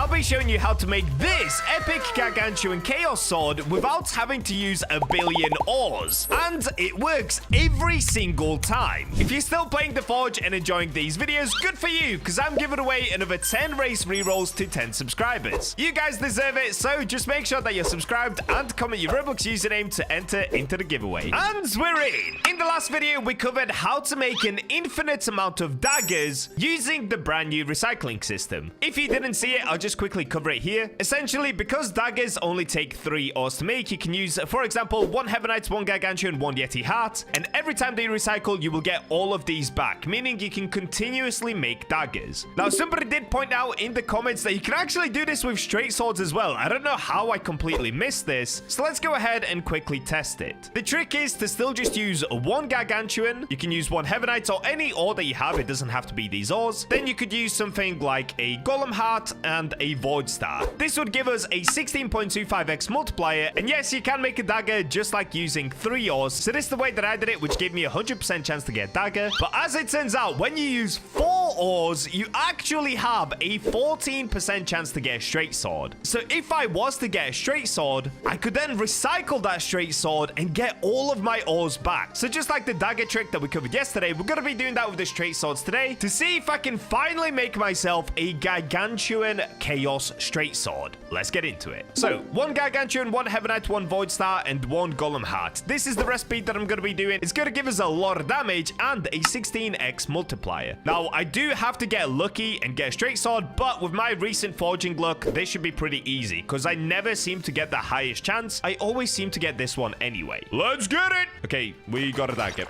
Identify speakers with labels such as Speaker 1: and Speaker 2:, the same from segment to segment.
Speaker 1: I'll be showing you how to make this epic Gargantuan Chaos Sword without having to use a billion ores. And it works every single time. If you're still playing the Forge and enjoying these videos, good for you, because I'm giving away another 10 race rerolls to 10 subscribers. You guys deserve it, so just make sure that you're subscribed and comment your Roblox username to enter into the giveaway. And we're in. In the last video, we covered how to make an infinite amount of daggers using the brand new recycling system. If you didn't see it, I'll just quickly cover it here. Essentially, because daggers only take 3 ores to make, you can use, for example, 1 Heavenite, 1 Gargantuan, 1 Yeti heart, and every time they recycle, you will get all of these back, meaning you can continuously make daggers. Now, somebody did point out in the comments that you can actually do this with straight swords as well. I don't know how I completely missed this, so let's go ahead and quickly test it. The trick is to still just use 1 Gargantuan. You can use 1 Heavenite or any ore that you have. It doesn't have to be these ores. Then you could use something like a Golem Heart and a Void Star. This would give us a 16.25x multiplier, and yes, you can make a dagger just like using 3 ores. So this is the way that I did it, which gave me a 100% chance to get dagger. But as it turns out, when you use 4 ores, you actually have a 14% chance to get a straight sword. So if I was to get a straight sword, I could then recycle that straight sword and get all of my ores back. So just like the dagger trick that we covered yesterday, we're going to be doing that with the straight swords today to see if I can finally make myself a Gargantuan Chaos straight sword. Let's get into it. So 1 Gargantuan, 1 Heavenite, 1 Void Star, and 1 Golem Heart. This is the recipe that I'm going to be doing. It's going to give us a lot of damage and a 16x multiplier. Now, I do have to get lucky and get a straight sword, but with my recent forging luck, this should be pretty easy because I never seem to get the highest chance. I always seem to get this one anyway. Let's get it. Okay, we got a dagger.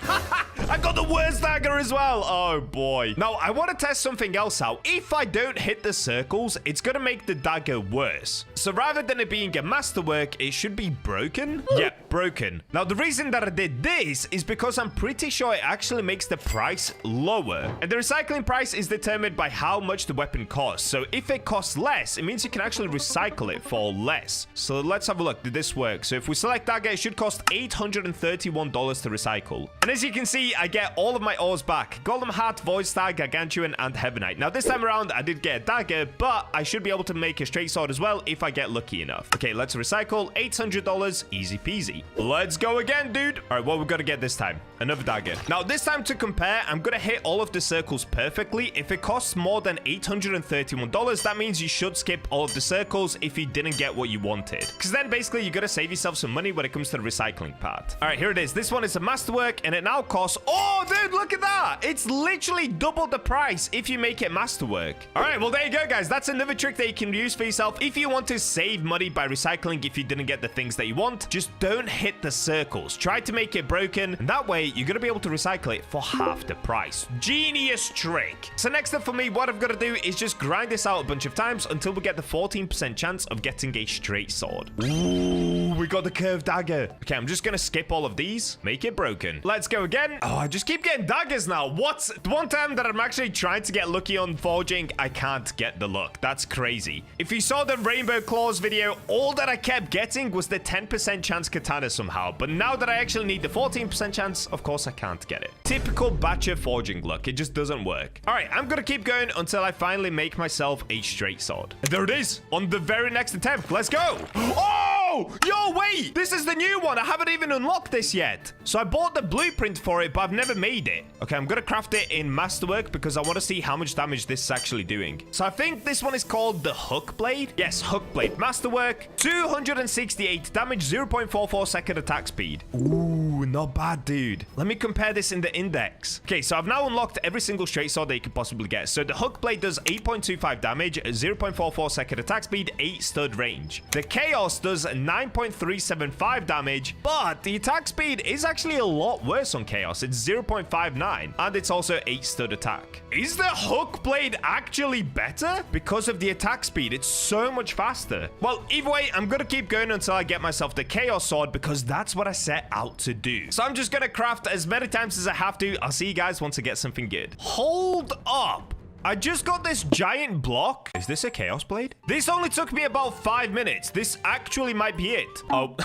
Speaker 1: I got the worst dagger as well. Oh boy. Now, I want to test something else out. If I don't hit the circles, it's going to make the dagger worse. So rather than it being a masterwork, it should be broken. Yeah, broken. Now, the reason that I did this is because I'm pretty sure it actually makes the price lower. And the recycling price is determined by how much the weapon costs. So if it costs less, it means you can actually recycle it for less. So let's have a look. Did this work? So if we select dagger, it should cost $831 to recycle. And as you can see, I get all of my ores back. Golem Heart, Void Star, Gargantuan, and Heavenite. Now, this time around, I did get a dagger, but I should be able to make a straight sword as well if I get lucky enough. Okay, let's recycle. $800. Easy peasy. Let's go again, dude. All right, what we got to get this time? Another dagger. Now, this time to compare, I'm going to hit all of the circles perfectly. If it costs more than $831, that means you should skip all of the circles if you didn't get what you wanted. Because then basically, you got to save yourself some money when it comes to the recycling part. All right, here it is. This one is a masterwork, and it now costs... Oh, dude, look at that. It's literally double the price if you make it masterwork. All right, well, there you go, guys. That's another trick that you can use for yourself. If you want to save money by recycling if you didn't get the things that you want, just don't hit the circles. Try to make it broken, and that way, you're going to be able to recycle it for half the price. Genius trick. So next up for me, what I've got to do is just grind this out a bunch of times until we get the 14% chance of getting a straight sword. Ooh, we got the curved dagger. Okay, I'm just going to skip all of these. Make it broken. Let's go again. Oh, I just keep getting daggers now. What? The one time that I'm actually trying to get lucky on forging, I can't get the luck. That's crazy. If you saw the Rainbow Claws video, all that I kept getting was the 10% chance Katana somehow. But now that I actually need the 14% chance, of course I can't get it. Typical Bacha forging luck. It just doesn't work. All right, I'm gonna keep going until I finally make myself a straight sword. And there it is on the very next attempt. Let's go. Oh, yo, wait. This is the new one. I haven't even unlocked this yet. So I bought the blueprint for it, but I've never made it. Okay, I'm gonna craft it in masterwork because I want to see how much damage this is actually doing. So I think this one is called the hook blade. Yes, hook blade. Masterwork. 268 damage, 0.44 second attack speed. Ooh, not bad, dude. Let me compare this in the index. Okay, so I've now unlocked every single straight sword that you could possibly get. So the hook blade does 8.25 damage, 0.44 second attack speed, 8 stud range. The chaos does 9.375 damage, but the attack speed is actually a lot worse on chaos. It's 0.59, and it's also 8 stud attack. Is the hook blade actually better? Because of the attack speed, it's so much faster. Well, either way, I'm gonna keep going until I get myself the chaos sword because that's what I set out to do. So I'm just gonna craft as many times as I have to. I'll see you guys once I get something good. Hold up. I just got this giant block. Is this a chaos blade? This only took me about 5 minutes. This actually might be it. Oh.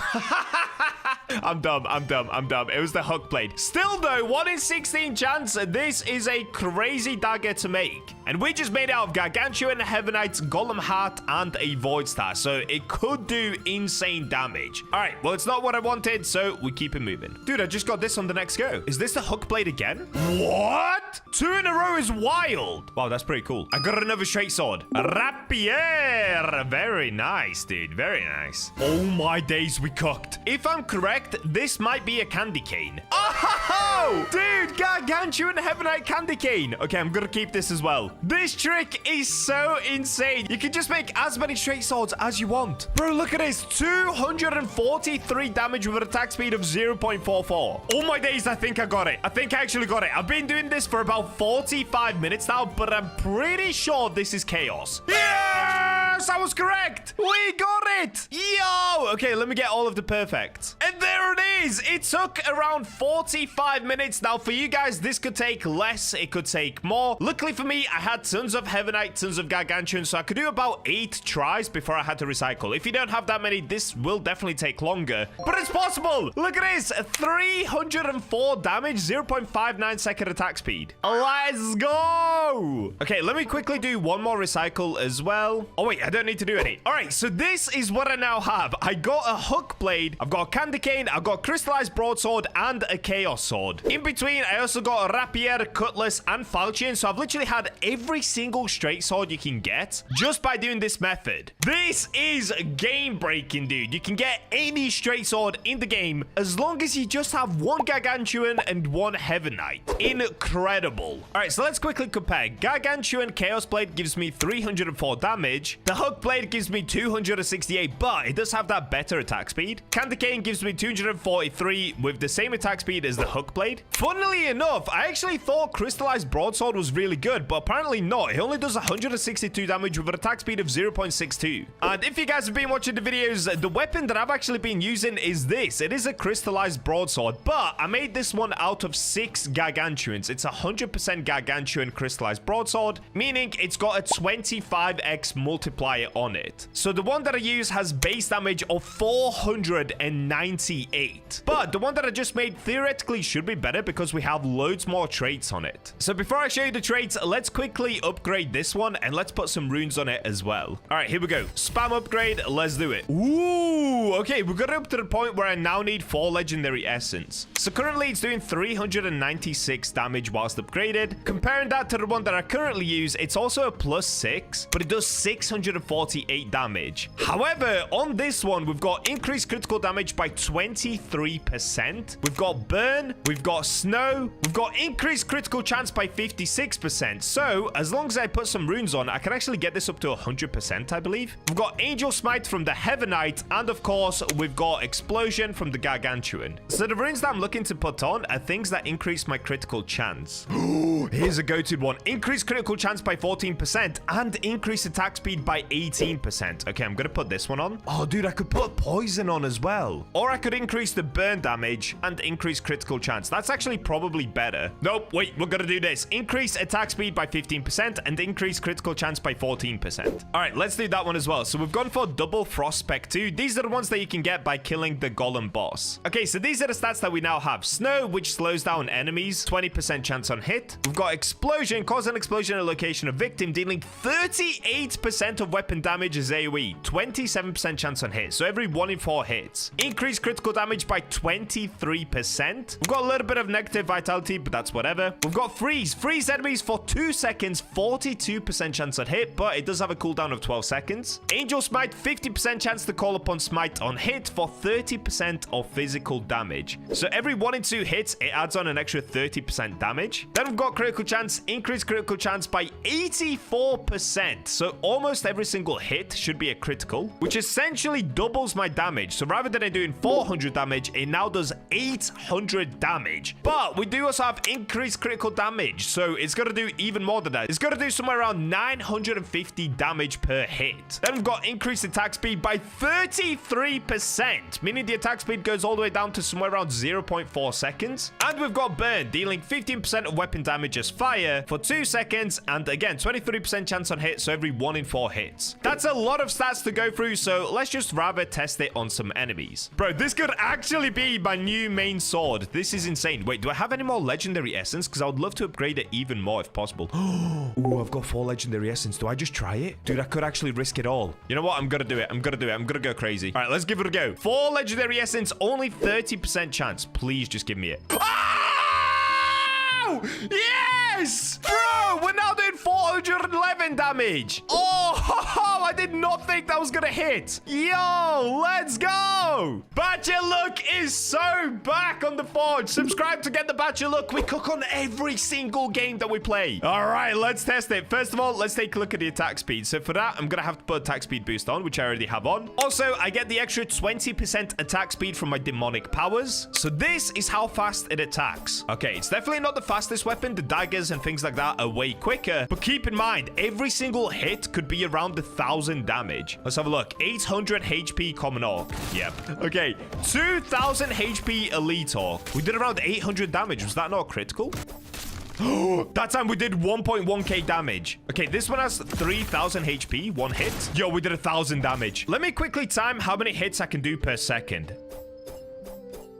Speaker 1: I'm dumb. It was the hook blade. Still, though, 1 in 16 chance. This is a crazy dagger to make. And we just made it out of Gargantuan, Heavenite, Golem Heart, and a Void Star. So it could do insane damage. All right, well, it's not what I wanted, so we keep it moving. Dude, I just got this on the next go. Is this the hook blade again? What? 2 in a row is wild. Wow, that's pretty cool. I got another straight sword. Rapier. Very nice, dude. Very nice. Oh my days, we cooked. If I'm correct, this might be a candy cane. Oh, dude, Gargantuan Heavenite candy cane. Okay, I'm gonna keep this as well. This trick is so insane. You can just make as many straight swords as you want. Bro, look at this. 243 damage with an attack speed of 0.44. Oh my days, I think I got it. I think I actually got it. I've been doing this for about 45 minutes now, but I'm pretty sure this is chaos. Yes, I was correct. We got it. Yo. Okay, let me get all of the perfects. And there it is. It took around 45 minutes. Now, for you guys, this could take less. It could take more. Luckily for me, I had tons of Heavenite, tons of Gargantuan, so I could do about 8 tries before I had to recycle. If you don't have that many, this will definitely take longer, but it's possible. Look at this. 304 damage, 0.59 second attack speed. Let's go. Okay, let me quickly do one more recycle as well. Oh, wait, I don't need to do any. All right, so this is what I now have. I got a hook blade. I've got a candy cane. I've got a crystallized broadsword and a chaos sword. In between, I also got a rapier, cutlass, and falchion. So I've literally had every single straight sword you can get just by doing this method. This is game breaking, dude. You can get any straight sword in the game as long as you just have 1 Gargantuan and 1 Heavenite. Incredible. All right, so let's quickly compare. Gargantuan Chaos Blade gives me 304 damage. The hook blade gives me 268, but it does have that better attack speed. Candy cane gives me 243 with the same attack speed as the hook blade. Funnily enough, I actually thought crystallized broadsword was really good, but apparently not. It only does 162 damage with an attack speed of 0.62. And if you guys have been watching the videos, the weapon that I've actually been using is this. It is a crystallized broadsword, but I made this one out of 6 Gargantuans. It's 100% Gargantuan crystallized broadsword, meaning it's got a 25x multiplier on it. So the one that I use has base damage of 498, but the one that I just made theoretically should be better because we have loads more traits on it. So before I show you the traits, let's quickly upgrade this one and let's put some runes on it as well. All right, here we go. Spam upgrade. Let's do it. Ooh, okay, we got up to the point where I now need 4 legendary essence. So currently it's doing 396 damage whilst upgraded. Comparing that to the one that I currently use, it's also a +6, but it does 648 damage. However, on this one, we've got increased critical damage by 23%. We've got burn, we've got snow, we've got increased critical chance by 56%. So as long as I put some runes on, I can actually get this up to 100%, I believe. We've got angel smite from the Heavenite, and of course, we've got explosion from the Gargantuan. So the runes that I'm looking to put on are things that increase my critical chance. Here's a go-to one. Increase critical chance by 14% and increase attack speed by 18%. Okay, I'm gonna put this one on. Oh, dude, I could put poison on as well. Or I could increase the burn damage and increase critical chance. That's actually probably better. Nope, wait, we're gonna do this. Increase attack speed by 15% and increase critical chance by 14%. All right, let's do that one as well. So we've gone for double frost spec 2. These are the ones that you can get by killing the golem boss. Okay, so these are the stats that we now have. Snow, which slows down enemies, 20% chance on hit. We've got explosion, cause an explosion at a location of victim, dealing 38% of weapon damage as AoE, 27% chance on hit. So every 1 in 4 hits. Increased critical damage by 23%. We've got a little bit of negative vitality, but that's whatever. We've got freeze. Freeze enemies for 2 seconds, 42% chance on hit, but it does have a cooldown of 12 seconds. Angel smite, 50% chance to call upon smite on hit for 30% of physical damage. So every 1 in 2 hits, it adds on an extra 30% damage. Then we've got critical chance, increased critical chance by 84%. So almost every single hit should be a critical, which essentially doubles my damage. So rather than it doing 400 damage, it now does 800 damage. But we do also have increased critical damage, so it's going to do even more than that. It's going to do somewhere around 950 damage per hit. Then we've got increased attack speed by 33%, meaning the attack speed goes all the way down to somewhere around 0.4 seconds. And we've got burn, dealing 15% of weapon damage as fire for 2 seconds, and again 23% chance on hit, so every 1 in 4 hits. That's a lot of stats to go through, so let's just rather test it on some enemies. Bro, this could actually be my new main sword. This is insane. Wait, do I have any more legendary essence? Because I would love to upgrade it even more if possible. Oh, I've got 4 legendary essence. Do I just try it? Dude, I could actually risk it all. You know what? I'm gonna do it. I'm gonna go crazy. All right, let's give it a go. 4 legendary essence, only 30% chance. Please just give me it. Oh! Yes! Bro, we're now doing 411 damage. Oh, I did not think that was gonna hit. Yo, let's go. Bacha Luck is so back on the forge. Subscribe to get the Bacha Luck. We cook on every single game that we play. All right, let's test it. First of all, let's take a look at the attack speed. So for that, I'm gonna have to put attack speed boost on, which I already have on. Also, I get the extra 20% attack speed from my demonic powers. So this is how fast it attacks. Okay, it's definitely not the fastest weapon. The daggers and things like that are way quicker. But keep in mind, every single hit could be around 1,000 damage. Let's have a look. 800 HP common orc. Yep. Okay, 2,000 HP elite orc. We did around 800 damage. Was that not critical? That time we did 1.1k damage. Okay, this one has 3,000 HP, 1 hit. Yo, we did 1,000 damage. Let me quickly time how many hits I can do per second.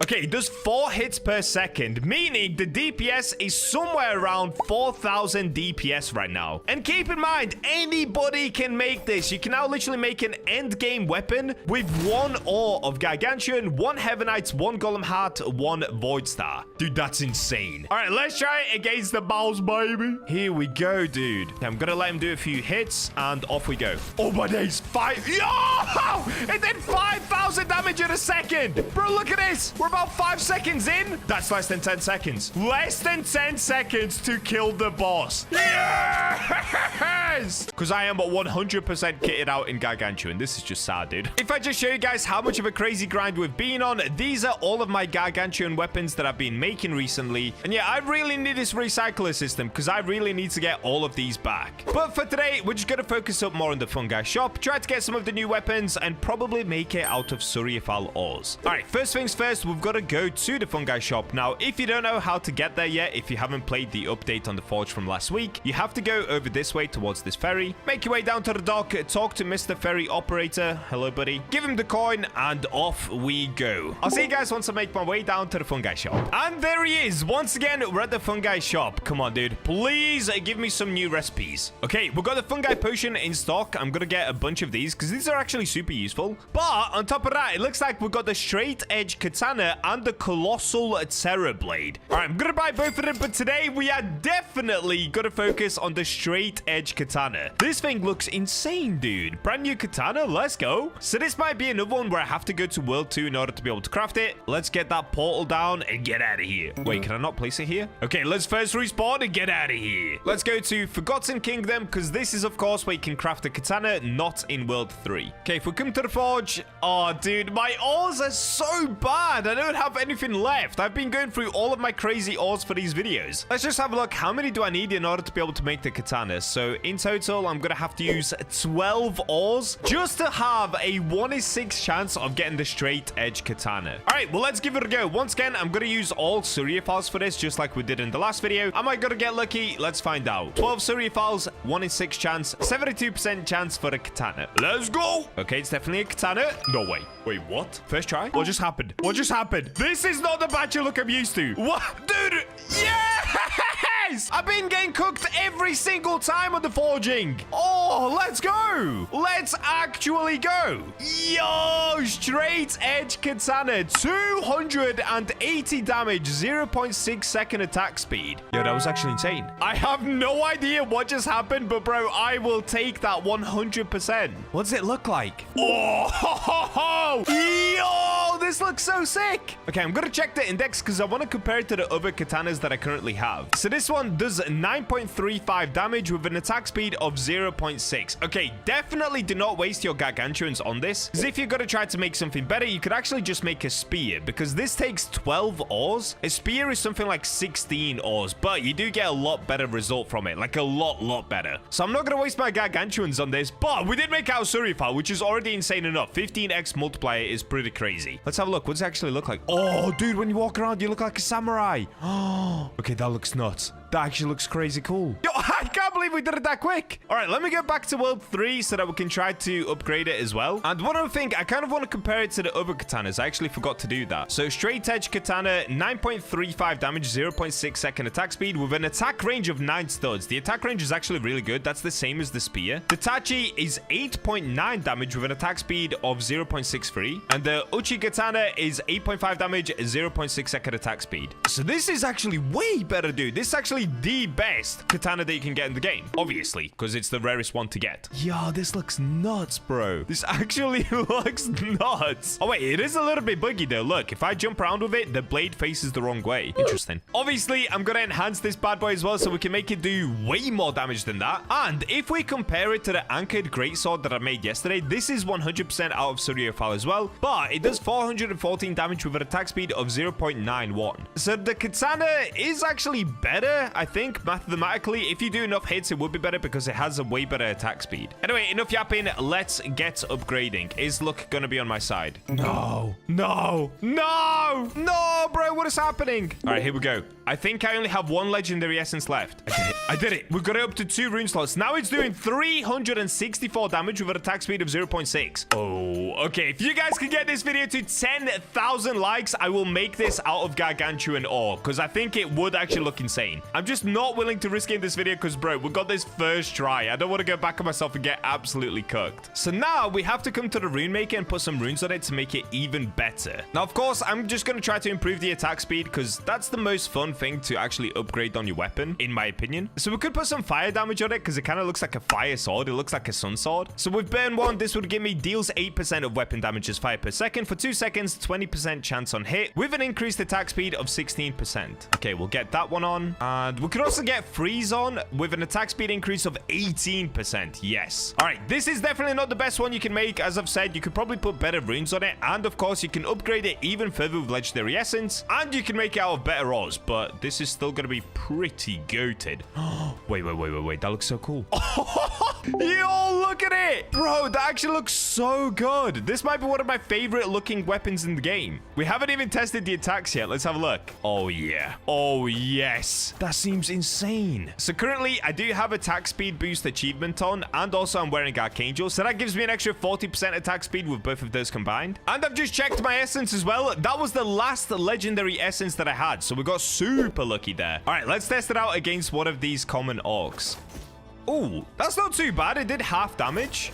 Speaker 1: Okay, it does 4 hits per second, meaning the DPS is somewhere around 4,000 DPS right now. And keep in mind, anybody can make this. You can now literally make an end game weapon with 1 ore of Gargantuan, 1 Heavenite, 1 Golem Heart, 1 Void Star. Dude, that's insane. All right, let's try it against the mouse, baby. Here we go, dude. Okay, I'm gonna let him do a few hits, and off we go. Oh my days, 5. Yo! It did 5,000 damage in a second. Bro, look at this. We're about 5 seconds in. That's less than 10 seconds. Less than 10 seconds to kill the boss. Yes! Because I am 100% kitted out in Gargantuan. This is just sad, dude. If I just show you guys how much of a crazy grind we've been on, these are all of my Gargantuan weapons that I've been making recently. And yeah, I really need this recycler system because I really need to get all of these back. But for today, we're just going to focus up more on the Fungi shop, try to get some of the new weapons, and probably make it out of Surfal ores. All right, first things first, we've got to go to the Fungi shop. Now, if you don't know how to get there yet, if you haven't played the update on the forge from last week, you have to go over this way towards this ferry, make your way down to the dock, talk to Mr. Ferry Operator. Hello, buddy. Give him the coin, and off we go. I'll see you guys once I make my way down to the Fungi shop. And there he is. Once again, we're at the Fungi shop. Come on, dude. Please give me some new recipes. Okay, we've got the Fungi potion in stock. I'm gonna get a bunch of these because these are actually super useful. But on top of that, it looks like we've got the straight edge katana and the colossal terror blade. All right, I'm gonna buy both of them, but today we are definitely gonna focus on the straight edge katana. This thing looks insane, dude. Brand new katana. Let's go. So this might be another one where I have to go to World 2 in order to be able to craft it. Let's get that portal down and get out of here. Wait, can I not place it here? Okay, let's first respawn and get out of here. Let's go to Forgotten Kingdom because this is, of course, where you can craft a katana, not in World 3. Okay, if we come to the forge. Oh, dude, my ores are so bad. I don't have anything left. I've been going through all of my crazy ores for these videos. Let's just have a look. How many do I need in order to be able to make the katana? So in total, I'm going to have to use 12 ores just to have a 1 in 6 chance of getting the straight edge katana. All right, well, let's give it a go. Once again, I'm going to use all Surfals for this, just like we did in the last video. Am I going to get lucky? Let's find out. 12 Surfals, 1 in 6 chance, 72% chance for a katana. Let's go. Okay, it's definitely a katana. No way. Wait, what? First try? What just happened? What just happened? This is not the Bacha look I'm used to. What? Dude, yes! I've been getting cooked every single time on the forging. Oh, let's go. Let's actually go. Yo, straight edge katana. 280 damage, 0.6 second attack speed. Yo, that was actually insane. I have no idea what just happened, but bro, I will take that 100%. What does it look like? Oh, ho, ho, ho. Yo, this looks so sick. Okay, I'm gonna check the index because I want to compare it to the other katanas that I currently have. So this one does 9.35 damage with an attack speed of 0.6. Okay, definitely do not waste your Gargantuans on this, because if you're gonna try to make something better, you could actually just make a spear, because this takes 12 ores. A spear is something like 16 ores, but you do get a lot better result from it, like a lot better. So I'm not gonna waste my Gargantuans on this, but we did make out Surfal, which is already insane enough. 15x multiplier is pretty crazy. Let's have a look. What does it actually look like? Oh, dude, when you walk around, you look like a samurai. Oh, okay, that looks nuts. That actually looks crazy cool. Yo, I can't believe we did it that quick. All right, let me go back to World 3 so that we can try to upgrade it as well. And one other thing, I kind of want to compare it to the other katanas. I actually forgot to do that. So straight edge katana, 9.35 damage, 0.6 second attack speed with an attack range of 9 studs. The attack range is actually really good. That's the same as the spear. The Tachi is 8.9 damage with an attack speed of 0.63. And the Uchi katana is 8.5 damage, 0.6 second attack speed. So this is actually way better, dude. This is actually the best katana that you can get in the game. Obviously, because it's the rarest one to get. Yo, this looks nuts, bro. This actually looks nuts. Oh, wait, it is a little bit buggy, though. Look, if I jump around with it, the blade faces the wrong way. Interesting. Obviously, I'm going to enhance this bad boy as well, so we can make it do way more damage than that. And if we compare it to the anchored greatsword that I made yesterday, this is 100% out of Surfal as well, but it does 414 damage with an attack speed of 0.91. So the katana is actually better, I think, mathematically. If you do enough hits, it would be better because it has a way better attack speed. Anyway, enough yapping. Let's get upgrading. Is luck gonna be on my side? No, no, no, no, bro. What is happening? All right, here we go. I think I only have one legendary essence left. I did it. We got it up to 2 rune slots. Now it's doing 364 damage with an attack speed of 0.6. Oh, okay. If you guys can get this video to 10,000 likes, I will make this out of Gargantuan ore, because I think it would actually look insane. I'm just not willing to risk it in this video because, bro, we got this first try. I don't want to go back on myself and get absolutely cooked. So now we have to come to the rune maker and put some runes on it to make it even better. Now, of course, I'm just going to try to improve the attack speed because that's the most fun thing to actually upgrade on your weapon, in my opinion. So we could put some fire damage on it because it kind of looks like a fire sword. It looks like a sun sword. So with burn 1, this would give me deals 8% of weapon damage as fire per second. For 2 seconds, 20% chance on hit with an increased attack speed of 16%. Okay, we'll get that one on. And we could also get freeze on with an attack speed increase of 18%. Yes. All right, this is definitely not the best one you can make. As I've said, you could probably put better runes on it. And of course, you can upgrade it even further with legendary essence. And you can make it out of better ores. But this is still going to be pretty goated. Wait. That looks so cool. Yo, look at it. Bro, that actually looks so good. This might be one of my favorite looking weapons in the game. We haven't even tested the attacks yet. Let's have a look. Oh, yeah. Oh, yes. That seems insane. So currently, I do have attack speed boost achievement on, and also I'm wearing Archangel, so that gives me an extra 40% attack speed with both of those combined. And I've just checked my essence as well. That was the last legendary essence that I had, so we got super lucky there. All right, let's test it out against one of these common orcs. Oh, that's not too bad. It did half damage.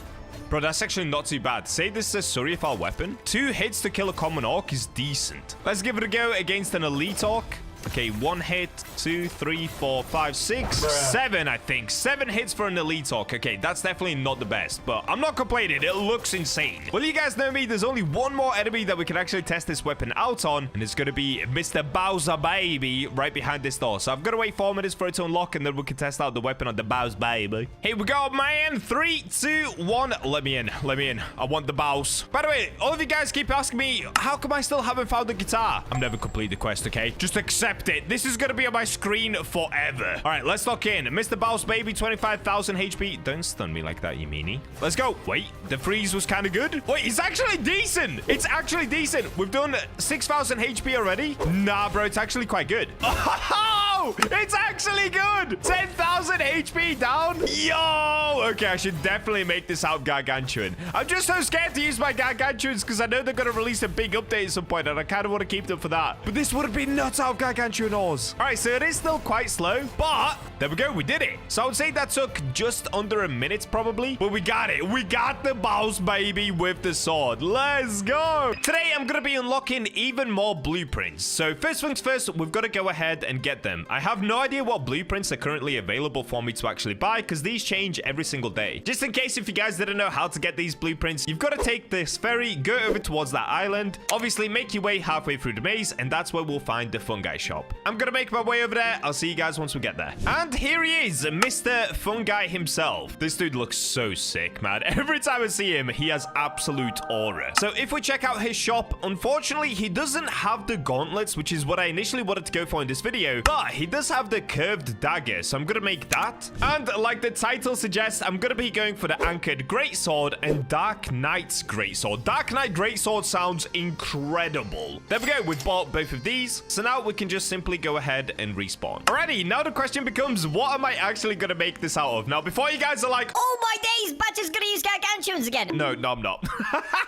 Speaker 1: Bro, that's actually not too bad. Say this is a Surfal weapon. 2 hits to kill a common orc is decent. Let's give it a go against an elite orc. Okay, 1 hit, 2, 3, 4, 5, 6, 7, I think. 7 hits for an elite orc. Okay, that's definitely not the best, but I'm not complaining. It looks insane. Well, you guys know me. There's only one more enemy that we can actually test this weapon out on, and it's going to be Mr. Bowser Baby right behind this door. So I've got to wait 4 minutes for it to unlock, and then we can test out the weapon on the Bowser Baby. Here we go, man. 3, 2, 1. Let me in. Let me in. I want the boss. By the way, all of you guys keep asking me, how come I still haven't found the guitar? I've never completed the quest, okay? Just accept it. This is gonna be on my screen forever. All right, let's lock in. Mr. Boss Baby, 25,000 HP. Don't stun me like that, you meanie. Let's go. Wait, the freeze was kind of good. Wait, it's actually decent. It's actually decent. We've done 6,000 HP already. Nah, bro, it's actually quite good. Oh, it's actually good. 10,000 HP down. Yo. Okay, I should definitely make this out Gargantuan. I'm just so scared to use my Gargantuans because I know they're gonna release a big update at some point, and I kind of want to keep them for that. But this would have been nuts out of Gargantuan ores. All right, so it is still quite slow, but there we go. We did it. So I would say that took just under a minute probably, but we got it. We got the boss baby with the sword. Let's go. Today, I'm going to be unlocking even more blueprints. So first things first, we've got to go ahead and get them. I have no idea what blueprints are currently available for me to actually buy because these change every single day. Just in case if you guys didn't know how to get these blueprints, you've got to take this ferry, go over towards that island, obviously make your way halfway through the maze, and that's where we'll find the Fungi shop. I'm going to make my way over there. I'll see you guys once we get there. And here he is, Mr. Fungi himself. This dude looks so sick, man. Every time I see him, he has absolute aura. So if we check out his shop, unfortunately, he doesn't have the gauntlets, which is what I initially wanted to go for in this video, but he he does have the curved dagger, so I'm gonna make that. And like the title suggests, I'm gonna be going for the anchored greatsword and Dark Knight's greatsword. Dark Knight greatsword sounds incredible. There we go, we've bought both of these. So now we can just simply go ahead and respawn. Alrighty, now the question becomes, what am I actually gonna make this out of? Now, before you guys are like,
Speaker 2: oh my days, Bacha's gonna use Gargantuans again.
Speaker 1: No, I'm not.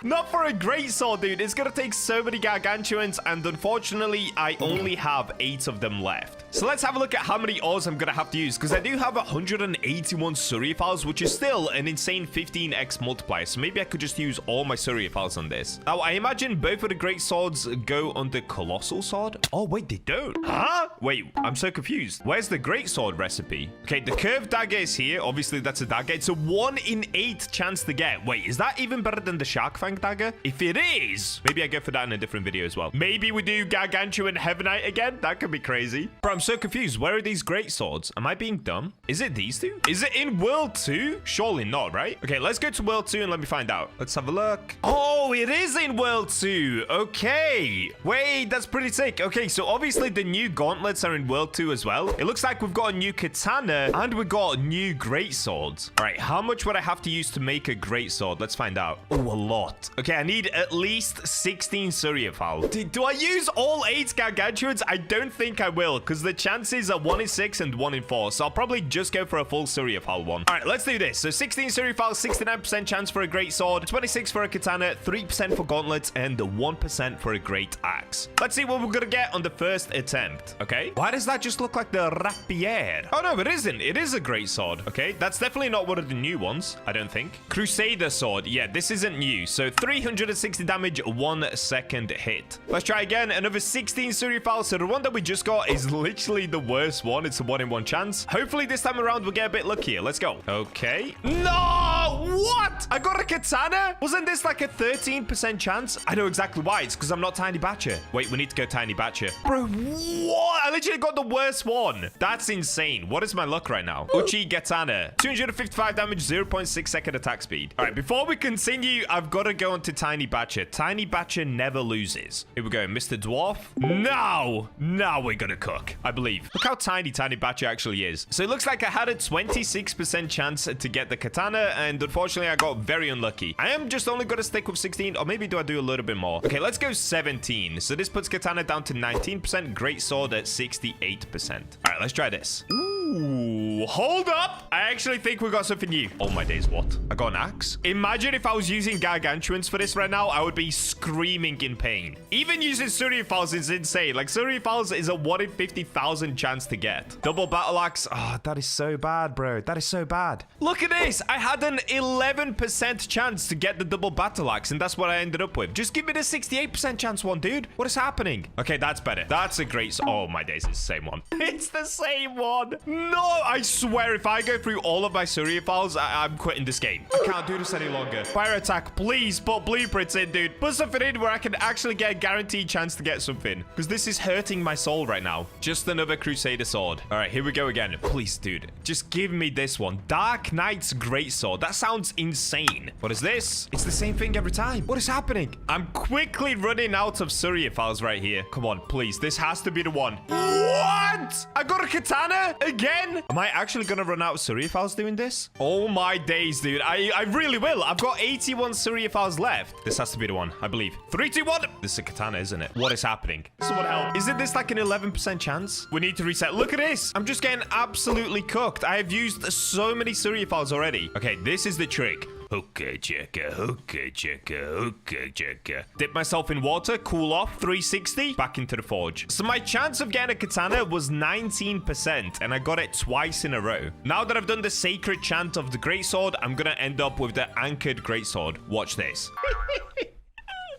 Speaker 1: Not for a greatsword, dude. It's gonna take so many Gargantuans, and unfortunately, I only have 8 of them left. So let's have a look at how many ores I'm gonna have to use, because I do have 181 Surfals, which is still an insane 15x multiplier. So maybe I could just use all my Surfals on this. Now, I imagine both of the great swords go on the colossal sword. Oh, wait, they don't. Huh? Wait, I'm so confused. Where's the great sword recipe? Okay, the curved dagger is here. Obviously, that's a dagger. It's a 1 in 8 chance to get. Wait, is that even better than the shark fang dagger? If it is, maybe I go for that in a different video as well. Maybe we do Gargantuan Heavenite again. That could be crazy. Bro, I'm so confused. Where are these great swords? Am I being dumb? Is it these two? Is it in World 2? Surely not, right? Okay, let's go to World 2 and let me find out. Let's have a look. Oh, it is in World 2. Okay. Wait, that's pretty sick. Okay, so obviously the new gauntlets are in World 2 as well. It looks like we've got a new katana and we've got new great swords. All right, how much would I have to use to make a great sword? Let's find out. Oh, a lot. Okay, I need at least 16 Surfal. Do I use all 8 Gargantuans? I don't think I will, because the chances are 1 in 6 and 1 in 4. So I'll probably just go for a full Surfal one. All right, let's do this. So 16 Surfal, 69% chance for a great sword, 26 for a katana, 3% for gauntlets, and 1% for a great axe. Let's see what we're gonna get on the first attempt. Okay, why does that just look like the rapier? Oh no, it isn't. It is a great sword. Okay, that's definitely not one of the new ones, I don't think. Crusader sword. Yeah, this isn't new. So 360 damage, 1 second hit. Let's try again. Another 16 Surfal. So the one that we just got is literally the worst one. It's a 1 in 1 chance. Hopefully this time around we'll get a bit luckier. Let's go. Okay. No! What? I got a katana? Wasn't this like a 13% chance? I know exactly why. It's because I'm not Tiny Bacha. Wait, we need to go Tiny Bacha. Bro, what? I literally got the worst one. That's insane. What is my luck right now? Uchi Katana. 255 damage, 0.6 second attack speed. All right, before we continue, I've got to go on to Tiny Bacha. Tiny Bacha never loses. Here we go. Mr. Dwarf. Now we're going to cook, I believe. Look how tiny Tiny Bacha actually is. So it looks like I had a 26% chance to get the katana, and unfortunately, I got very unlucky. I am just only going to stick with 16, or maybe do I do a little bit more? Okay, let's go 17. So this puts katana down to 19%, great sword at 68%. All right, let's try this. Ooh, hold up. I actually think we got something new. Oh my days, what? I got an axe? Imagine if I was using Gargantuans for this right now, I would be screaming in pain. Even using Surfals is insane. Like, Surfals is a 1 in 50,000 chance to get. Double battle axe. Oh, that is so bad, bro. That is so bad. Look at this. I had an 11% chance to get the double battle axe, and that's what I ended up with. Just give me the 68% chance one, dude. What is happening? Okay, that's better. That's a great... Oh my days, it's the same one. It's the same one. No, I swear, if I go through all of my Surfals, I'm quitting this game. I can't do this any longer. Fire attack, please put blueprints in, dude. Put something in where I can actually get a guaranteed chance to get something, because this is hurting my soul right now. Just another Crusader sword. All right, here we go again. Please, dude, just give me this one. Dark Knight's greatsword. That sounds insane. What is this? It's the same thing every time. What is happening? I'm quickly running out of Surfals right here. Come on, please. This has to be the one. What? I got a katana again? Am I actually gonna run out of Surfals doing this? Oh my days, dude. I really will. I've got 81 Surfals left. This has to be the one, I believe. 3, 2, 1. This is a katana, isn't it? What is happening? Someone help. Isn't this like an 11% chance? We need to reset. Look at this. I'm just getting absolutely cooked. I have used so many Surfals already. Okay, this is the trick. Hookah checka, hookah checka, hookah checka. Dip myself in water, cool off, 360, back into the forge. So my chance of getting a katana was 19%, and I got it twice in a row. Now that I've done the sacred chant of the greatsword, I'm gonna end up with the anchored greatsword. Watch this.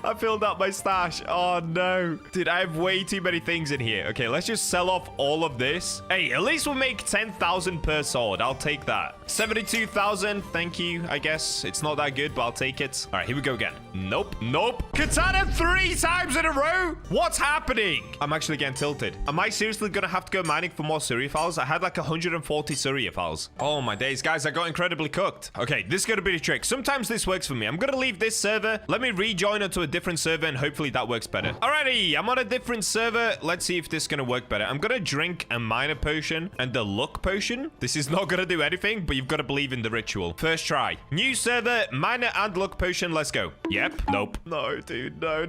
Speaker 1: I filled up my stash. Oh, no. Dude, I have way too many things in here. Okay, let's just sell off all of this. Hey, at least we'll make 10,000 per sword. I'll take that. 72,000. Thank you, I guess. It's not that good, but I'll take it. All right, here we go again. Nope. Nope. Katana 3 times in a row? What's happening? I'm actually getting tilted. Am I seriously going to have to go mining for more Surfals? I had like 140 Surfals. Oh, my days. Guys, I got incredibly cooked. Okay, this is going to be the trick. Sometimes this works for me. I'm going to leave this server. Let me rejoin onto a different server, and hopefully that works better. Alrighty, I'm on a different server. Let's see if this is gonna work better. I'm gonna drink a minor potion and the luck potion. This is not gonna do anything, but you've got to believe in the ritual. First try. New server, minor and luck potion. Let's go. Yep. Nope. No, dude. No.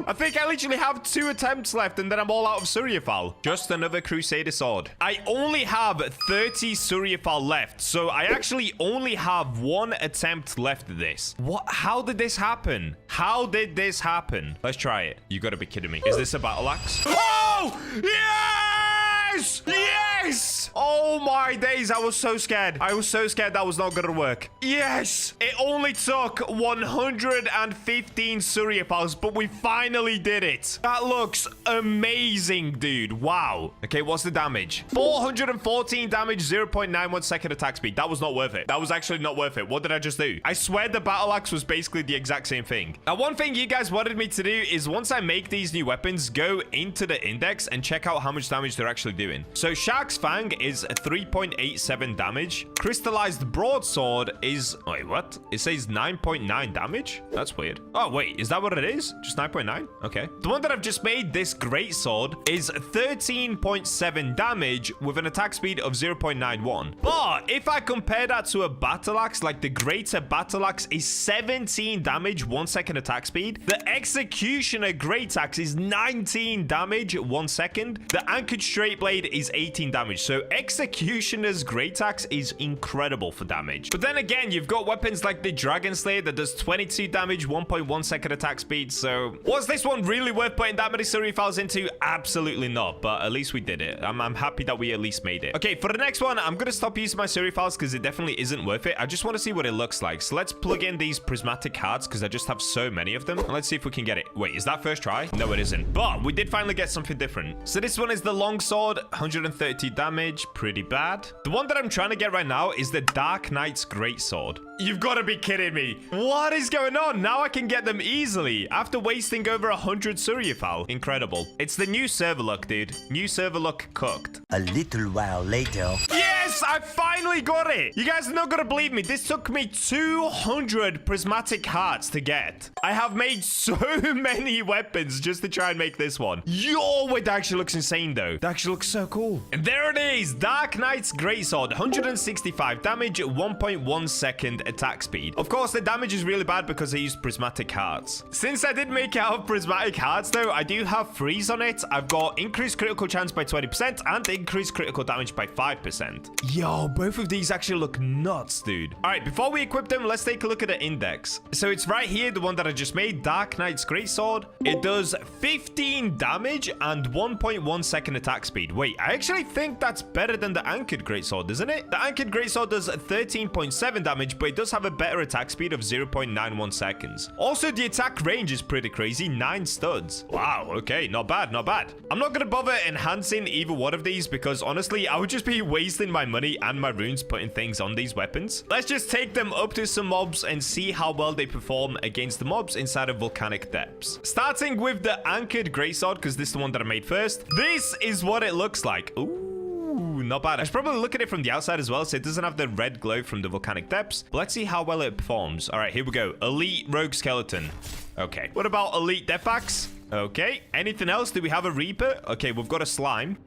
Speaker 1: I think I literally have 2 attempts left, and then I'm all out of Surfal. Just another Crusader sword. I only have 30 Surfal left, so I actually only have 1 attempt left of this. What? How did this happen? How did this happen? Let's try it. You gotta be kidding me. Is this a battle axe? Oh! Yes! Yes! Oh my days, I was so scared. I was so scared that was not gonna work. Yes! It only took 115 Surfals, but we finally did it. That looks amazing, dude. Wow. Okay, what's the damage? 414 damage, 0.91 second attack speed. That was not worth it. That was actually not worth it. What did I just do? I swear the battle axe was basically the exact same thing. Now, one thing you guys wanted me to do is once I make these new weapons, go into the index and check out how much damage they're actually doing. So Shark's Fang is 3.87 damage. Crystallized Broadsword is... Wait, what? It says 9.9 damage? That's weird. Oh, wait. Is that what it is? Just 9.9? Okay. The one that I've just made, this Greatsword, is 13.7 damage with an attack speed of 0.91. But if I compare that to a battle axe, like the greater battle axe is 17 damage, 1 second attack speed. The Executioner Great Axe is 19 damage, 1 second. The Anchored Straight Blade is 18 damage. So Executioner's Great Axe is incredible for damage. But then again, you've got weapons like the Dragon Slayer that does 22 damage, 1.1 second attack speed. So was this one really worth putting that many Surfals into? Absolutely not. But at least we did it. I'm happy that we at least made it. Okay, for the next one, I'm going to stop using my Surfals because it definitely isn't worth it. I just want to see what it looks like. So let's plug in these prismatic hearts because I just have so many of them. And let's see if we can get it. Wait, is that first try? No, it isn't. But we did finally get something different. So this one is the long sword, 130 damage, pretty bad. The one that I'm trying to get right now is the Dark Knight's Great Sword. You've got to be kidding me. What is going on? Now I can get them easily after wasting over 100 Surfal. Incredible. It's the new server look, dude. New server look cooked.
Speaker 3: A little while later.
Speaker 1: Yes, I finally got it. You guys are not going to believe me. This took me 200 prismatic hearts to get. I have made so many weapons just to try and make this one. Yo, it actually looks insane though. That actually looks so cool. And there it is. Dark Knight's Greatsword, 165 damage, 1.1 second attack speed. Of course, the damage is really bad because I used prismatic hearts. Since I did make it out of prismatic hearts though, I do have freeze on it. I've got increased critical chance by 20% and increased critical damage by 5%. Yo, both of these actually look nuts, dude. All right, before we equip them, let's take a look at the index. So it's right here, the one that I just made, Dark Knight's Greatsword. It does 15 damage and 1.1 second attack speed. Wait, I actually think that's better than the Anchored Greatsword, isn't it? The Anchored Greatsword does 13.7 damage, but it does have a better attack speed of 0.91 seconds. Also, the attack range is pretty crazy, 9 studs. Wow, okay, not bad, not bad. I'm not gonna bother enhancing either one of these because honestly, I would just be wasting my money and my runes putting things on these weapons. Let's just take them up to some mobs and see how well they perform against the mobs inside of volcanic depths. Starting with the Anchored Greatsword, because this is the one that I made first. This is what it looks like. Ooh, not bad. I should probably look at it from the outside as well, so it doesn't have the red glow from the volcanic depths. But let's see how well it performs. All right, here we go. Elite Rogue Skeleton. Okay. What about Elite Death Axe? Okay. Anything else? Do we have a Reaper? Okay, we've got a Slime.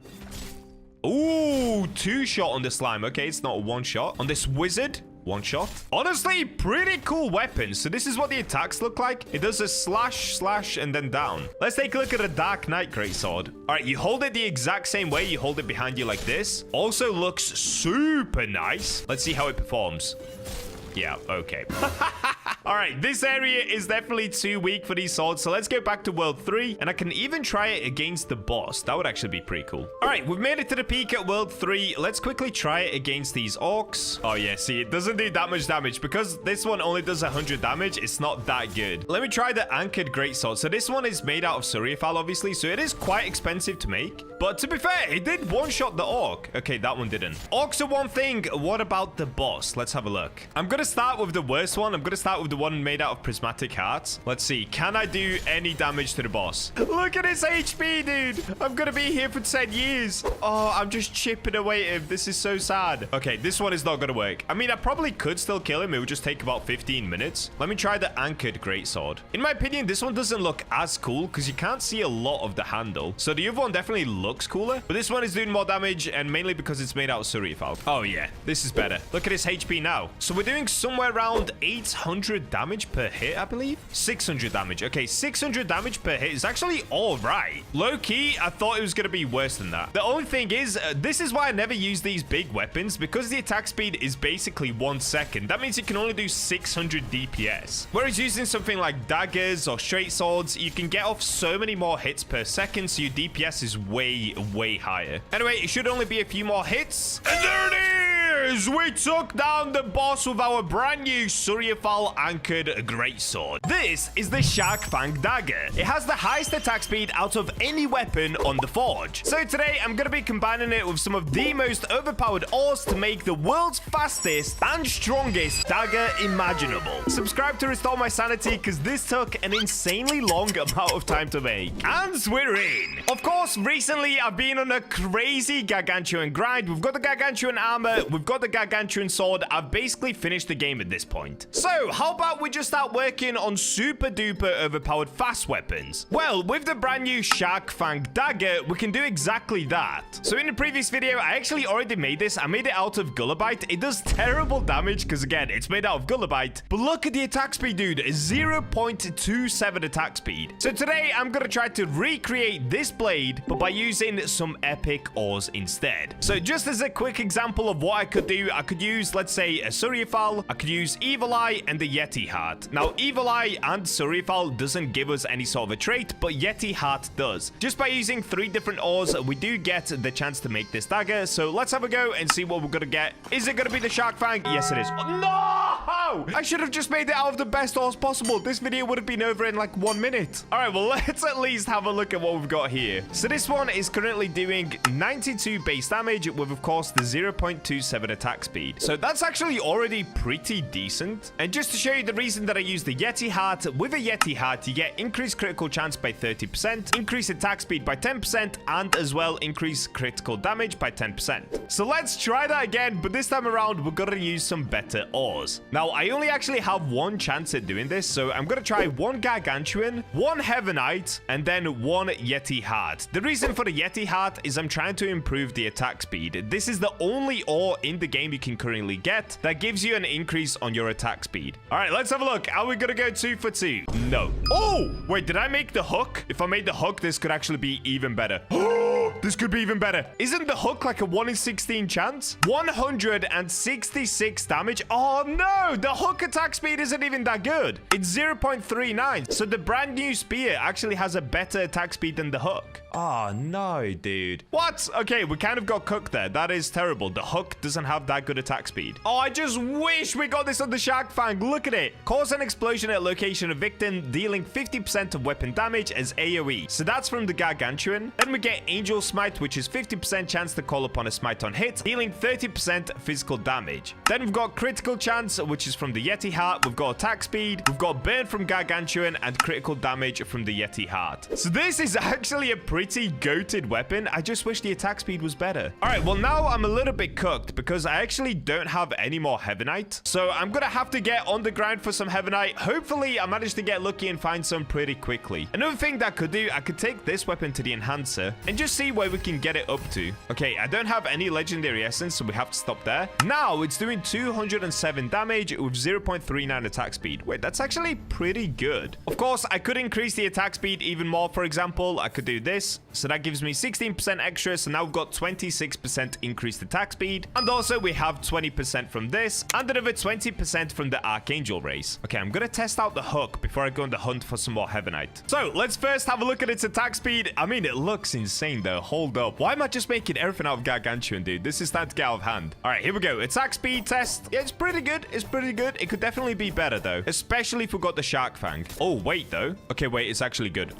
Speaker 1: Ooh, 2 shot on the Slime. Okay, it's not 1 shot. On this Wizard, 1 shot. Honestly, pretty cool weapon. So this is what the attacks look like. It does a slash, slash, and then down. Let's take a look at a Dark Knight Greatsword. All right, you hold it the exact same way. You hold it behind you like this. Also looks super nice. Let's see how it performs. Yeah, okay. All right, this area is definitely too weak for these swords, so let's go back to World 3, and I can even try it against the boss. That would actually be pretty cool. All right, we've made it to the peak at World 3. Let's quickly try it against these orcs. Oh, yeah, see, it doesn't do that much damage. Because this one only does 100 damage, it's not that good. Let me try the Anchored Greatsword. So this one is made out of Surfal, obviously, so it is quite expensive to make. But to be fair, it did one-shot the orc. Okay, that one didn't. Orcs are one thing. What about the boss? Let's have a look. I'm going to start with the worst one. I'm going to start with the one one made out of prismatic hearts. Let's see. Can I do any damage to the boss? Look at his HP, dude. I'm gonna be here for 10 years. Oh, I'm just chipping away at him. This is so sad. Okay, this one is not gonna work. I mean, I probably could still kill him. It would just take about 15 minutes. Let me try the anchored greatsword. In my opinion, this one doesn't look as cool because you can't see a lot of the handle. So the other one definitely looks cooler, but this one is doing more damage, and mainly because it's made out of Surfal. Oh yeah, this is better. Look at his HP now. So we're doing somewhere around 800 damage per hit, I believe. 600 damage. Okay, 600 damage per hit is actually all right. Low key, I thought it was going to be worse than that. The only thing is, this is why I never use these big weapons, because the attack speed is basically 1 second. That means you can only do 600 DPS. Whereas using something like daggers or straight swords, you can get off so many more hits per second, so your DPS is way, way higher. Anyway, it should only be a few more hits. And there it is! We took down the boss with our brand new Surfal anchored greatsword. This is the Shark Fang Dagger. It has the highest attack speed out of any weapon on the forge. So today, I'm going to be combining it with some of the most overpowered ores to make the world's fastest and strongest dagger imaginable. Subscribe to restore my sanity, because this took an insanely long amount of time to make. And we're in. Of course, recently I've been on a crazy Gargantuan grind. We've got the Gargantuan armor, we've got the Gargantuan sword. I've basically finished the game at this point. So how about we just start working on super duper overpowered fast weapons? Well, with the brand new Shark Fang Dagger, we can do exactly that. So in the previous video, I actually already made this. I made it out of Gullabite. It does terrible damage because, again, it's made out of Gullabite. But look at the attack speed, dude. 0.27 attack speed. So today, I'm going to try to recreate this blade, but by using some epic ores instead. So just as a quick example of what I could do, I could use, let's say, a Surfal. I could use Evil Eye and the Yeti Heart. Now, Evil Eye and Surfal doesn't give us any sort of a trait, but Yeti Heart does. Just by using 3 different ores, we do get the chance to make this dagger. So let's have a go and see what we're gonna get. Is it gonna be the Shark Fang? Yes, it is. Oh, no! I should have just made it out of the best ores possible. This video would have been over in like 1 minute. All right, well, let's at least have a look at what we've got here. So this one is currently doing 92 base damage with, of course, the 0.27 attack speed. So that's actually already pretty decent. And just to show you the reason that I use the Yeti Heart, with a Yeti Heart, you get increased critical chance by 30%, increased attack speed by 10%, and as well increased critical damage by 10%. So let's try that again, but this time around, we're gonna use some better ores. Now, I only actually have 1 chance at doing this, so I'm gonna try 1 Gargantuan, 1 Heavenite, and then 1 Yeti Heart. The reason for the Yeti Heart is I'm trying to improve the attack speed. This is the only ore in the game you can currently get that gives you an increase on your attack speed. All right, let's have a look. Are we gonna go 2 for 2? No. Oh, wait, did I make the hook? If I made the hook, this could actually be even better. Oh, this could be even better. Isn't the hook like a 1 in 16 chance? 166 damage. Oh no, the hook attack speed isn't even that good. It's 0.39. So the brand new spear actually has a better attack speed than the hook. Oh no, dude. What? Okay, we kind of got cooked there. That is terrible. The hook doesn't have that good attack speed. Oh, I just wish we got this on the Shark Fang. Look at it. Cause an explosion at location of victim, dealing 50% of weapon damage as AoE. So that's from the Gargantuan. Then we get Angel Smite, which is 50% chance to call upon a smite on hit, dealing 30% physical damage. Then we've got critical chance, which is from the Yeti Heart. We've got attack speed. We've got burn from Gargantuan and critical damage from the Yeti Heart. So this is actually a pretty goated weapon. I just wish the attack speed was better. All right, well, now I'm a little bit cooked because I actually don't have any more Heavenite. So I'm gonna have to get on the grind for some Heavenite. Hopefully, I manage to get lucky and find some pretty quickly. Another thing that I could do, I could take this weapon to the enhancer and just see where we can get it up to. Okay, I don't have any legendary essence, so we have to stop there. Now it's doing 207 damage with 0.39 attack speed. Wait, that's actually pretty good. Of course, I could increase the attack speed even more. For example, I could do this. So that gives me 16% extra. So now we've got 26% increased attack speed. And also we have 20% from this and another 20% from the Archangel race. Okay, I'm gonna test out the hook before I go on the hunt for some more Heavenite. So let's first have a look at its attack speed. I mean, it looks insane though. Hold up. Why am I just making everything out of Gargantuan, dude? This is starting to get out of hand. All right, here we go. Attack speed test. Yeah, it's pretty good. It's pretty good. It could definitely be better though, especially if we got the Shark Fang. Oh, wait though. Okay, wait, it's actually good.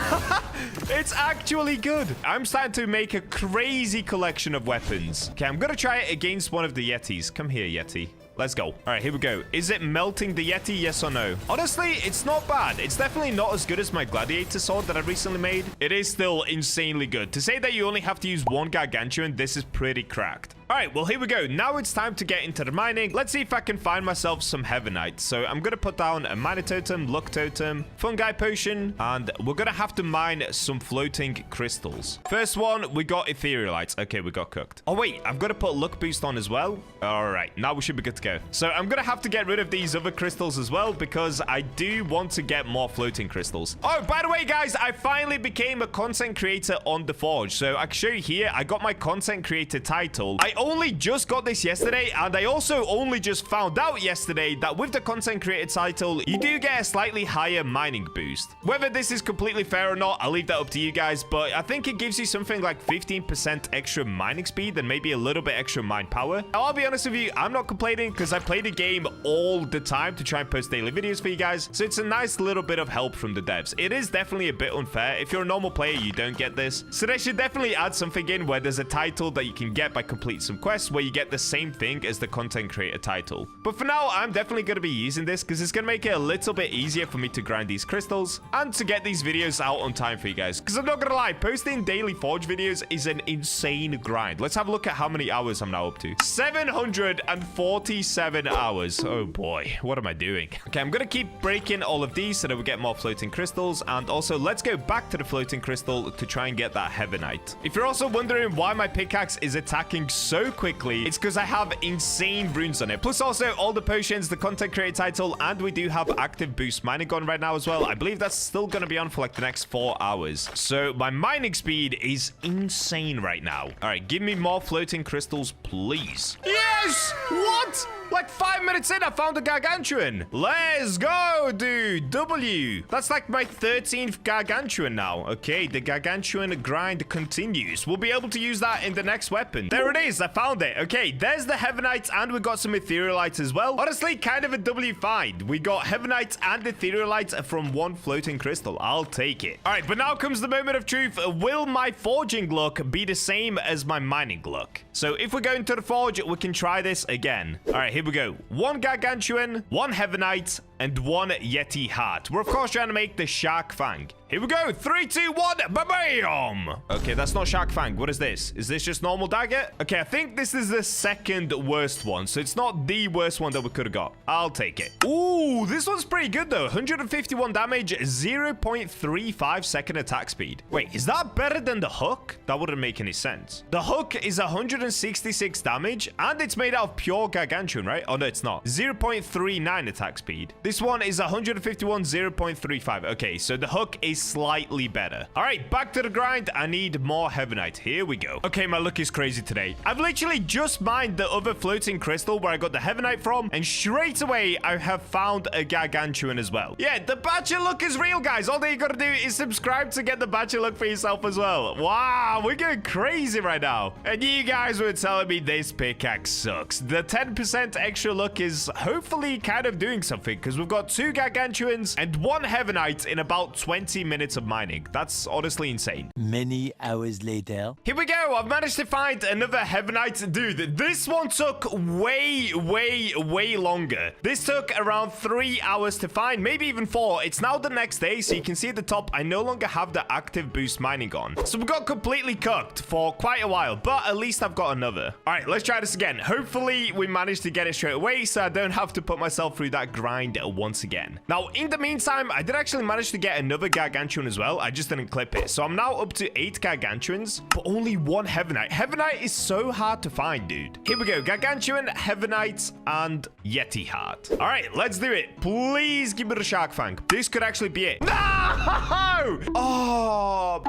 Speaker 1: It's actually good. I'm starting to make a crazy collection of weapons. Okay, I'm gonna try it against one of the Yetis. Come here, Yeti. Let's go. All right, here we go. Is it melting the Yeti? Yes or no? Honestly, it's not bad. It's definitely not as good as my gladiator sword that I recently made. It is still insanely good. To say that you only have to use one Gargantuan, this is pretty cracked. All right, well, here we go. Now it's time to get into the mining. Let's see if I can find myself some Heavenite. So I'm going to put down a miner totem, luck totem, fungi potion, and we're going to have to mine some floating crystals. First one, we got etherealites. Okay, we got cooked. Oh, wait, I've got to put luck boost on as well. All right, now we should be good to go. So I'm going to have to get rid of these other crystals as well because I do want to get more floating crystals. Oh, by the way, guys, I finally became a content creator on the Forge. So I can show you here. I got my content creator title. I only just got this yesterday, and I also only just found out yesterday that with the content creator title, you do get a slightly higher mining boost. Whether this is completely fair or not, I'll leave that up to you guys, but I think it gives you something like 15% extra mining speed and maybe a little bit extra mine power. Now, I'll be honest with you, I'm not complaining because I play the game all the time to try and post daily videos for you guys, so it's a nice little bit of help from the devs. It is definitely a bit unfair. If you're a normal player, you don't get this, so they should definitely add something in where there's a title that you can get by completing some quests where you get the same thing as the content creator title. But for now, I'm definitely going to be using this because it's going to make it a little bit easier for me to grind these crystals and to get these videos out on time for you guys. Because I'm not going to lie, posting daily Forge videos is an insane grind. Let's have a look at how many hours I'm now up to. 747 hours. Oh boy, what am I doing? Okay, I'm going to keep breaking all of these so that we get more floating crystals. And also, let's go back to the floating crystal to try and get that Heavenite. If you're also wondering why my pickaxe is attacking so quickly, it's because I have insane runes on it. Plus also all the potions, the content creator title, and we do have active boost mining on right now as well. I believe that's still going to be on for like the next 4 hours. So my mining speed is insane right now. All right, give me more floating crystals, please. Yes! What? Like 5 minutes in, I found a Gargantuan. Let's go, dude. W. That's like my 13th Gargantuan now. Okay, the Gargantuan grind continues. We'll be able to use that in the next weapon. There it is. I found it. Okay, there's the Heavenite, and we got some etherealites as well. Honestly, kind of a W find. We got Heavenite and etherealites from one floating crystal. I'll take it. All right, but now comes the moment of truth. Will my forging luck be the same as my mining luck? So if we go into the forge, we can try this again. All right, here we go. 1 Gargantuan, 1 Heavenite, and 1 Yeti heart. We're of course trying to make the shark fang. Here we go. 3, 2, 1. Ba-bam! Okay, that's not shark fang. What is this? Is this just normal dagger? Okay, I think this is the second worst one. So it's not the worst one that we could have got. I'll take it. Ooh, this one's pretty good though. 151 damage, 0.35 second attack speed. Wait, is that better than the hook? That wouldn't make any sense. The hook is 166 damage, and it's made out of pure Gargantuan, right? Oh, no, it's not. 0.39 attack speed. This one is 151, 0.35. Okay, so the hook is slightly better. All right, back to the grind. I need more Heavenite. Here we go. Okay, my luck is crazy today. I've literally just mined the other floating crystal where I got the Heavenite from, and straight away, I have found a Gargantuan as well. Yeah, the Bacha luck is real, guys. All that you gotta do is subscribe to get the Bacha luck for yourself as well. Wow, we're going crazy right now. And you guys were telling me this pickaxe sucks. The 10% extra luck is hopefully kind of doing something, because we've got 2 Gargantuans and 1 Heavenite in about 20 minutes of mining. That's honestly insane.
Speaker 3: Many hours later.
Speaker 1: Here we go. I've managed to find another Heavenite. Dude, this one took way longer. This took around 3 hours to find, maybe even 4. It's now the next day, so you can see at the top, I no longer have the active boost mining on. So we got completely cooked for quite a while, but at least I've got another. All right, let's try this again. Hopefully, we managed to get it straight away, so I don't have to put myself through that grind once again. Now, in the meantime, I did actually manage to get another Gargantuan as well. I just didn't clip it. So I'm now up to 8 Gargantuans, but only 1 Heavenite. Heavenite is so hard to find, dude. Here we go. Gargantuan, Heavenite, and Yeti heart. All right, let's do it. Please give me the shark fang. This could actually be it. No! Oh.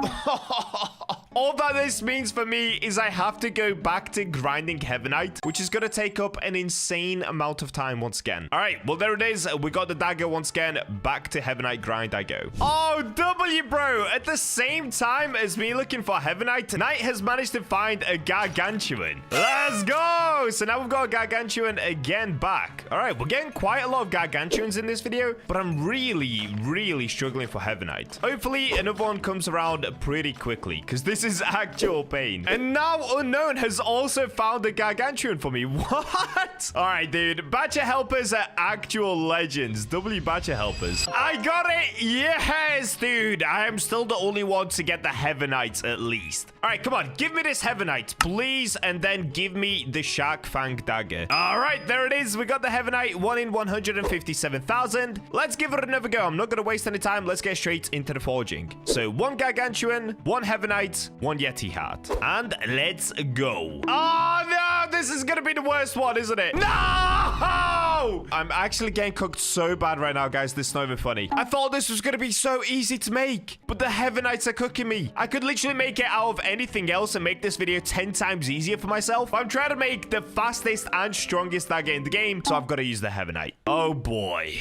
Speaker 1: All that this means for me is I have to go back to grinding Heavenite, which is going to take up an insane amount of time once again. All right, well, there it is. We got the dagger once again. Back to Heavenite grind I go. Oh, W, bro. At the same time as me looking for Heavenite, Knight has managed to find a Gargantuan. Let's go. So now we've got a Gargantuan again back. All right, we're getting quite a lot of Gargantuans in this video, but I'm really struggling for Heavenite. Hopefully, another one comes around pretty quickly, because this This is actual pain. And now Unknown has also found a Gargantuan for me. What? All right, dude. Bacha helpers are actual legends. Bacha helpers. I got it. Yes, dude. I am still the only one to get the Heavenite at least. All right, come on. Give me this Heavenite, please. And then give me the Shark Fang Dagger. All right, there it is. We got the Heavenite. 1 in 157,000. Let's give it another go. I'm not going to waste any time. Let's get straight into the forging. So 1 Gargantuan, 1 Heavenite, 1 Yeti heart. And let's go. Oh, no. This is going to be the worst one, isn't it? No! I'm actually getting cooked so bad right now, guys. This is not even funny. I thought this was going to be so easy to make, but the Heavenites are cooking me. I could literally make it out of anything else and make this video 10 times easier for myself. I'm trying to make the fastest and strongest dagger in the game, so I've got to use the Heavenite. Oh, boy.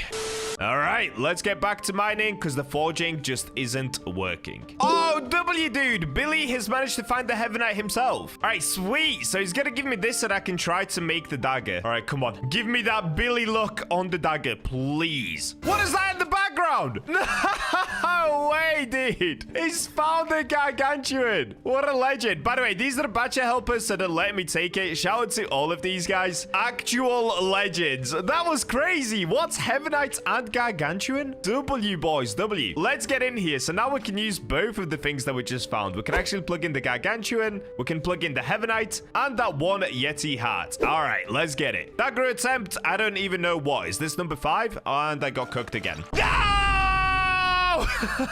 Speaker 1: All right, let's get back to mining because the forging just isn't working. Oh, W, dude. Billy has managed to find the Heavenite himself. All right, sweet. So he's going to give me this so that I can try to make the dagger. All right, come on. Give me that Billy look on the dagger, please. What is that in the background? No way, dude. He's found a Gargantuan. What a legend. By the way, these are the Bacha helpers, so they're letting me take it. Shout out to all of these guys. Actual legends. That was crazy. What's Heavenite and Gargantuan? W, boys, W. Let's get in here. So now we can use both of the things that we just found. We can actually plug in the Gargantuan. We can plug in the Heavenite and that 1 Yeti heart. All right, let's get it. Dagger attempt. I don't even know what. Is this number 5? And I got cooked again.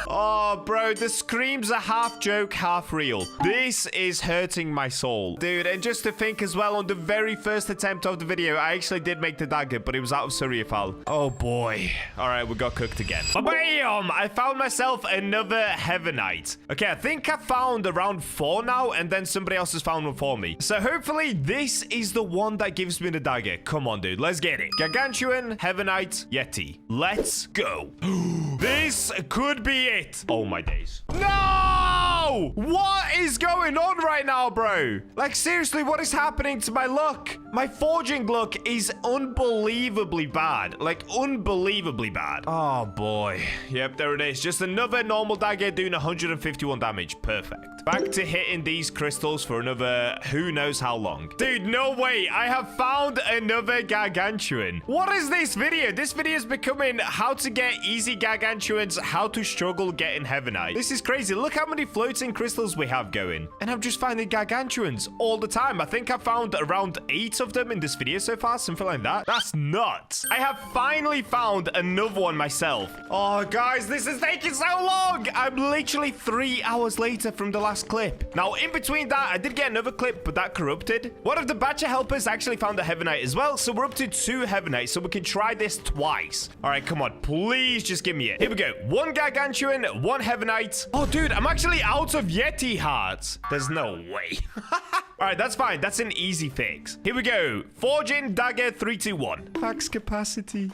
Speaker 1: Oh, bro, the screams are half joke, half real. This is hurting my soul. Dude, and just to think as well, on the very first attempt of the video, I actually did make the dagger, but it was out of Surfal. Oh, boy. All right, we got cooked again. Bam! I found myself another Heavenite. Okay, I think I found around 4 now, and then somebody else has found one for me. So hopefully this is the one that gives me the dagger. Come on, dude. Let's get it. Gargantuan, Heavenite, Yeti. Let's go. This could be it. Oh, my days. No! What is going on right now, bro? Like, seriously, what is happening to my luck? My forging luck is unbelievably bad. Like, unbelievably bad. Oh, boy. Yep, there it is. Just another normal dagger doing 151 damage. Perfect. Back to hitting these crystals for another who knows how long. Dude, no way. I have found another Gargantuan. What is this video? This video is becoming how to get easy Gargantuans, how to struggle getting Heavenite. This is crazy. Look how many floating crystals we have going. And I'm just finding Gargantuans all the time. I think I found around 8 of them in this video so far, something like that. That's nuts. I have finally found another one myself. Oh, guys, this is taking so long. I'm literally 3 hours later from the last clip. Now, in between that, I did get another clip, but that corrupted. One of the Bacha helpers actually found a Heavenite as well, so we're up to 2 Heavenites, so we can try this twice. All right, come on. Please just give me it. Here we go. 1 Gargantuan, 1 Heavenite. Oh, dude, I'm actually out of Yeti hearts. There's no way. All right, that's fine. That's an easy fix. Here we go. Forging dagger 3, 2, 1. Max capacity.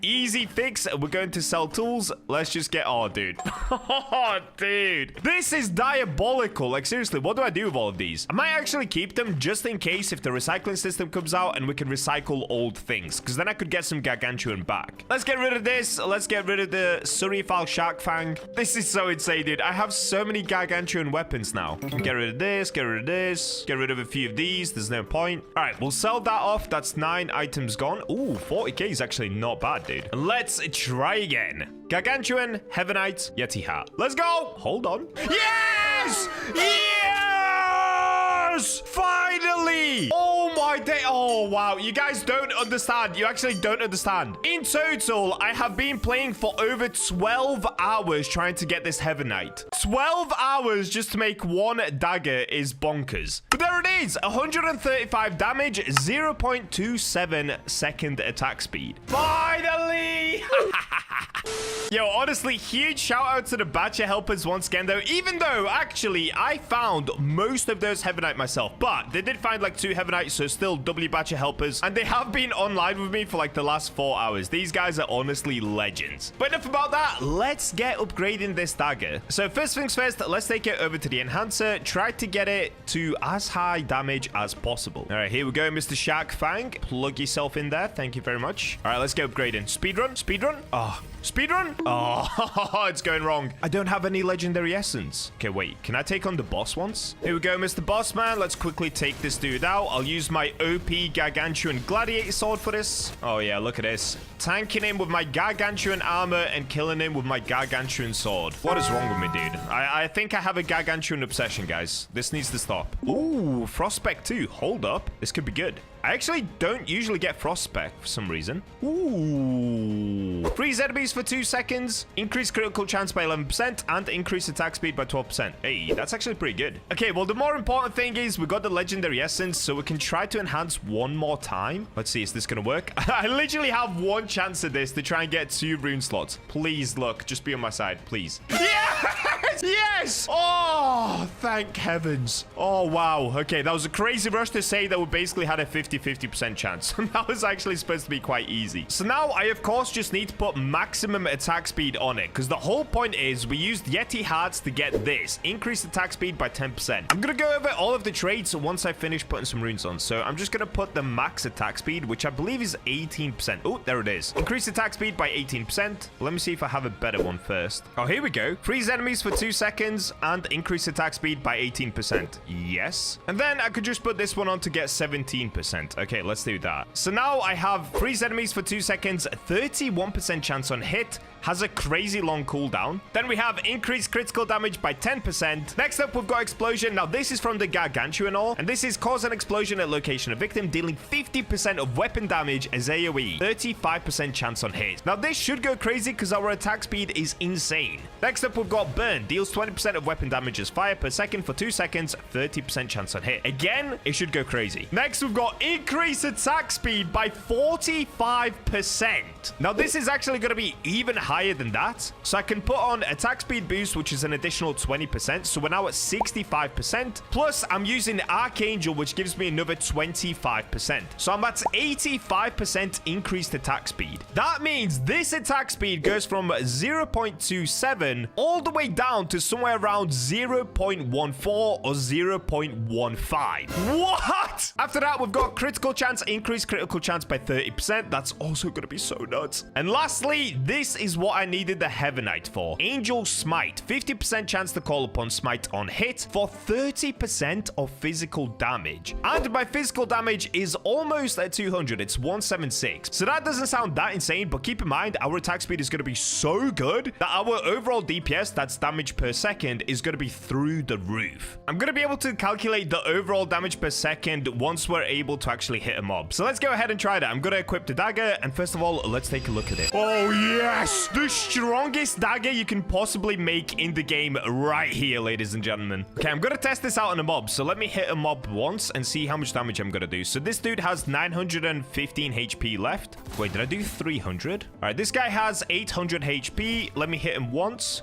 Speaker 1: Easy fix. We're going to sell tools. Let's just get... Oh, dude. Oh, dude. This is diabolical. Like, seriously, what do I do with all of these? I might actually keep them just in case if the recycling system comes out and we can recycle old things, because then I could get some Gargantuan back. Let's get rid of this. Let's get rid of the Surfal Shark Fang. This is so insane, dude. I have so many Gargantuan weapons now. Get rid of this. Get rid of this. Get rid of a few of these. There's no point. All right, we'll sell that off. That's 9 items gone. Ooh, 40k is actually not bad, dude. Let's try again. Gargantuan, Heavenite, Yeti heart. Let's go. Hold on. Yes! Yes! Finally! Oh my day. Oh, wow. You guys don't understand. You actually don't understand. In total, I have been playing for over 12 hours trying to get this Heavenite. 12 hours just to make 1 dagger is bonkers. But there it is. 135 damage, 0.27 second attack speed. Finally! Yo, honestly, huge shout out to the Bacha helpers once again, though. Even though, actually, I found most of those Heavenite myself. But they did find like 2 Heavenites, so still W Bacha helpers. And they have been online with me for like the last 4 hours. These guys are honestly legends. But enough about that. Let's get upgrading this dagger. So first things first, let's take it over to the enhancer. Try to get it to as high damage as possible. All right, here we go, Mr. Shark Fang. Plug yourself in there. Thank you very much. All right, let's go upgrading. Speedrun. Speedrun. Oh, Speedrun? Oh, it's going wrong. I don't have any legendary essence. Okay, wait. Can I take on the boss once? Here we go, Mr. Boss Man. Let's quickly take this dude out. I'll use my OP Gargantuan Gladiator Sword for this. Oh, yeah, look at this. Tanking him with my Gargantuan armor and killing him with my Gargantuan sword. What is wrong with me, dude? I think I have a Gargantuan obsession, guys. This needs to stop. Ooh, Frostspec too. Hold up. This could be good. I actually don't usually get Frostspec for some reason. Ooh. Freeze enemies for 2 seconds. Increase critical chance by 11% and increase attack speed by 12%. Hey, that's actually pretty good. Okay, well, the more important thing is we got the legendary essence, so we can try to enhance one more time. Let's see, is this gonna work? I literally have one chance at this to try and get 2 rune slots. Please, look, just be on my side, please. Yes! Yes! Oh, thank heavens. Oh, wow. Okay, that was a crazy rush to say that we basically had a 50% chance. That was actually supposed to be quite easy. So now I, of course, just need to put maximum attack speed on it, because the whole point is we used Yeti hearts to get this. Increase attack speed by 10%. I'm going to go over all of the traits once I finish putting some runes on. So I'm just going to put the max attack speed, which I believe is 18%. Oh, there it is. Increase attack speed by 18%. Let me see if I have a better one first. Oh, here we go. Freeze enemies for 2 seconds and increase attack speed by 18%. Yes. And then I could just put this one on to get 17%. Okay, let's do that. So now I have freeze enemies for 2 seconds, 31% chance on hit, has a crazy long cooldown. Then we have increased critical damage by 10%. Next up, we've got explosion. Now, this is from the Gargantuan ore, and this is cause an explosion at location of victim, dealing 50% of weapon damage as AoE, 35% chance on hit. Now, this should go crazy because our attack speed is insane. Next up, we've got burn, deals 20% of weapon damage as fire per second for 2 seconds, 30% chance on hit. Again, it should go crazy. Next, we've got increase attack speed by 45%. Now, this is actually going to be even higher than that. So I can put on attack speed boost, which is an additional 20%. So we're now at 65%. Plus, I'm using Archangel, which gives me another 25%. So I'm at 85% increased attack speed. That means this attack speed goes from 0.27 all the way down to somewhere around 0.14 or 0.15. What? After that, we've got critical chance, increased critical chance by 30%. That's also going to be so nuts. And lastly, this is what I needed the Heavenite for. Angel Smite. 50% chance to call upon Smite on hit for 30% of physical damage. And my physical damage is almost at 200. It's 176. So that doesn't sound that insane, but keep in mind, our attack speed is going to be so good that our overall DPS, that's damage per second, is going to be through the roof. I'm going to be able to calculate the overall damage per second once we're able to actually hit a mob. So let's go ahead and try that. I'm going to equip the dagger, and first of all, let's take a look at it. Oh, yes! The strongest dagger you can possibly make in the game right here, ladies and gentlemen. Okay, I'm going to test this out on a mob. So let me hit a mob once and see how much damage I'm going to do. So this dude has 915 HP left. Wait, did I do 300? All right, this guy has 800 HP. Let me hit him once.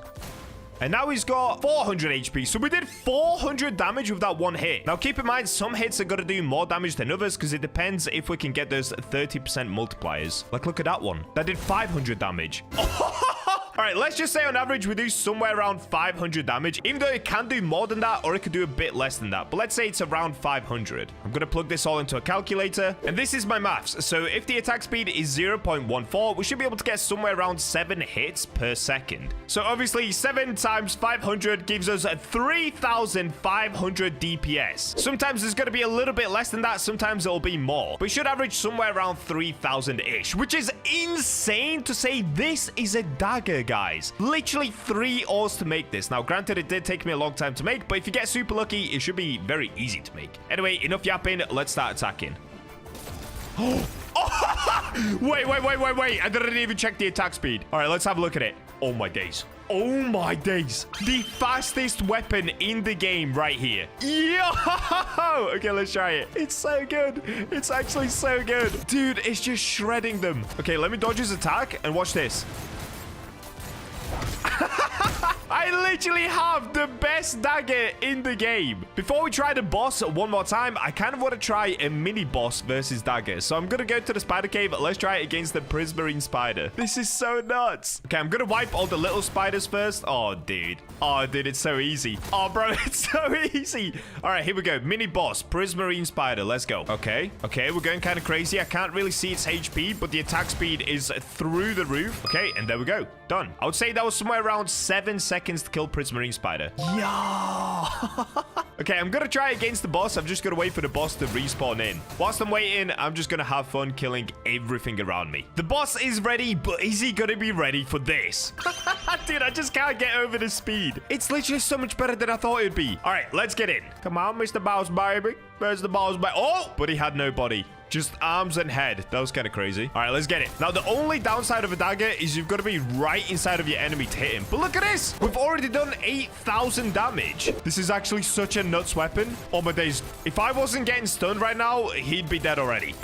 Speaker 1: And now he's got 400 HP. So we did 400 damage with that one hit. Now, keep in mind, some hits are going to do more damage than others because it depends if we can get those 30% multipliers. Like, look at that one. That did 500 damage. All right, let's just say on average, we do somewhere around 500 damage, even though it can do more than that, or it could do a bit less than that. But let's say it's around 500. I'm going to plug this all into a calculator, and this is my maths. So if the attack speed is 0.14, we should be able to get somewhere around 7 hits per second. So obviously, 7 times 500 gives us 3,500 DPS. Sometimes there's going to be a little bit less than that. Sometimes it'll be more. We should average somewhere around 3,000-ish, which is insane to say this is a dagger, guys. Literally 3 ores to make this. Now, granted, it did take me a long time to make, but if you get super lucky, it should be very easy to make. Anyway, enough yapping. Let's start attacking. Oh, wait. I didn't even check the attack speed. All right, let's have a look at it. Oh, my days. Oh, my days. The fastest weapon in the game right here. Yo! Okay, let's try it. It's so good. It's actually so good. Dude, it's just shredding them. Okay, let me dodge his attack and watch this. I literally have the best dagger in the game. Before we try the boss one more time, I kind of want to try a mini boss versus dagger. So I'm going to go to the spider cave. Let's try it against the prismarine spider. This is so nuts. Okay, I'm going to wipe all the little spiders first. Oh, dude. Oh, dude, it's so easy. Oh, bro, it's so easy. All right, here we go. Mini boss, prismarine spider. Let's go. Okay, we're going kind of crazy. I can't really see its HP, but the attack speed is through the roof. Okay, and there we go. Done. I would say that was somewhere around 7 seconds to kill prismarine spider. Yeah. Okay, I'm gonna try against the boss. I'm just gonna wait for the boss to respawn in. Whilst I'm waiting, I'm just gonna have fun killing everything around me. The boss is ready, but is he gonna be ready for this? Dude, I just can't get over the speed. It's literally so much better than I thought it'd be. All right, let's get in. Come on, Mr. Boss Baby. Where's the boss baby? Oh, but he had no body. Just arms and head. That was kind of crazy. All right, let's get it. Now, the only downside of a dagger is you've got to be right inside of your enemy to hit him. But look at this. We've already done 8,000 damage. This is actually such a nuts weapon. Oh, my days. If I wasn't getting stunned right now, he'd be dead already.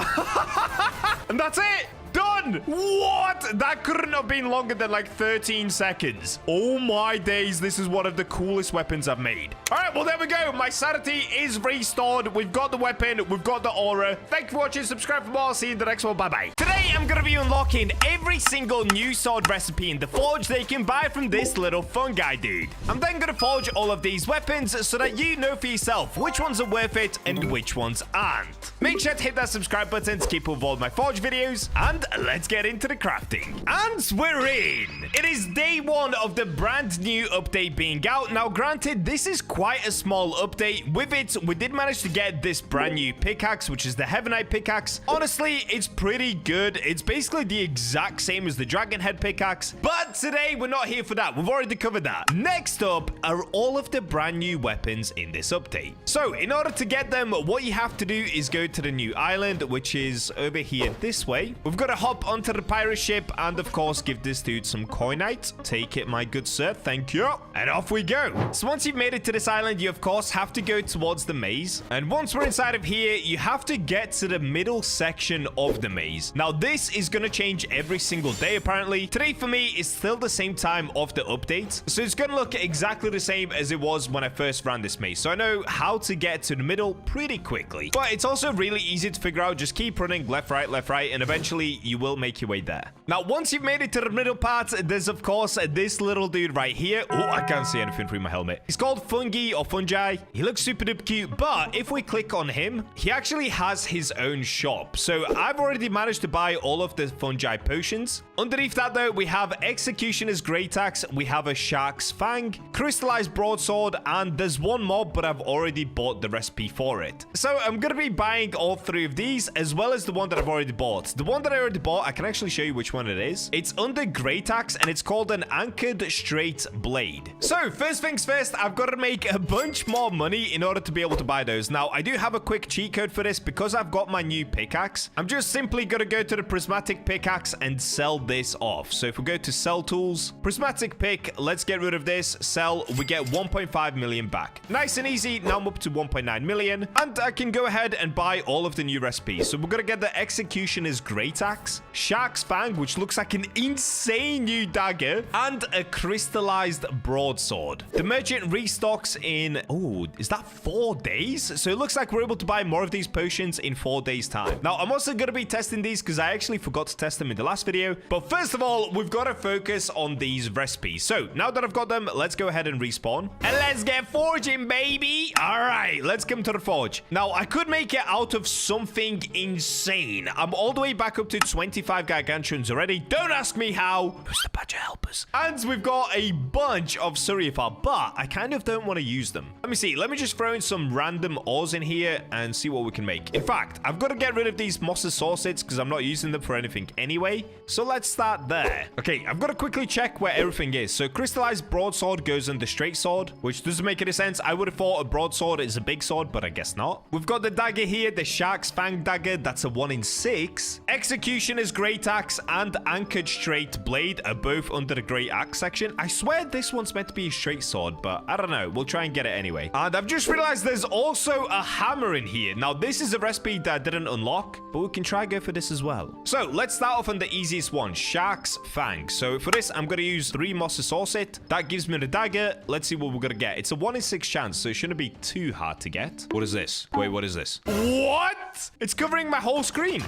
Speaker 1: And that's it. Done! What? That couldn't have been longer than like 13 seconds. Oh my days, this is one of the coolest weapons I've made. All right, well, there we go. My sanity is restored. We've got the weapon. We've got the aura. Thank you for watching. Subscribe for more. I'll see you in the next one. Bye-bye. Today, I'm going to be unlocking every single new sword recipe in the forge that you can buy from this little fungi dude. I'm then going to forge all of these weapons so that you know for yourself which ones are worth it and which ones aren't. Make sure to hit that subscribe button to keep up with all my forge videos, and let's get into the crafting. And we're in. It is day 1 of the brand new update being out. Now, granted, this is quite a small update. With it, we did manage to get this brand new pickaxe, which is the Heavenite pickaxe. Honestly, it's pretty good. It's basically the exact same as the dragon head pickaxe. But today, we're not here for that. We've already covered that. Next up are all of the brand new weapons in this update. So, in order to get them, what you have to do is go to the new island, which is over here this way. We've got to hop onto the pirate ship and, of course, give this dude some coinite. Take it, my good sir. Thank you. And off we go. So once you've made it to this island, you, of course, have to go towards the maze. And once we're inside of here, you have to get to the middle section of the maze. Now, this is going to change every single day, apparently. Today, for me, is still the same time of the update. So it's going to look exactly the same as it was when I first ran this maze. So I know how to get to the middle pretty quickly. But it's also really easy to figure out. Just keep running left, right, and eventually you will make your way there. Now, once you've made it to the middle part, there's, of course, this little dude right here. Oh, I can't see anything through my helmet. He's called Fungi or Fungi. He looks super duper cute, but if we click on him, he actually has his own shop. So I've already managed to buy all of the Fungi potions. Underneath that, though, we have Executioner's Great Axe, we have a Shark's Fang, Crystallized Broadsword, and there's one more, but I've already bought the recipe for it. So I'm going to be buying all 3 of these, as well as the one that I've already bought. The one that I already bought, I can actually show you which one it is. It's under Great Axe, and it's called an Anchored Straight Blade. So first things first, I've got to make a bunch more money in order to be able to buy those. Now, I do have a quick cheat code for this because I've got my new pickaxe. I'm just simply going to go to the prismatic pickaxe and sell this off. So if we go to sell tools, prismatic pick, let's get rid of this, sell, we get 1.5 million back. Nice and easy. Now I'm up to 1.9 million, and I can go ahead and buy all of the new recipes. So we're going to get the Executioner's Great Axe, Shark's Fang, which looks like an insane new dagger, and a crystallized broadsword. The merchant restocks in, oh, is that 4 days? So it looks like we're able to buy more of these potions in 4 days time. Now, I'm also going to be testing these because I actually forgot to test them in the last video. But first of all, we've got to focus on these recipes. So now that I've got them, let's go ahead and respawn. And let's get forging, baby. All right, let's come to the forge. Now, I could make it out of something insane. I'm all the way back up to 25 Gargantuans already. Don't ask me how. Who's the Bacha helpers? And we've got a bunch of Surfal, but I kind of don't want to use them. Let me see. Let me just throw in some random ores in here and see what we can make. In fact, I've got to get rid of these Moss's Saucets because I'm not using them for anything anyway. So let's start there. Okay, I've got to quickly check where everything is. So crystallized broadsword goes under straight sword, which doesn't make any sense. I would have thought a broadsword is a big sword, but I guess not. We've got the dagger here, the Shark's Fang dagger. That's a 1 in 6. Executioner's Executioner's Great Axe and Anchored Straight Blade are both under the Great Axe section. I swear this one's meant to be a straight sword, but I don't know. We'll try and get it anyway. And I've just realized there's also a hammer in here. Now, this is a recipe that I didn't unlock, but we can try go for this as well. So let's start off on the easiest one, Shark's Fang. So for this, I'm going to use 3 moss to source it. That gives me the dagger. Let's see what we're going to get. It's a 1 in 6 chance, so it shouldn't be too hard to get. What is this? Wait, what is this? What? It's covering my whole screen.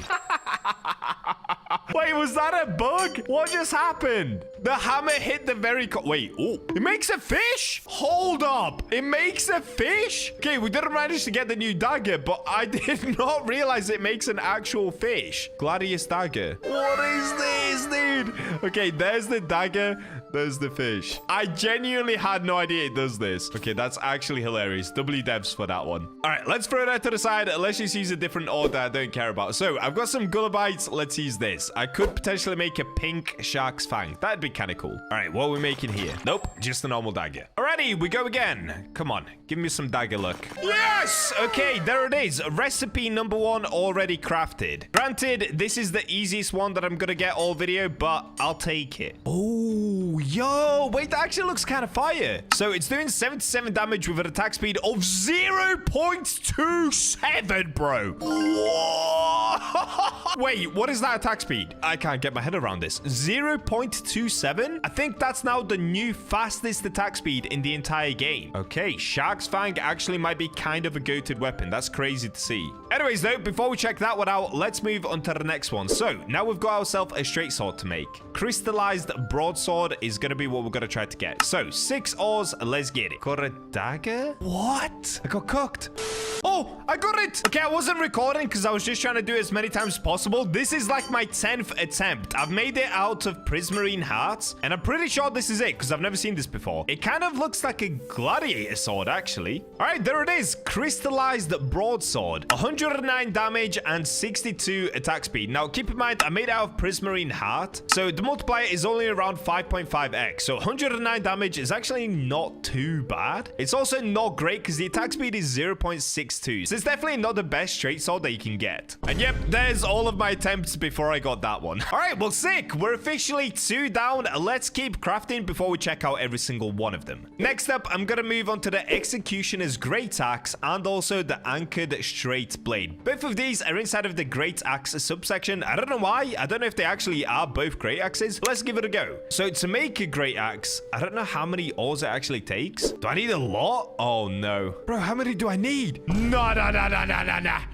Speaker 1: Wait, was that a bug? What just happened? The hammer hit the very... Wait, oh, it makes a fish? Hold up. It makes a fish? Okay, we didn't manage to get the new dagger, but I did not realize it makes an actual fish. Gladius dagger. What is this, dude? Okay, there's the dagger. There's the fish. I genuinely had no idea it does this. Okay, that's actually hilarious. W devs for that one. All right, let's throw that to the side. Let's just use a different order I don't care about. So I've got some gullibites. Let's use this. I could potentially make a pink shark's fang. That'd be kind of cool. All right, what are we making here? Nope, just a normal dagger. Alrighty, we go again. Come on, give me some dagger luck. Yes! Okay, there it is. Recipe number 1 already crafted. Granted, this is the easiest one that I'm gonna get all video, but I'll take it. Oh, yo, wait, that actually looks kind of fire. So it's doing 77 damage with an attack speed of 0.27, bro. Whoa. Wait, what is that attack speed? I can't get my head around this. 0.27? I think that's now the new fastest attack speed in the entire game. Okay, Shark's Fang actually might be kind of a goated weapon. That's crazy to see. Anyways, though, before we check that one out, let's move on to the next one. So now we've got ourselves a straight sword to make. Crystallized broadsword is going to be what we're going to try to get. So 6 ores, let's get it. Got a dagger? What? I got cooked. Oh, I got it. Okay, I wasn't recording because I was just trying to do it as many times as possible. This is like my 10th attempt. I've made it out of prismarine hearts, and I'm pretty sure this is it because I've never seen this before. It kind of looks like a gladiator sword, actually. All right, there it is. Crystallized broadsword. 109 damage and 62 attack speed. Now, keep in mind, I made it out of prismarine heart, so the multiplier is only around 5.5x. So 109 damage is actually not too bad. It's also not great because the attack speed is 0.62. So it's definitely not the best straight sword that you can get. And yep, there's all of my attempts before I got that one. All right, well, sick. We're officially 2 down. Let's keep crafting before we check out every single one of them. Next up, I'm going to move on to the Executioner's Great Axe and also the Anchored Straight Blade. Both of these are inside of the Great Axe subsection. I don't know why. I don't know if they actually are both Great Axes. Let's give it a go. So to make a Great Axe, I don't know how many ores it actually takes. Do I need a lot? Oh, no. Bro, how many do I need? No.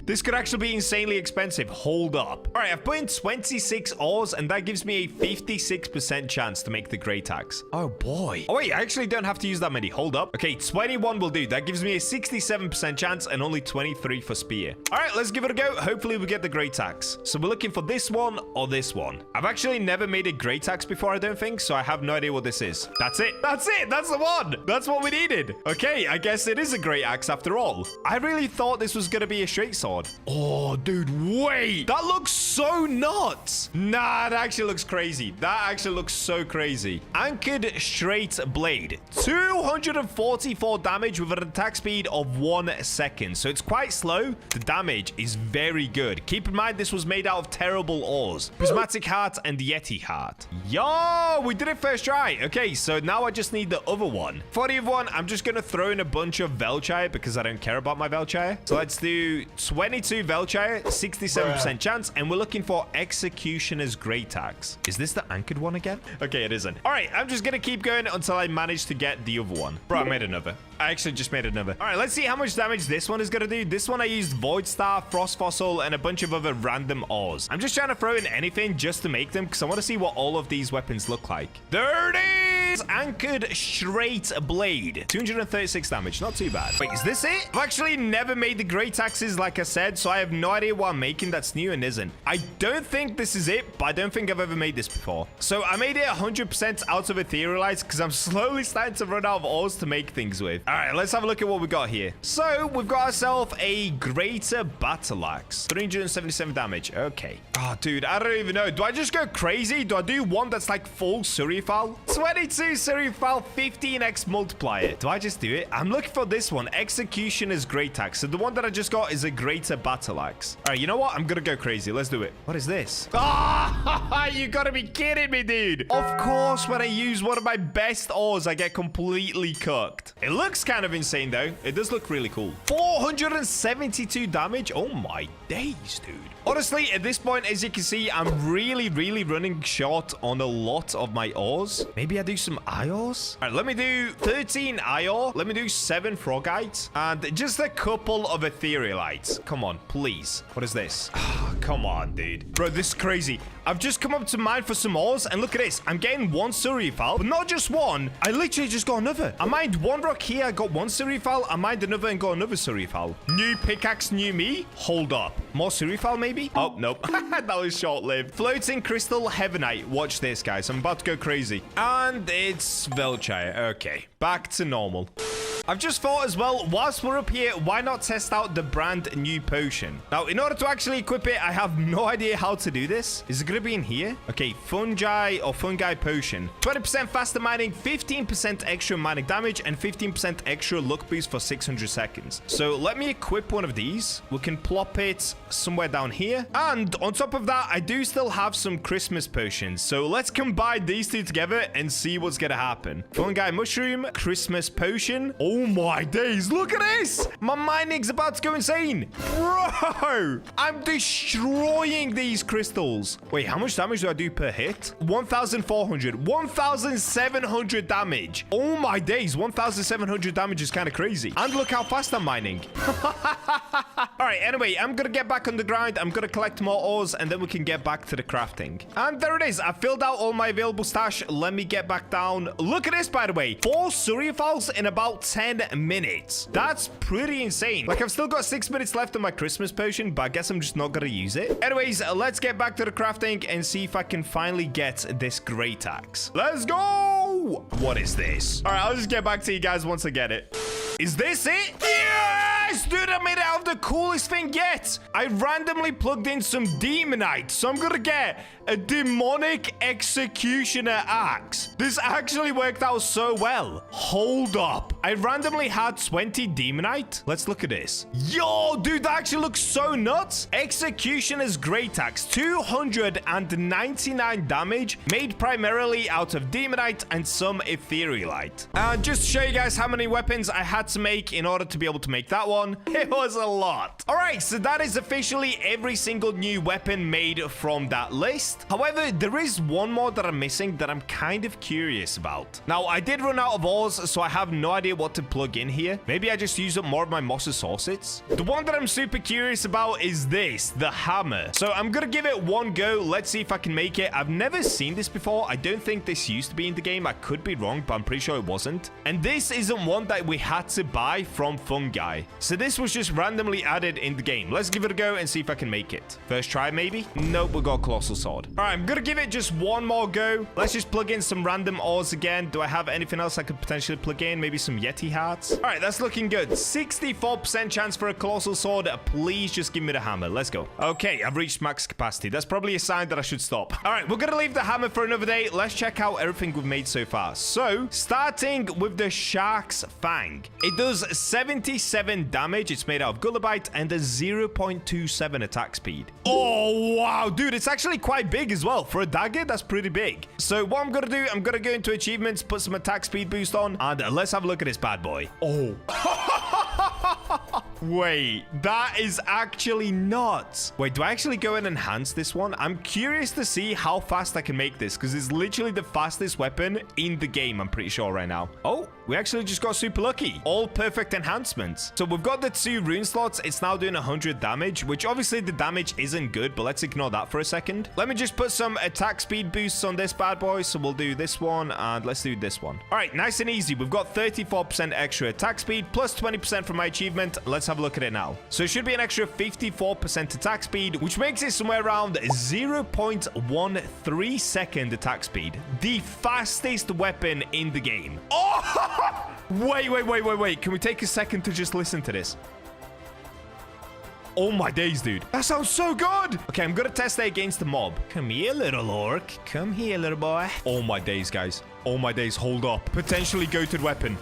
Speaker 1: This could actually be insanely expensive. Hold up. All right, I've put in 26 ores, and that gives me a 56% chance to make the Great Axe. Oh, boy. Oh, wait, I actually don't have to use that many. Hold up. Okay, 21 will do. That gives me a 67% chance and only 23 for spear. All right, let's give it a go. Hopefully, we get the Great Axe. So we're looking for this one or this one. I've actually never made a Great Axe before, I don't think, so I have no idea what this is. That's it. That's it. That's the one. That's what we needed. Okay, I guess it is a Great Axe after all. I really thought this was going to be a straight sword. Oh, dude, wait. That looks so nuts. Nah, that actually looks crazy. That actually looks so crazy. Anchored Straight Blade. 244 damage with an attack speed of 1 second. So it's quite slow. The damage is very good. Keep in mind, this was made out of terrible ores. Prismatic Heart and Yeti Heart. Yo, we did it first try. Okay, so now I just need the other one. For the other one, I'm just going to throw in a bunch of Velchire because I don't care about my Velchire. So let's do 22 Velchire, 67% chance, and we're looking for Executioner's Great Axe. Is this the anchored one again? Okay, it isn't. All right, I'm just gonna keep going until I manage to get the other one. Bro, I made another. I actually just made another. All right, let's see how much damage this one is gonna do. This one I used Void Star, Frost Fossil, and a bunch of other random ores. I'm just trying to throw in anything just to make them because I want to see what all of these weapons look like. There it is! Anchored Straight Blade. 236 damage, not too bad. Wait, is this it? I've actually never made the Great Axes, like I said, so I have no idea what I'm making that's new and isn't. I don't think this is it, but I don't think I've ever made this before. So I made it 100% out of Etherealize because I'm slowly starting to run out of ores to make things with. All right, let's have a look at what we got here. So we've got ourselves a greater battle axe. 377 damage. Okay. Oh, dude, I don't even know. Do I just go crazy? Do I do one that's like full Surfal? 22 Zetsu Surfal 15x multiplier. Do I just do it? I'm looking for this one. Executioner's Great Axe. So the one that I just got is a greater battle axe. All right, you know what? I'm gonna go crazy. Let's do it. What is this? Ah, you gotta be kidding me, dude. Of course, when I use one of my best ores, I get completely cooked. It looks kind of insane, though. It does look really cool. 472 damage. Oh my days, dude. Honestly, at this point, as you can see, I'm really running short on a lot of my ores. Maybe I do some ores? All right, let me do 13 iron. Let me do 7 Frogite and just a couple of etherealites. Come on, please. What is this? Oh, come on, dude. Bro, this is crazy. I've just come up to mine for some ores, and look at this. I'm getting 1 Surfal, but not just one. I literally just got another. I mined 1 rock here. I got 1 Surfal. I mined another and got another Surfal. New pickaxe, new me. Hold up. More Surfal, maybe? Oh, nope. That was short-lived. Floating crystal Heavenite. Watch this, guys. I'm about to go crazy. And it's Velchire. Okay. Back to normal. I've just thought as well, whilst we're up here, why not test out the brand new potion? Now, in order to actually equip it, I have no idea how to do this. Is it going to be in here? Okay, Fungi or Fungi potion. 20% faster mining, 15% extra mining damage, and 15% extra luck boost for 600 seconds. So let me equip one of these. We can plop it somewhere down here. And on top of that, I do still have some Christmas potions. So let's combine these two together and see what's going to happen. Fungi mushroom, Christmas potion. Oh my days, look at this. My mining's about to go insane. Bro, I'm destroying these crystals. Wait, how much damage do I do per hit? 1,400, 1,700 damage. Oh my days, 1,700 damage is kind of crazy. And look how fast I'm mining. All right, anyway, I'm gonna get back on the grind. I'm gonna collect more ores, and then we can get back to the crafting. And there it is. I filled out all my available stash. Let me get back down. Look at this, by the way. 4 Surfals in about 10 minutes. That's pretty insane. Like, I've still got 6 minutes left on my Christmas potion, but I guess I'm just not gonna use it. Anyways, let's get back to the crafting and see if I can finally get this great axe. Let's go! What is this? All right, I'll just get back to you guys once I get it. Is this it? Yes! Dude, I made it out of the coolest thing yet. I randomly plugged in some Demonite, so I'm gonna get a demonic executioner axe. This actually worked out so well. Hold up. I randomly had 20 Demonite. Let's look at this. Yo, dude, that actually looks so nuts. Executioner's Great Axe, 299 damage, made primarily out of Demonite and some etherealite. And just to show you guys how many weapons I had to make in order to be able to make that one, it was a lot. All right, so that is officially every single new weapon made from that list. However, there is one more that I'm missing that I'm kind of curious about. Now, I did run out of ores, so I have no idea what to plug in here. Maybe I just use up more of my Mosasaurus. The one that I'm super curious about is this, the hammer. So I'm gonna give it one go. Let's see if I can make it. I've never seen this before. I don't think this used to be in the game. I could be wrong, but I'm pretty sure it wasn't. And this isn't one that we had to buy from Fungi. So this was just randomly added in the game. Let's give it a go and see if I can make it. First try, maybe? Nope, we got a Colossal Sword. All right, I'm gonna give it just one more go. Let's just plug in some random ores again. Do I have anything else I could potentially plug in? Maybe some Yeti hearts? All right, that's looking good. 64% chance for a Colossal Sword. Please just give me the hammer. Let's go. Okay, I've reached max capacity. That's probably a sign that I should stop. All right, we're gonna leave the hammer for another day. Let's check out everything we've made so far. So, starting with the Shark's Fang. It does 77 damage. It's made out of Gullabite and a 0.27 attack speed. Oh, wow, dude, it's actually quite big as well. For a dagger, that's pretty big. So what I'm gonna do, I'm gonna go into achievements, put some attack speed boost on, and let's have a look at this bad boy. Oh. Wait, that is actually nuts. Wait, do I actually go and enhance this one? I'm curious to see how fast I can make this, because it's literally the fastest weapon in the game, I'm pretty sure right now. Oh, we actually just got super lucky. All perfect enhancements. So we've got the 2 rune slots. It's now doing 100 damage, which obviously the damage isn't good, but let's ignore that for a second. Let me just put some attack speed boosts on this bad boy. So we'll do this one, and let's do this one. All right, nice and easy. We've got 34% extra attack speed, plus 20% from my achievement. Let's have a look at it now. So it should be an extra 54% attack speed, which makes it somewhere around 0.13 second attack speed. The fastest weapon in the game. Oh! Wait. Can we take a second to just listen to this? Oh my days, dude. That sounds so good. Okay, I'm gonna test it against the mob. Come here, little orc. Come here, little boy. Oh my days, guys. Oh my days, hold up. Potentially goated weapon.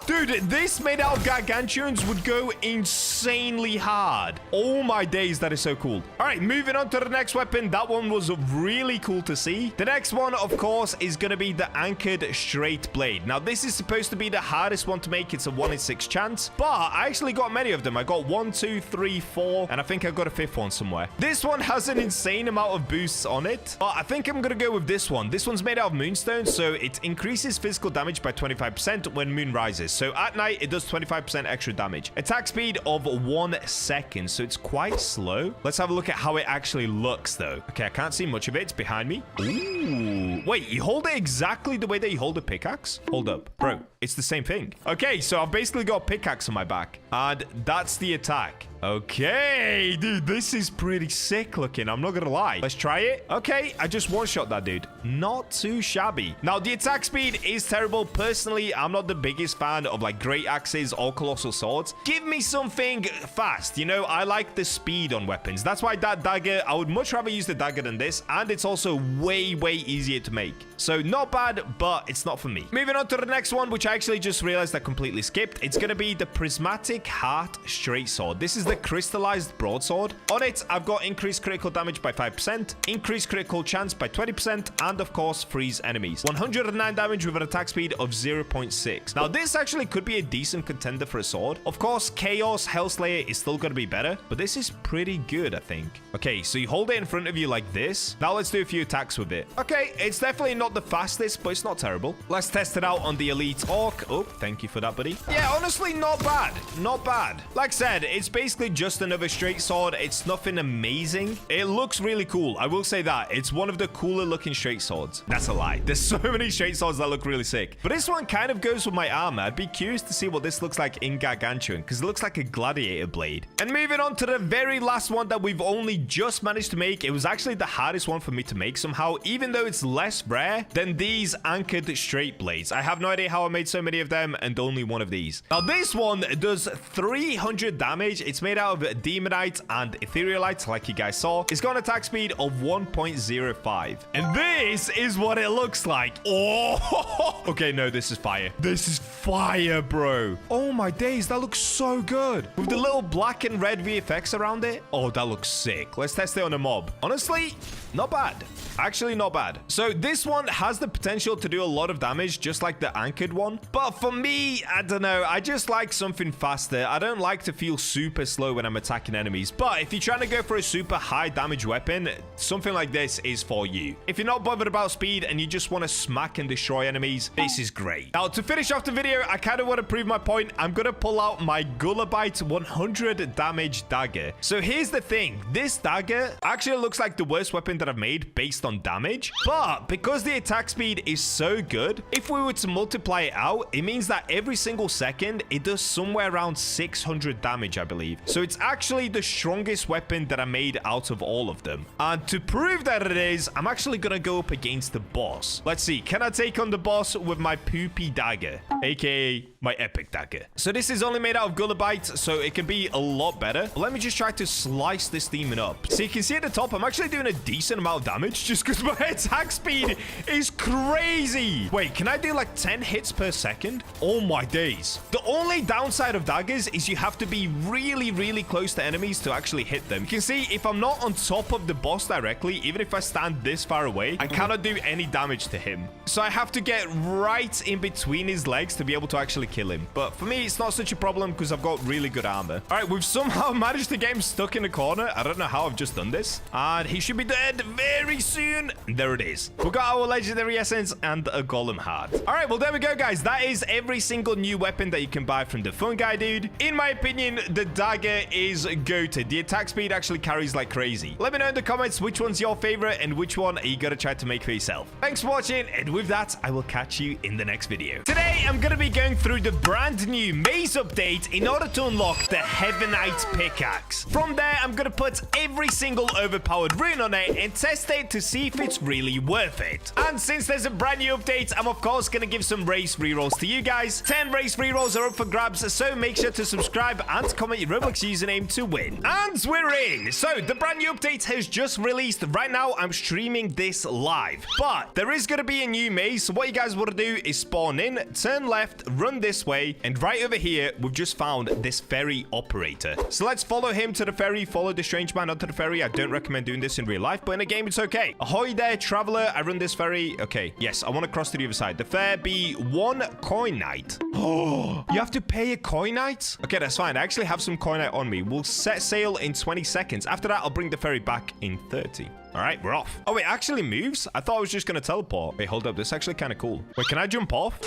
Speaker 1: Dude, this made out of Gargantuans would go insanely hard. Oh my days, that is so cool. All right, moving on to the next weapon. That one was really cool to see. The next one, of course, is going to be the anchored straight blade. Now, this is supposed to be the hardest one to make. It's a 1 in 6 chance, but I actually got many of them. I got 1, 2, 3, 4, and I think I got a 5th one somewhere. This one has an insane amount of boosts on it, but I think I'm going to go with this one. This one's made out of moonstone, so it increases physical damage by 25% when moon rises. So at night, it does 25% extra damage. Attack speed of 1 second, so it's quite slow. Let's have a look at how it actually looks, though. Okay, I can't see much of it. It's behind me. Ooh. Wait, you hold it exactly the way that you hold a pickaxe? Hold up. Bro, it's the same thing. Okay, so I've basically got a pickaxe on my back, and that's the attack. Okay, dude, this is pretty sick looking. I'm not gonna lie. Let's try it. Okay, I just one-shot that dude. Not too shabby. Now, the attack speed is terrible. Personally, I'm not the biggest fan of like great axes or colossal swords. Give me something fast. You know, I like the speed on weapons. That's why that dagger, I would much rather use the dagger than this. And it's also way, way easier to make. So not bad, but it's not for me. Moving on to the next one, which I actually just realized I completely skipped. It's gonna be the prismatic heart straight sword. This is the crystallized broadsword. On it, I've got increased critical damage by 5%, increased critical chance by 20%, and of course, freeze enemies. 109 damage with an attack speed of 0.6. Now, this actually could be a decent contender for a sword. Of course, Chaos Hellslayer is still going to be better, but this is pretty good, I think. Okay, so you hold it in front of you like this. Now, let's do a few attacks with it. Okay, it's definitely not the fastest, but it's not terrible. Let's test it out on the elite orc. Oh, thank you for that, buddy. Yeah, honestly, not bad. Not bad. Like I said, it's basically just another straight sword. It's nothing amazing. It looks really cool. I will say that. It's one of the cooler looking straight swords. That's a lie. There's so many straight swords that look really sick. But this one kind of goes with my armor. I'd be curious to see what this looks like in Gargantuan, because it looks like a gladiator blade. And moving on to the very last one that we've only just managed to make. It was actually the hardest one for me to make somehow, even though it's less rare than these anchored straight blades. I have no idea how I made so many of them and only one of these. Now, this one does 300 damage. It's made out of Demonite and Etherealite, like you guys saw. It's got an attack speed of 1.05. And this is what it looks like. Oh, okay, no, this is fire. This is fire, bro. Oh my days, that looks so good. With the little black and red VFX around it. Oh, that looks sick. Let's test it on a mob. Honestly, not bad. Actually, not bad. So this one has the potential to do a lot of damage, just like the anchored one. But for me, I don't know. I just like something faster. I don't like to feel super slow when I'm attacking enemies. But if you're trying to go for a super high damage weapon, something like this is for you. If you're not bothered about speed and you just want to smack and destroy enemies, this is great. Now, to finish off the video, I kind of want to prove my point. I'm going to pull out my Gullabite 100 damage dagger. So here's the thing. This dagger actually looks like the worst weapon that I've made based on damage. But because the attack speed is so good, if we were to multiply it out, it means that every single second, it does somewhere around 600 damage, I believe. So it's actually the strongest weapon that I made out of all of them. And to prove that it is, I'm actually going to go up against the boss. Let's see. Can I take on the boss with my poopy dagger, aka my epic dagger? So this is only made out of Gullabite, so it can be a lot better. But let me just try to slice this demon up. So you can see at the top, I'm actually doing a decent amount of damage just because my attack speed is crazy. Wait, can I do like 10 hits per second? Oh my days. The only downside of daggers is you have to be really, really close to enemies to actually hit them. You can see if I'm not on top of the boss directly, even if I stand this far away, I cannot do any damage to him. So I have to get right in between his legs to be able to actually kill him. But for me, it's not such a problem because I've got really good armor. All right, we've somehow managed to get him stuck in a corner. I don't know how I've just done this. And he should be dead very soon. There it is. We got our legendary essence and a golem heart. All right, well, there we go, guys. That is every single new weapon that you can buy from the Fungi dude. In my opinion, the dagger is goated. The attack speed actually carries like crazy. Let me know in the comments which one's your favorite and which one are you gonna try to make for yourself. Thanks for watching, and with that, I will catch you in the next video. Today, I'm gonna be going through the brand new maze update in order to unlock the Heavenite pickaxe. From there, I'm gonna put every single overpowered rune on it and test it to see if it's really worth it. And since there's a brand new update, I'm of course gonna give some race rerolls to you guys. 10 race rerolls are up for grabs, so make sure to subscribe and comment your Roblox BachaBlox username to win. And we're in. So the brand new update has just released. Right now, I'm streaming this live. But there is going to be a new maze. So what you guys want to do is spawn in, turn left, run this way. And right over here, we've just found this ferry operator. So let's follow him to the ferry. Follow the strange man onto the ferry. I don't recommend doing this in real life, but in a game, it's okay. Ahoy there, traveler. I run this ferry. Okay, yes, I want to cross to the other side. The fare be 1 coinite. Oh, you have to pay a coinite? Okay, that's fine. I actually have some coinite on me. We'll set sail in 20 seconds. After that, I'll bring the ferry back in 30. All right, we're off. Oh, it actually moves? I thought I was just going to teleport. Wait, hold up. This is actually kind of cool. Wait, can I jump off?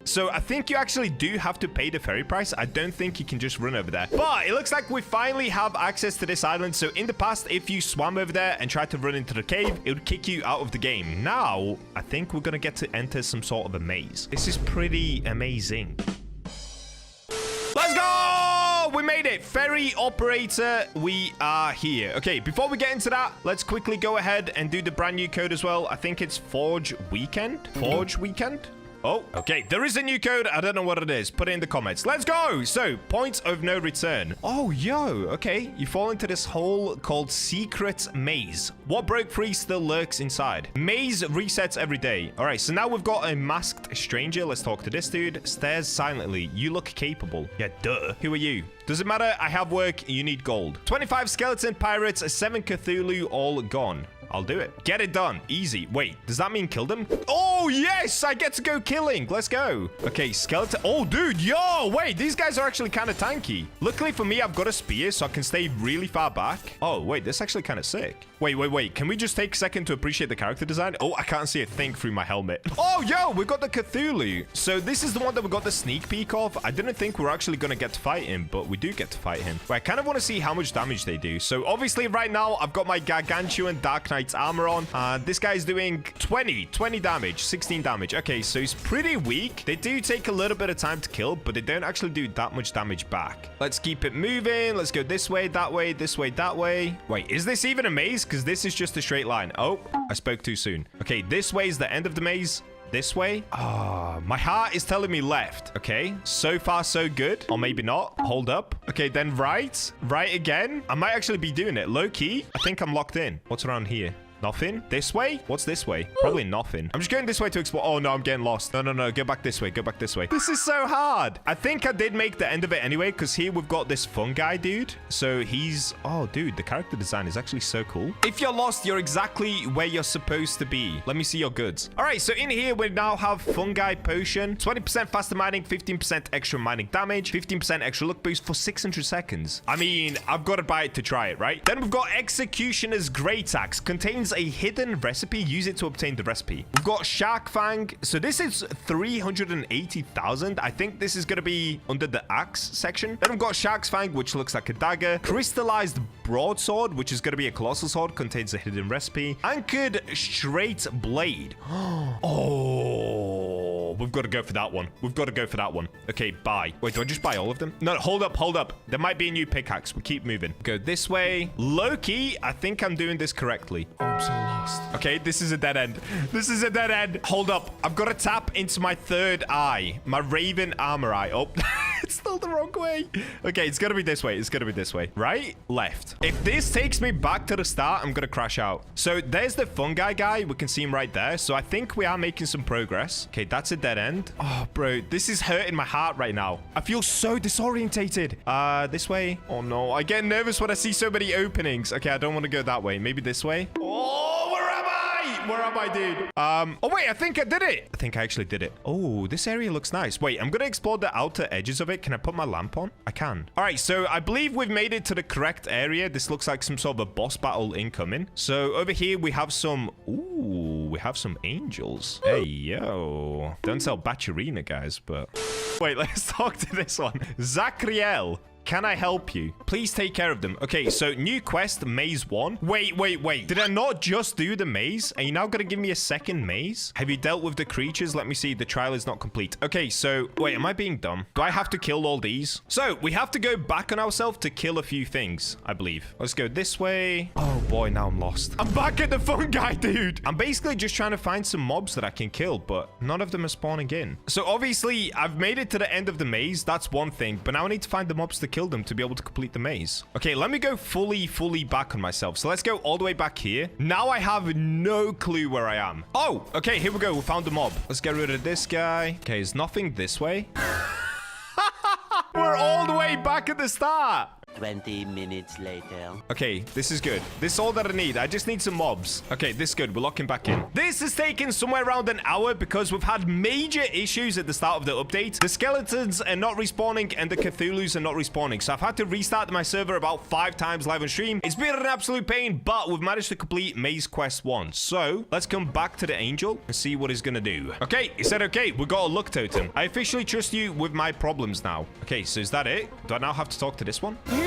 Speaker 1: So I think you actually do have to pay the ferry price. I don't think you can just run over there. But it looks like we finally have access to this island. So in the past, if you swam over there and tried to run into the cave, it would kick you out of the game. Now, I think we're going to get to enter some sort of a maze. This is pretty amazing. Let's go! We made it. Ferry operator, we are here. Okay, before we get into that, let's quickly go ahead and do the brand new code as well. I think it's Forge Weekend. Forge Weekend? Oh, okay. There is a new code. I don't know what it is. Put it in the comments. Let's go. So, point of no return. Oh, yo. Okay. You fall into this hole called Secret Maze. What broke free still lurks inside. Maze resets every day. All right. So now we've got a masked stranger. Let's talk to this dude. Stares silently. You look capable. Yeah, duh. Who are you? Does it matter? I have work. You need gold. 25 skeleton pirates, 7 Cthulhu, all gone. I'll do it. Get it done. Easy. Wait, does that mean kill them? Oh, yes! I get to go killing. Let's go. Okay, skeleton. Oh, dude. Yo, wait. These guys are actually kind of tanky. Luckily for me, I've got a spear, so I can stay really far back. Oh, wait. This is actually kind of sick. Wait. Can we just take a second to appreciate the character design? Oh, I can't see a thing through my helmet. Oh, yo, we got the Cthulhu. So this is the one that we got the sneak peek of. I didn't think we were actually going to get to fight him, but we do get to fight him. But I kind of want to see how much damage they do. So obviously right now, I've got my Gargantuan Dark Knight's armor on. This guy's doing 20 damage, 16 damage. Okay, so he's pretty weak. They do take a little bit of time to kill, but they don't actually do that much damage back. Let's keep it moving. Let's go this way, that way, this way, that way. Wait, is this even a maze? Because this is just a straight line. Oh, I spoke too soon. Okay, this way is the end of the maze. This way. Ah, my heart is telling me left. Okay, so far so good. Or maybe not. Hold up. Okay, then right. Right again. I might actually be doing it. Low key. I think I'm locked in. What's around here? Nothing? This way? What's this way? Probably nothing. I'm just going this way to explore. Oh, no, I'm getting lost. No. Go back this way. Go back this way. This is so hard. I think I did make the end of it anyway, because here we've got this fungi dude. So he's... Oh, dude, the character design is actually so cool. If you're lost, you're exactly where you're supposed to be. Let me see your goods. All right, so in here, we now have fungi potion, 20% faster mining, 15% extra mining damage, 15% extra luck boost for 600 seconds. I mean, I've got to buy it to try it, right? Then we've got Executioner's Great Axe. Contains a hidden recipe. Use it to obtain the recipe. We've got Shark Fang. So this is 380,000. I think this is going to be under the axe section. Then we've got Shark's Fang, which looks like a dagger. Crystallized Broadsword, which is going to be a colossal sword. Contains a hidden recipe. Anchored Straight Blade. Oh, we've got to go for that one. We've got to go for that one. Okay, buy. Wait, do I just buy all of them? No, hold up. There might be a new pickaxe. We keep moving. Go this way. Low-key, I think I'm doing this correctly. Oh, I'm so lost. Okay, this is a dead end. This is a dead end. Hold up. I've got to tap into my third eye. My Raven armor eye. Oh, it's still the wrong way. Okay, it's going to be this way. It's going to be this way. Right? Left. If this takes me back to the start, I'm going to crash out. So there's the fungi guy. We can see him right there. So I think we are making some progress. Okay, that's a dead end. Oh, bro, this is hurting my heart right now. I feel so disorientated. This way. Oh, no. I get nervous when I see so many openings. Okay, I don't want to go that way. Maybe this way. Oh, where am I? Where am I, dude? Oh, wait, I think I did it. I think I actually did it. Oh, this area looks nice. Wait, I'm going to explore the outer edges of it. Can I put my lamp on? I can. All right, so I believe we've made it to the correct area. This looks like some sort of a boss battle incoming. So over here, we have some... Ooh, we have some angels. Hey, yo. Don't sell Batcherina, guys, but... Wait, let's talk to this one. Zachriel. Can I help you? Please take care of them. Okay, so new quest, maze 1. Wait. Did I not just do the maze? Are you now going to give me a second maze? Have you dealt with the creatures? Let me see. The trial is not complete. Okay, so wait, am I being dumb? Do I have to kill all these? So we have to go back on ourselves to kill a few things, I believe. Let's go this way. Oh boy, now I'm lost. I'm back at the fungi, dude. I'm basically just trying to find some mobs that I can kill, but none of them are spawning in. So obviously, I've made it to the end of the maze. That's one thing, but now I need to find the mobs to kill them to be able to complete the maze. Okay, let me go fully back on myself. So let's go all the way back here. Now I have no clue where I am. Oh, okay, here we go. We found the mob. Let's get rid of this guy. Okay, there's nothing this way. We're all the way back at the start.
Speaker 3: 20 minutes later.
Speaker 1: Okay, this is good. This is all that I need. I just need some mobs. Okay, this is good. We're locking back in. This has taken somewhere around an hour because we've had major issues at the start of the update. The skeletons are not respawning and the Cthulhus are not respawning. So I've had to restart my server about 5 times live on stream. It's been an absolute pain, but we've managed to complete Maze Quest 1. So let's come back to the angel and see what he's going to do. Okay, he said, okay, we got a luck totem. I officially trust you with my problems now. Okay, so is that it? Do I now have to talk to this one? No!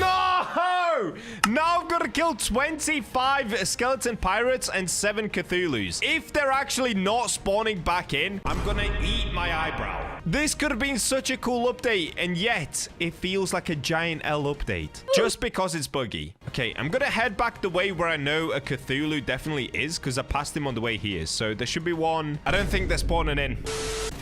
Speaker 1: Now I've got to kill 25 skeleton pirates and 7 Cthulhus. If they're actually not spawning back in, I'm gonna eat my eyebrow. This could have been such a cool update, and yet it feels like a giant L update. Just because it's buggy. Okay, I'm gonna head back the way where I know a Cthulhu definitely is, because I passed him on the way here. So there should be one. I don't think they're spawning in.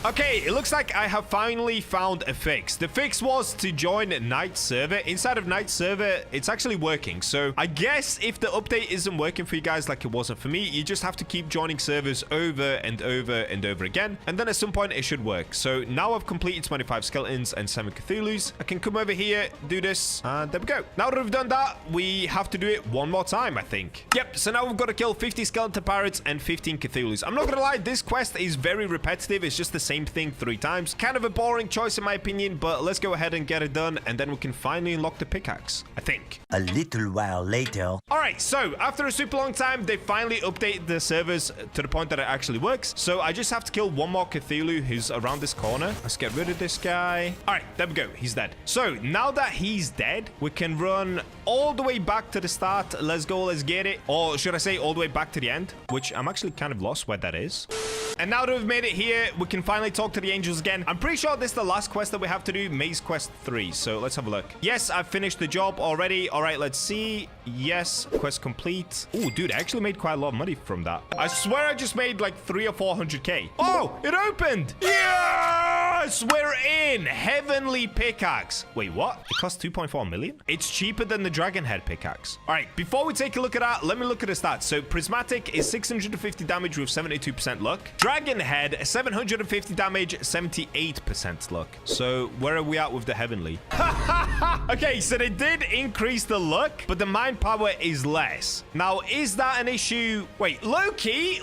Speaker 1: Okay, it looks like I have finally found a fix. The fix was to join Night server. Inside of Night server, it's actually working. So I guess if the update isn't working for you guys like it wasn't for me, you just have to keep joining servers over and over and over again. And then at some point it should work. So now I've completed 25 skeletons and 7 Cthulhus. I can come over here, do this, and there we go. Now that we've done that, we have to do it one more time, I think. Yep, so now we've got to kill 50 skeleton pirates and 15 Cthulhus. I'm not gonna lie, this quest is very repetitive. It's just the same thing 3 times. Kind of a boring choice in my opinion, but let's go ahead and get it done, and then we can finally unlock the pickaxe, I think.
Speaker 3: A little while later.
Speaker 1: All right, so after a super long time, they finally updated the servers to the point that it actually works. So I just have to kill one more Cthulhu who's around this corner. Let's get rid of this guy. All right, there we go. He's dead. So now that he's dead, we can run all the way back to the start. Let's go, let's get it. Or should I say all the way back to the end, which I'm actually kind of lost where that is. And now that we've made it here, we can finally talk to the angels again. I'm pretty sure this is the last quest that we have to do, Maze Quest 3. So let's have a look. Yes, I've finished the job already. All right, let's see. Yes, quest complete. Oh, dude, I actually made quite a lot of money from that. I swear I just made like 300 or 400k. Oh, it opened. Yes, we're in. Heavenly pickaxe. Wait, what? It costs 2.4 million? It's cheaper than the dragon head pickaxe. All right, before we take a look at that, let me look at the stats. So prismatic is 650 damage with 72% luck. Dragon head, 750 damage, 78% luck. So where are we at with the heavenly? Okay, so they did increase the luck, but the mind power is less. Now, is that an issue? Wait, low-key,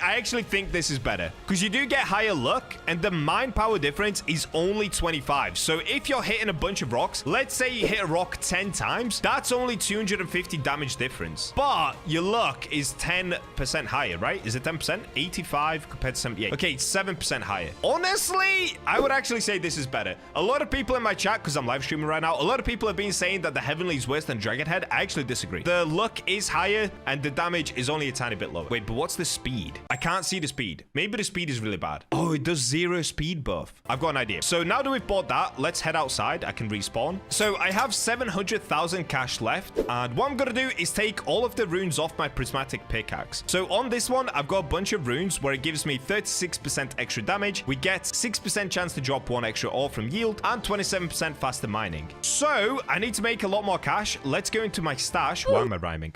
Speaker 1: I actually think this is better because you do get higher luck and the mind power difference is only 25. So if you're hitting a bunch of rocks, let's say you hit a rock 10 times, that's only 250 damage difference. But your luck is 10% higher, right? Is it 10%? 85 compared to 78. Okay, it's 7% higher. Honestly, I would actually say this is better. A lot of people in my chat, because I'm live streaming right now, a lot of people have been saying that the heavenly is worse than dragon head. I actually disagree. The luck is higher and the damage is only a tiny bit lower. Wait, but what's the speed? I can't see the speed. Maybe the speed is really bad. Oh, it does 0 speed buff. I've got an idea. So now that we've bought that, let's head outside. I can respawn. So I have 700,000 cash left. And what I'm going to do is take all of the runes off my prismatic pickaxe. So on this one, I've got a bunch of runes where it gives me 36% extra damage. We get 6% chance to drop 1 extra ore from yield and 27% faster mining. So I need to make a lot more cash. Let's go into my stash. Why am I rhyming?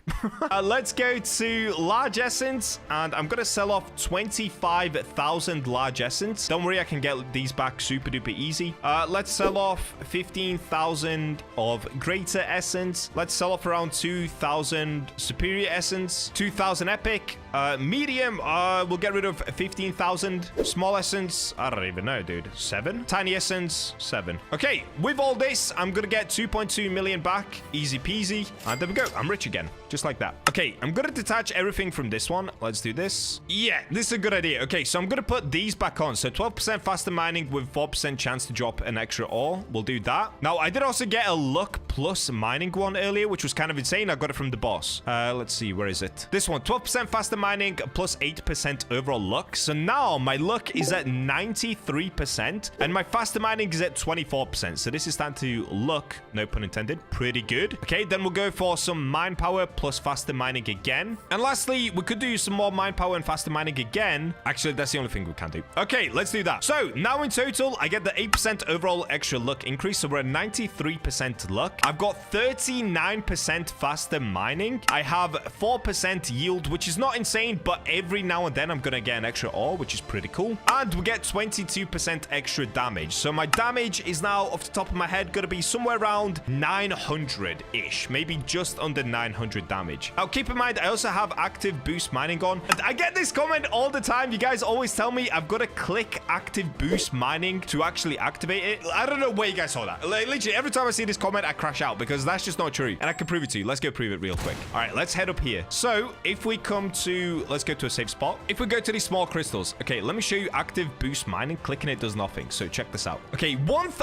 Speaker 1: Let's go to large essence and I'm going to sell off 25,000 large essence. Don't worry, I can get these back super duper easy. Let's sell off 15,000 of greater essence. Let's sell off around 2,000 superior essence, 2,000 epic. Medium, we'll get rid of 15,000. Small essence, I don't even know, dude. 7. Tiny essence, 7. Okay, with all this, I'm gonna get 2.2 million back. Easy peasy. And there we go. I'm rich again. Just like that. Okay, I'm gonna detach everything from this one. Let's do this. Yeah, this is a good idea. Okay, so I'm gonna put these back on. So 12% faster mining with 4% chance to drop an extra ore. We'll do that. Now, I did also get a luck plus mining one earlier, which was kind of insane. I got it from the boss. Let's see, where is it? This one, 12% faster mining plus 8% overall luck. So now my luck is at 93% and my faster mining is at 24%. So this is starting to look, no pun intended, pretty good. Okay, then we'll go for some mine power plus faster mining again. And lastly, we could do some more mine power and faster mining again. Actually, that's the only thing we can do. Okay, let's do that. So now in total, I get the 8% overall extra luck increase. So we're at 93% luck. I've got 39% faster mining. I have 4% yield, which is not insane, but every now and then I'm going to get an extra ore, which is pretty cool. And we get 22% extra damage. So my damage is now, off the top of my head, going to be somewhere around 900-ish, maybe just under 900 damage. Now, keep in mind, I also have active boost mining on. And I get this comment all the time. You guys always tell me I've got to click active boost mining to actually activate it. I don't know where you guys saw that. Literally, every time I see this comment, I crash out because that's just not true. And I can prove it to you. Let's go prove it real quick. All right, let's head up here. So if we come to, let's go to a safe spot. If we go to these small crystals, okay, let me show you active boost mining. Clicking it does nothing. So check this out. Okay,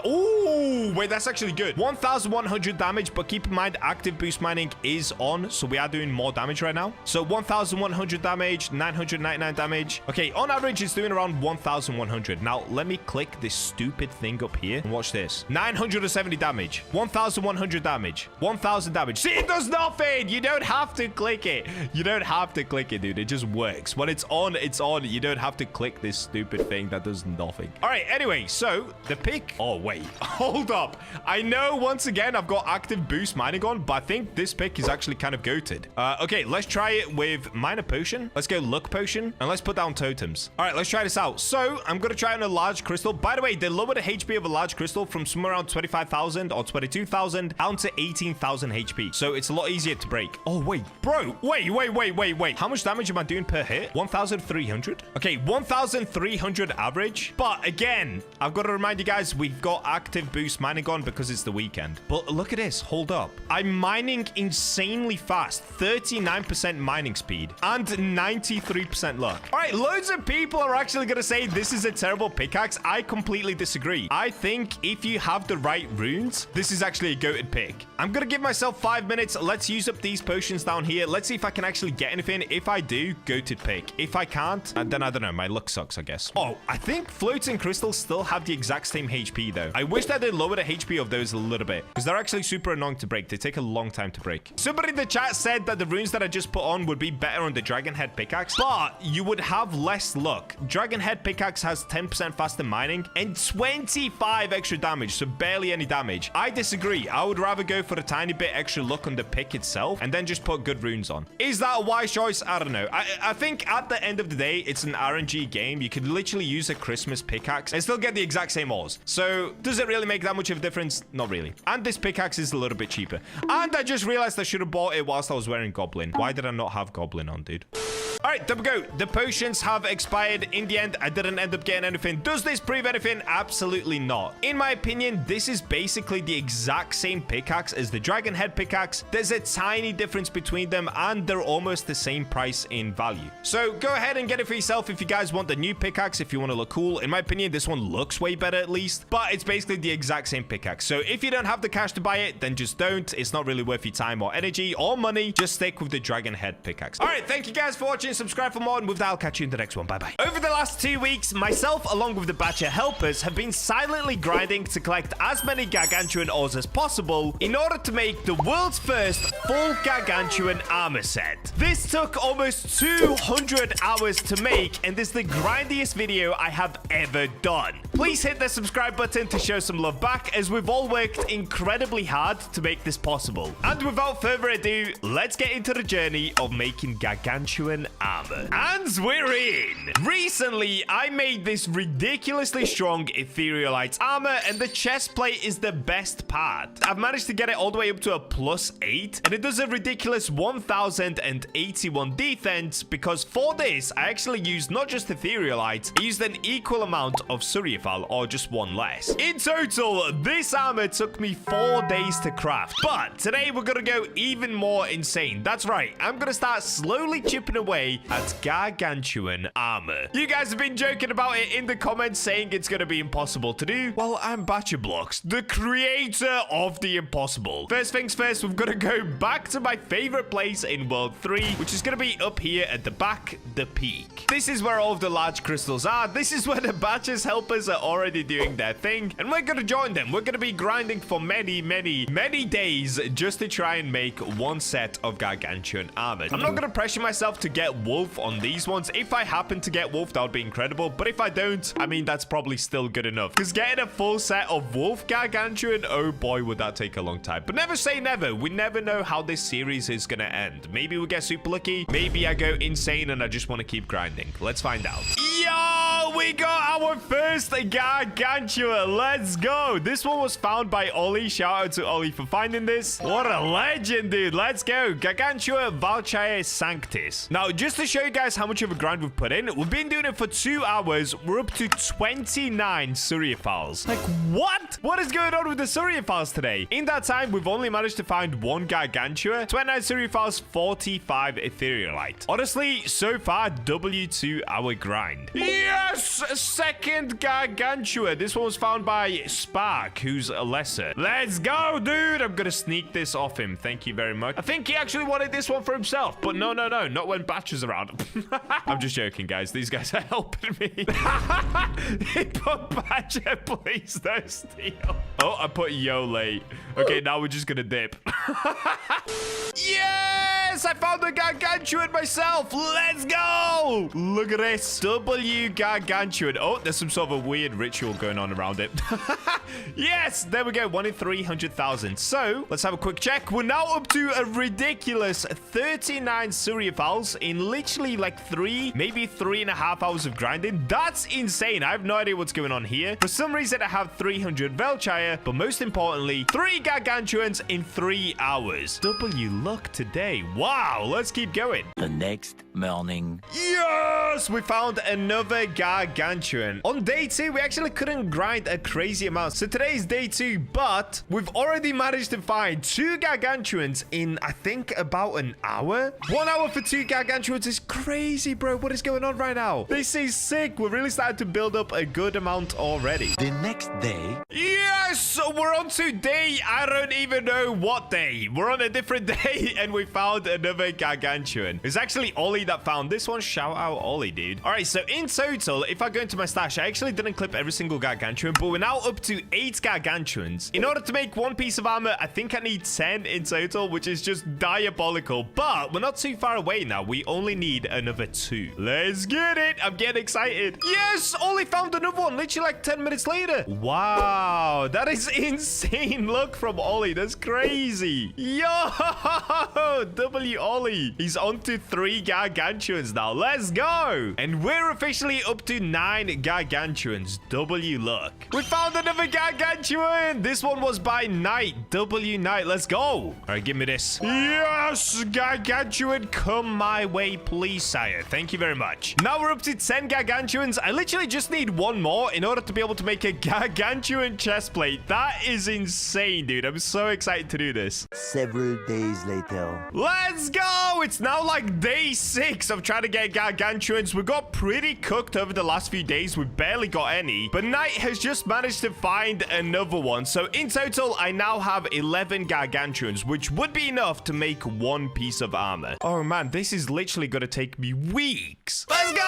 Speaker 1: oh, wait, that's actually good. 1,100 damage, but keep in mind, active boost mining is on. So we are doing more damage right now. So 1,100 damage, 999 damage. Okay, on average, it's doing around 1,100. Now, let me click this stupid thing up here and watch this. 970 damage, 1,100 damage, 1,000 damage. See, it does nothing. You don't have to click it. You don't have to click it, dude. It just works. When it's on, it's on. You don't have to click this stupid thing that does nothing. All right, anyway, so the pick. Oh, wait. Hold up. I know, once again, I've got active boost mining on, but I think this pick is actually kind of goated. Okay, let's try it with minor potion. Let's go luck potion, and let's put down totems. All right, let's try this out. So I'm going to try on a large crystal. By the way, they lower the HP of a large crystal from somewhere around 25,000 or 22,000 down to 18,000 HP. So it's a lot easier to break. Oh, wait, bro. Wait. How much damage am I doing per hit? 1,300? Okay, 1,300 average. But again, I've got to remind you guys, we've got active boost mining on because it's the weekend. But look at this. Hold up. I'm mining insanely fast. 39% mining speed and 93% luck. All right, loads of people are actually going to say this is a terrible pickaxe. I completely disagree. I think if you have the right runes, this is actually a goated pick. I'm going to give myself 5 minutes. Let's use up these potions down here. Let's see if I can actually get anything. If I do, goated pick. If I can't, then I don't know. My luck sucks, I guess. Oh, I think floating crystals still have the exact same HP, though. I wish that they lower the HP of those a little bit because they're actually super annoying to break. They take a long time to break. Somebody in the chat said that the runes that I just put on would be better on the dragon head pickaxe, but you would have less luck. Dragon head pickaxe has 10% faster mining and 25 extra damage, so barely any damage. I disagree. I would rather go for a tiny bit extra luck on the pick itself and then just put good runes on. Is that a wise choice? I don't know. I think at the end of the day, it's an RNG game. You could literally use a Christmas pickaxe and still get the exact same ores. So does it really make that much of a difference? Not really. And this pickaxe is a little bit cheaper. And I just realized I should have bought it whilst I was wearing Goblin. Why did I not have Goblin on, dude? All right, there we go. The potions have expired. In the end, I didn't end up getting anything. Does this prove anything? Absolutely not. In my opinion, this is basically the exact same pickaxe as the dragon head pickaxe. There's a tiny difference between them, and they're almost the same price in value. So go ahead and get it for yourself if you guys want the new pickaxe, if you want to look cool. In my opinion, this one looks way better at least, but it's basically the exact same pickaxe. So if you don't have the cash to buy it, then just don't. It's not really worth your time or energy or money. Just stick with the dragon head pickaxe. All right, thank you guys for watching. Subscribe for more, and with that, I'll catch you in the next one. Bye-bye. Over the last 2 weeks, myself, along with the Bacha helpers, have been silently grinding to collect as many Gargantuan ores as possible in order to make the world's first full Gargantuan armor set. This took almost 200 hours to make, and this is the grindiest video I have ever done. Please hit the subscribe button to show some love back, as we've all worked incredibly hard to make this possible. And without further ado, let's get into the journey of making Gargantuan armor. And we're in! Recently, I made this ridiculously strong Etherealite armor, and the chest plate is the best part. I've managed to get it all the way up to a +8, and it does a ridiculous 1,081 defense, because for this, I actually used not just Etherealite, I used an equal amount of Surfal, or just one less. In total, this armor took me 4 days to craft, but today we're gonna go even more insane. That's right, I'm gonna start slowly chipping away away at Gargantuan armor. You guys have been joking about it in the comments, saying it's going to be impossible to do. Well, I'm BachaBlox, the creator of the impossible. First things first, we've got to go back to my favorite place in World 3, which is going to be up here at the back, the peak. This is where all of the large crystals are. This is where the Bacha's helpers are already doing their thing, and we're going to join them. We're going to be grinding for many days just to try and make one set of Gargantuan armor. I'm not going to pressure myself to get wolf on these ones. If I happen to get wolf, that would be incredible, but if I don't, I mean, that's probably still good enough, because getting a full set of wolf Gargantuan, oh boy, would that take a long time. But never say never. We never know how this series is going to end. Maybe we get super lucky. Maybe I go insane and I just want to keep grinding. Let's find out. Yo, we got our first Gargantua. Let's go. This one was found by Ollie. Shout out to Ollie for finding this. What a legend, dude. Let's go. Gargantua Valchae Sanctis. Now, just to show you guys how much of a grind we've put in, we've been doing it for 2 hours. We're up to 29 Surfals. Like, what? What is going on with the Surfals today? In that time, we've only managed to find 1 Gargantua, 29 Surfals, 45 Etherealite. Honestly, so far, W2 our grind. Yes! Second Gargantua. This one was found by Spark, who's a lesser. Let's go, dude. I'm gonna sneak this off him. Thank you very much. I think he actually wanted this one for himself, but no. Not when Bacha's around. I'm just joking, guys. These guys are helping me. He put Bacha, please don't steal. Oh, I put yo late. Okay, now we're just gonna dip. Yes! I found the Gargantuan myself. Let's go! Look at this. W Gargantuan. Oh, there's some sort of a weird ritual going on around it. Yes! There we go. 1 in 300,000. So, let's have a quick check. We're now up to a ridiculous 39 Surfals in literally like 3, maybe 3.5 hours of grinding. That's insane. I have no idea what's going on here. For some reason, I have 300 Velchire, but most importantly, 3 Gargantuans in 3 hours. W luck today. Wow, let's keep going.
Speaker 3: The next morning.
Speaker 1: Yes, we found another Gargantuan. On day 2, we actually couldn't grind a crazy amount. So today is day 2, but we've already managed to find 2 Gargantuans in, I think, about an hour. 1 hour for 2 Gargantuans is crazy, bro. What is going on right now? This is sick. We're really starting to build up a good amount already.
Speaker 3: The next day.
Speaker 1: Yes, we're on to day, I don't even know what day. We're on a different day, and we found another Gargantuan. It's actually Ollie that found this one. Shout out Ollie, dude. All right, so in total, if I go into my stash, I actually didn't clip every single Gargantuan, but we're now up to 8 Gargantuans. In order to make 1 piece of armor, I think I need 10 in total, which is just diabolical, but we're not too far away now. We only need another 2. Let's get it. I'm getting excited. Yes, Ollie found another one literally like 10 minutes later. Wow, that is insane. Look from Ollie. That's crazy. Yo, W Ollie. He's on to 3 Gargantuans now. Let's go. And we're officially up to 9 Gargantuans. W luck. We found another Gargantuan. This one was by Knight. W Knight. Let's go. All right, give me this. Yes, Gargantuan, come my way, please, sire. Thank you very much. Now we're up to 10 Gargantuans. I literally just need 1 more in order to be able to make a Gargantuan chestplate. That is insane, dude. I'm so excited to do this.
Speaker 3: Several days later.
Speaker 1: Let's go. It's now like day 6 of trying to get Gargantuans. We got pretty cooked over the last few days. We barely got any. But Knight has just managed to find another one. So in total, I now have 11 Gargantuans, which would be enough to make 1 piece of armor. Oh man, this is literally going to take me weeks. Let's go.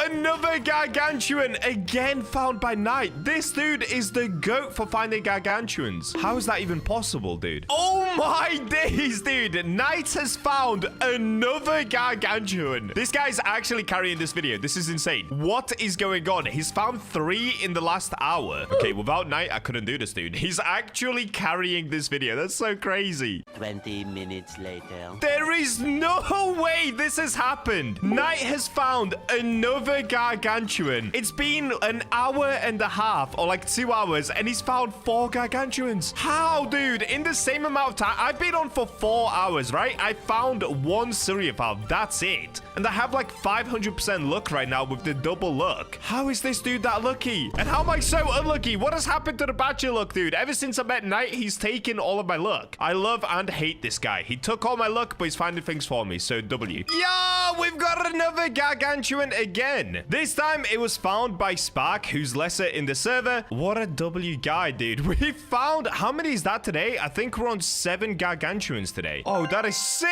Speaker 1: Another Gargantuan, again found by Knight. This dude is the GOAT for finding Gargantuans. How is that even possible, dude? Oh my days, dude. Knight has found another Gargantuan. This guy's actually carrying this video. This is insane. What is going on? He's found 3 in the last hour. Okay, without Knight, I couldn't do this, dude. He's actually carrying this video. That's so crazy.
Speaker 3: 20 minutes later.
Speaker 1: There is no way this has happened. Knight has found another another Gargantuan. It's been an hour and a half, or like 2 hours, and he's found 4 Gargantuans. How, dude? In the same amount of time, I've been on for 4 hours, right? I found 1 Surfal. That's it. And I have like 500% luck right now with the double luck. How is this dude that lucky? And how am I so unlucky? What has happened to the Bacha luck, dude? Ever since I met Knight, he's taken all of my luck. I love and hate this guy. He took all my luck, but he's finding things for me, so W. Yeah, we've got another Gargantuan again. This time, it was found by Spark, who's lesser in the server. What a W guy, dude. We found, how many is that today? I think we're on 7 Gargantuans today. Oh, that is sick.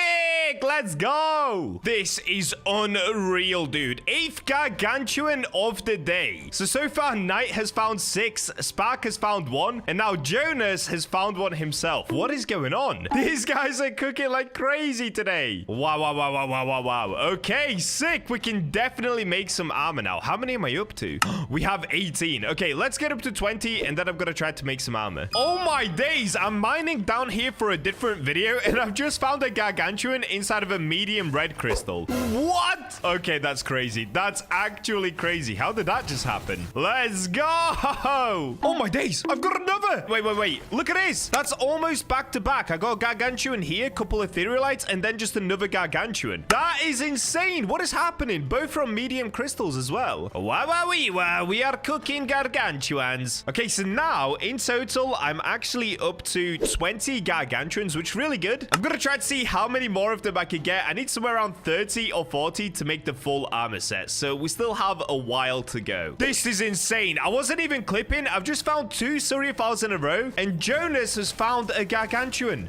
Speaker 1: Let's go. This is unreal, dude. 8th Gargantuan of the day. So far, Knight has found 6, Spark has found 1, and now Jonas has found 1 himself. What is going on? These guys are cooking like crazy today. Wow. Okay, sick. We can definitely make some armor now. How many am I up to? We have 18. Okay, let's get up to 20, and then I'm gonna try to make some armor. Oh my days, I'm mining down here for a different video, and I've just found a Gargantuan inside of a medium red crystal. What? Okay, that's crazy. That's actually crazy. How did that just happen? Let's go. Oh my days, I've got another. Wait. Look at this. That's almost back to back. I got a Gargantuan here, a couple of etherealites, and then just another Gargantuan. That is insane. What is happening? Both from medium crystals as well. Wow, we are cooking Gargantuans. Okay, so now in total, I'm actually up to 20 Gargantuans, which is really good. I'm gonna try to see how many more of them I can get. I need somewhere around 30 or 40 to make the full armor set, so we still have a while to go. This is insane. I wasn't even clipping. I've just found 2 Surfals in a row, and Jonas has found a Gargantuan.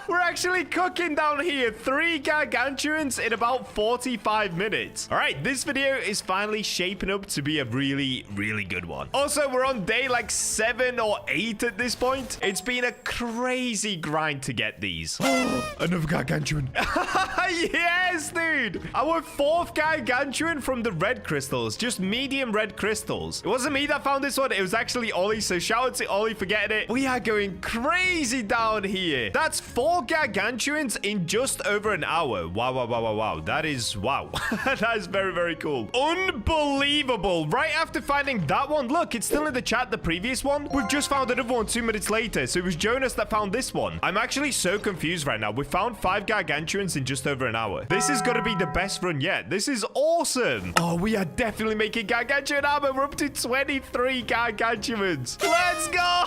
Speaker 1: We're actually cooking down here. 3 Gargantuans in about 45 minutes. All right, this video is finally shaping up to be a really, really good one. Also, we're on day like 7 or 8 at this point. It's been a crazy grind to get these. Another Gargantuan. Yes, dude. Our 4th Gargantuan from the red crystals. Just medium red crystals. It wasn't me that found this one. It was actually Ollie. So shout out to Ollie for getting it. We are going crazy down here. That's 4 Gargantuans in just over an hour. Wow. That is, wow. That is very, very cool. Unbelievable. Right after finding that one, look, it's still in the chat, the previous one. We've just found another one 2 minutes later. So it was Jonas that found this one. I'm actually so confused right now. We found 5 Gargantuans in just over an hour. This is going to be the best run yet. This is awesome. Oh, we are definitely making Gargantuan armor. We're up to 23 Gargantuans. Let's go.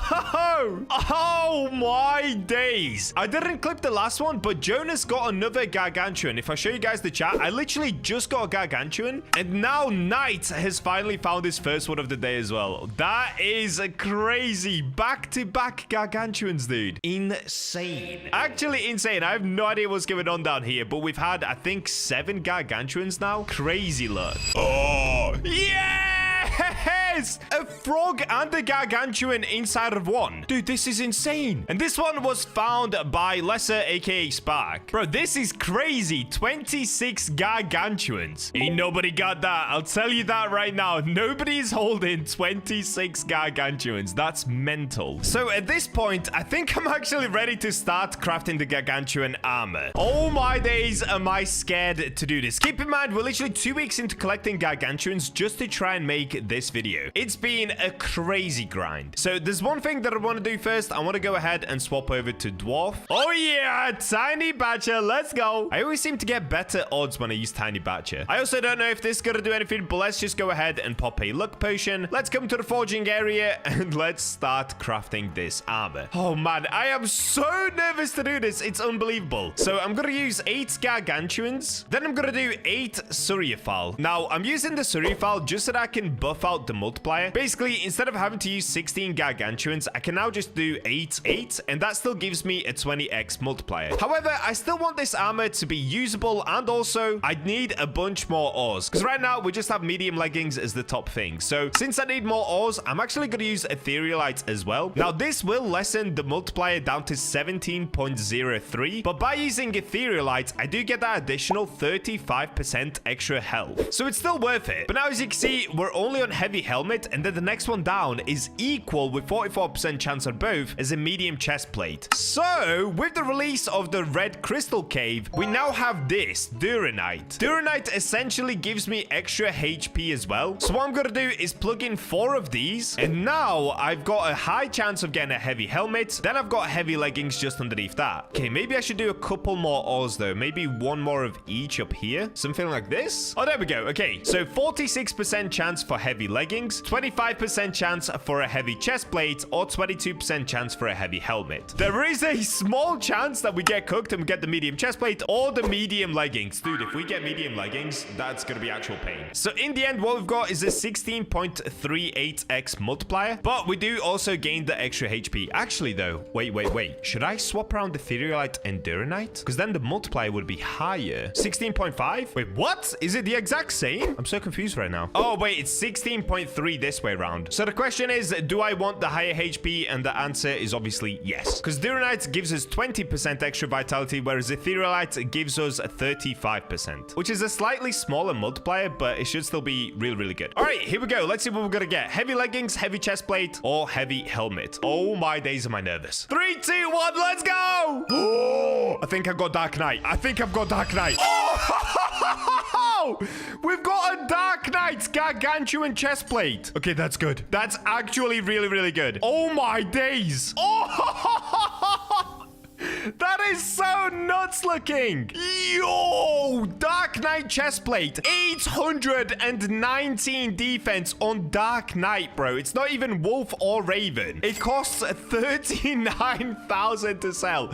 Speaker 1: Oh my days. I didn't clip the last one, but Jonas got another Gargantuan. If I show you guys the chat, I literally just got a Gargantuan, and now Knight has finally found his first one of the day as well. That is crazy. Back-to-back Gargantuans, dude. Insane. Actually insane. I have no idea what's going on down here, but we've had, I think, 7 Gargantuans now. Crazy luck. Oh, yes! A frog and a Gargantuan inside of one. Dude, this is insane. And this one was found by Lesser, aka Spark. Bro, this is crazy. 26 Gargantuans. Ain't nobody got that. I'll tell you that right now. Nobody's holding 26 Gargantuans. That's mental. So at this point, I think I'm actually ready to start crafting the Gargantuan armor. Oh my days, am I scared to do this. Keep in mind, we're literally 2 weeks into collecting Gargantuans just to try and make this video. It's been a crazy grind. So there's one thing that I want to do first. I want to go ahead and swap over to Dwarf. Oh yeah, Tiny Bacha. Let's go. I always seem to get better odds when I use Tiny Bacha. I also don't know if this is going to do anything, but let's just go ahead and pop a luck potion. Let's come to the forging area and let's start crafting this armor. Oh man, I am so nervous to do this. It's unbelievable. So I'm going to use 8 Gargantuans. Then I'm going to do 8 Surfal. Now, I'm using the Surfal just so that I can buff out the multiplier. Basically, instead of having to use 16 Gargantuans, I can now just do 8, and that still gives me a 20x multiplier. However, I still want this armor to be usable, and also, I'd need a bunch more ores, because right now, we just have medium leggings as the top thing. So, since I need more ores, I'm actually going to use etherealites as well. Now, this will lessen the multiplier down to 17.03, but by using etherealites, I do get that additional 35% extra health. So, it's still worth it. But now, as you can see, we're only on heavy health helmet, and then the next one down is equal with 44% chance on both as a medium chest plate. So, with the release of the red crystal cave, we now have this, Demonite. Demonite essentially gives me extra HP as well. So what I'm gonna do is plug in 4 of these, and now I've got a high chance of getting a heavy helmet. Then I've got heavy leggings just underneath that. Okay, maybe I should do a couple more ores though. Maybe one more of each up here. Something like this. Oh, there we go. Okay, so 46% chance for heavy leggings, 25% chance for a heavy chest plate, or 22% chance for a heavy helmet. There is a small chance that we get cooked and we get the medium chest plate or the medium leggings. Dude, if we get medium leggings, that's gonna be actual pain. So in the end, what we've got is a 16.38x multiplier, but we do also gain the extra HP. Actually though, wait. Should I swap around the Etherealite and Demonite? Because then the multiplier would be higher. 16.5? Wait, what? Is it the exact same? I'm so confused right now. Oh, wait, it's 16.3 this way around. So the question is, do I want the higher HP? And the answer is obviously yes. Because Demonite gives us 20% extra vitality, whereas Etherealite gives us 35%, which is a slightly smaller multiplier, but it should still be really, really good. All right, here we go. Let's see what we're gonna get. Heavy leggings, heavy chest plate, or heavy helmet. Oh my days, am I nervous. 3, 2, 1, let's go! Oh, I think I've got Dark Knight. Oh! We've got a Dark Knight Gargantuan chest plate. Okay, that's good. That's actually really, really good. Oh my days. Oh! That is so nuts looking. Yo, Dark Knight chestplate. 819 defense on Dark Knight, bro. It's not even Wolf or Raven. It costs 39,000 to sell.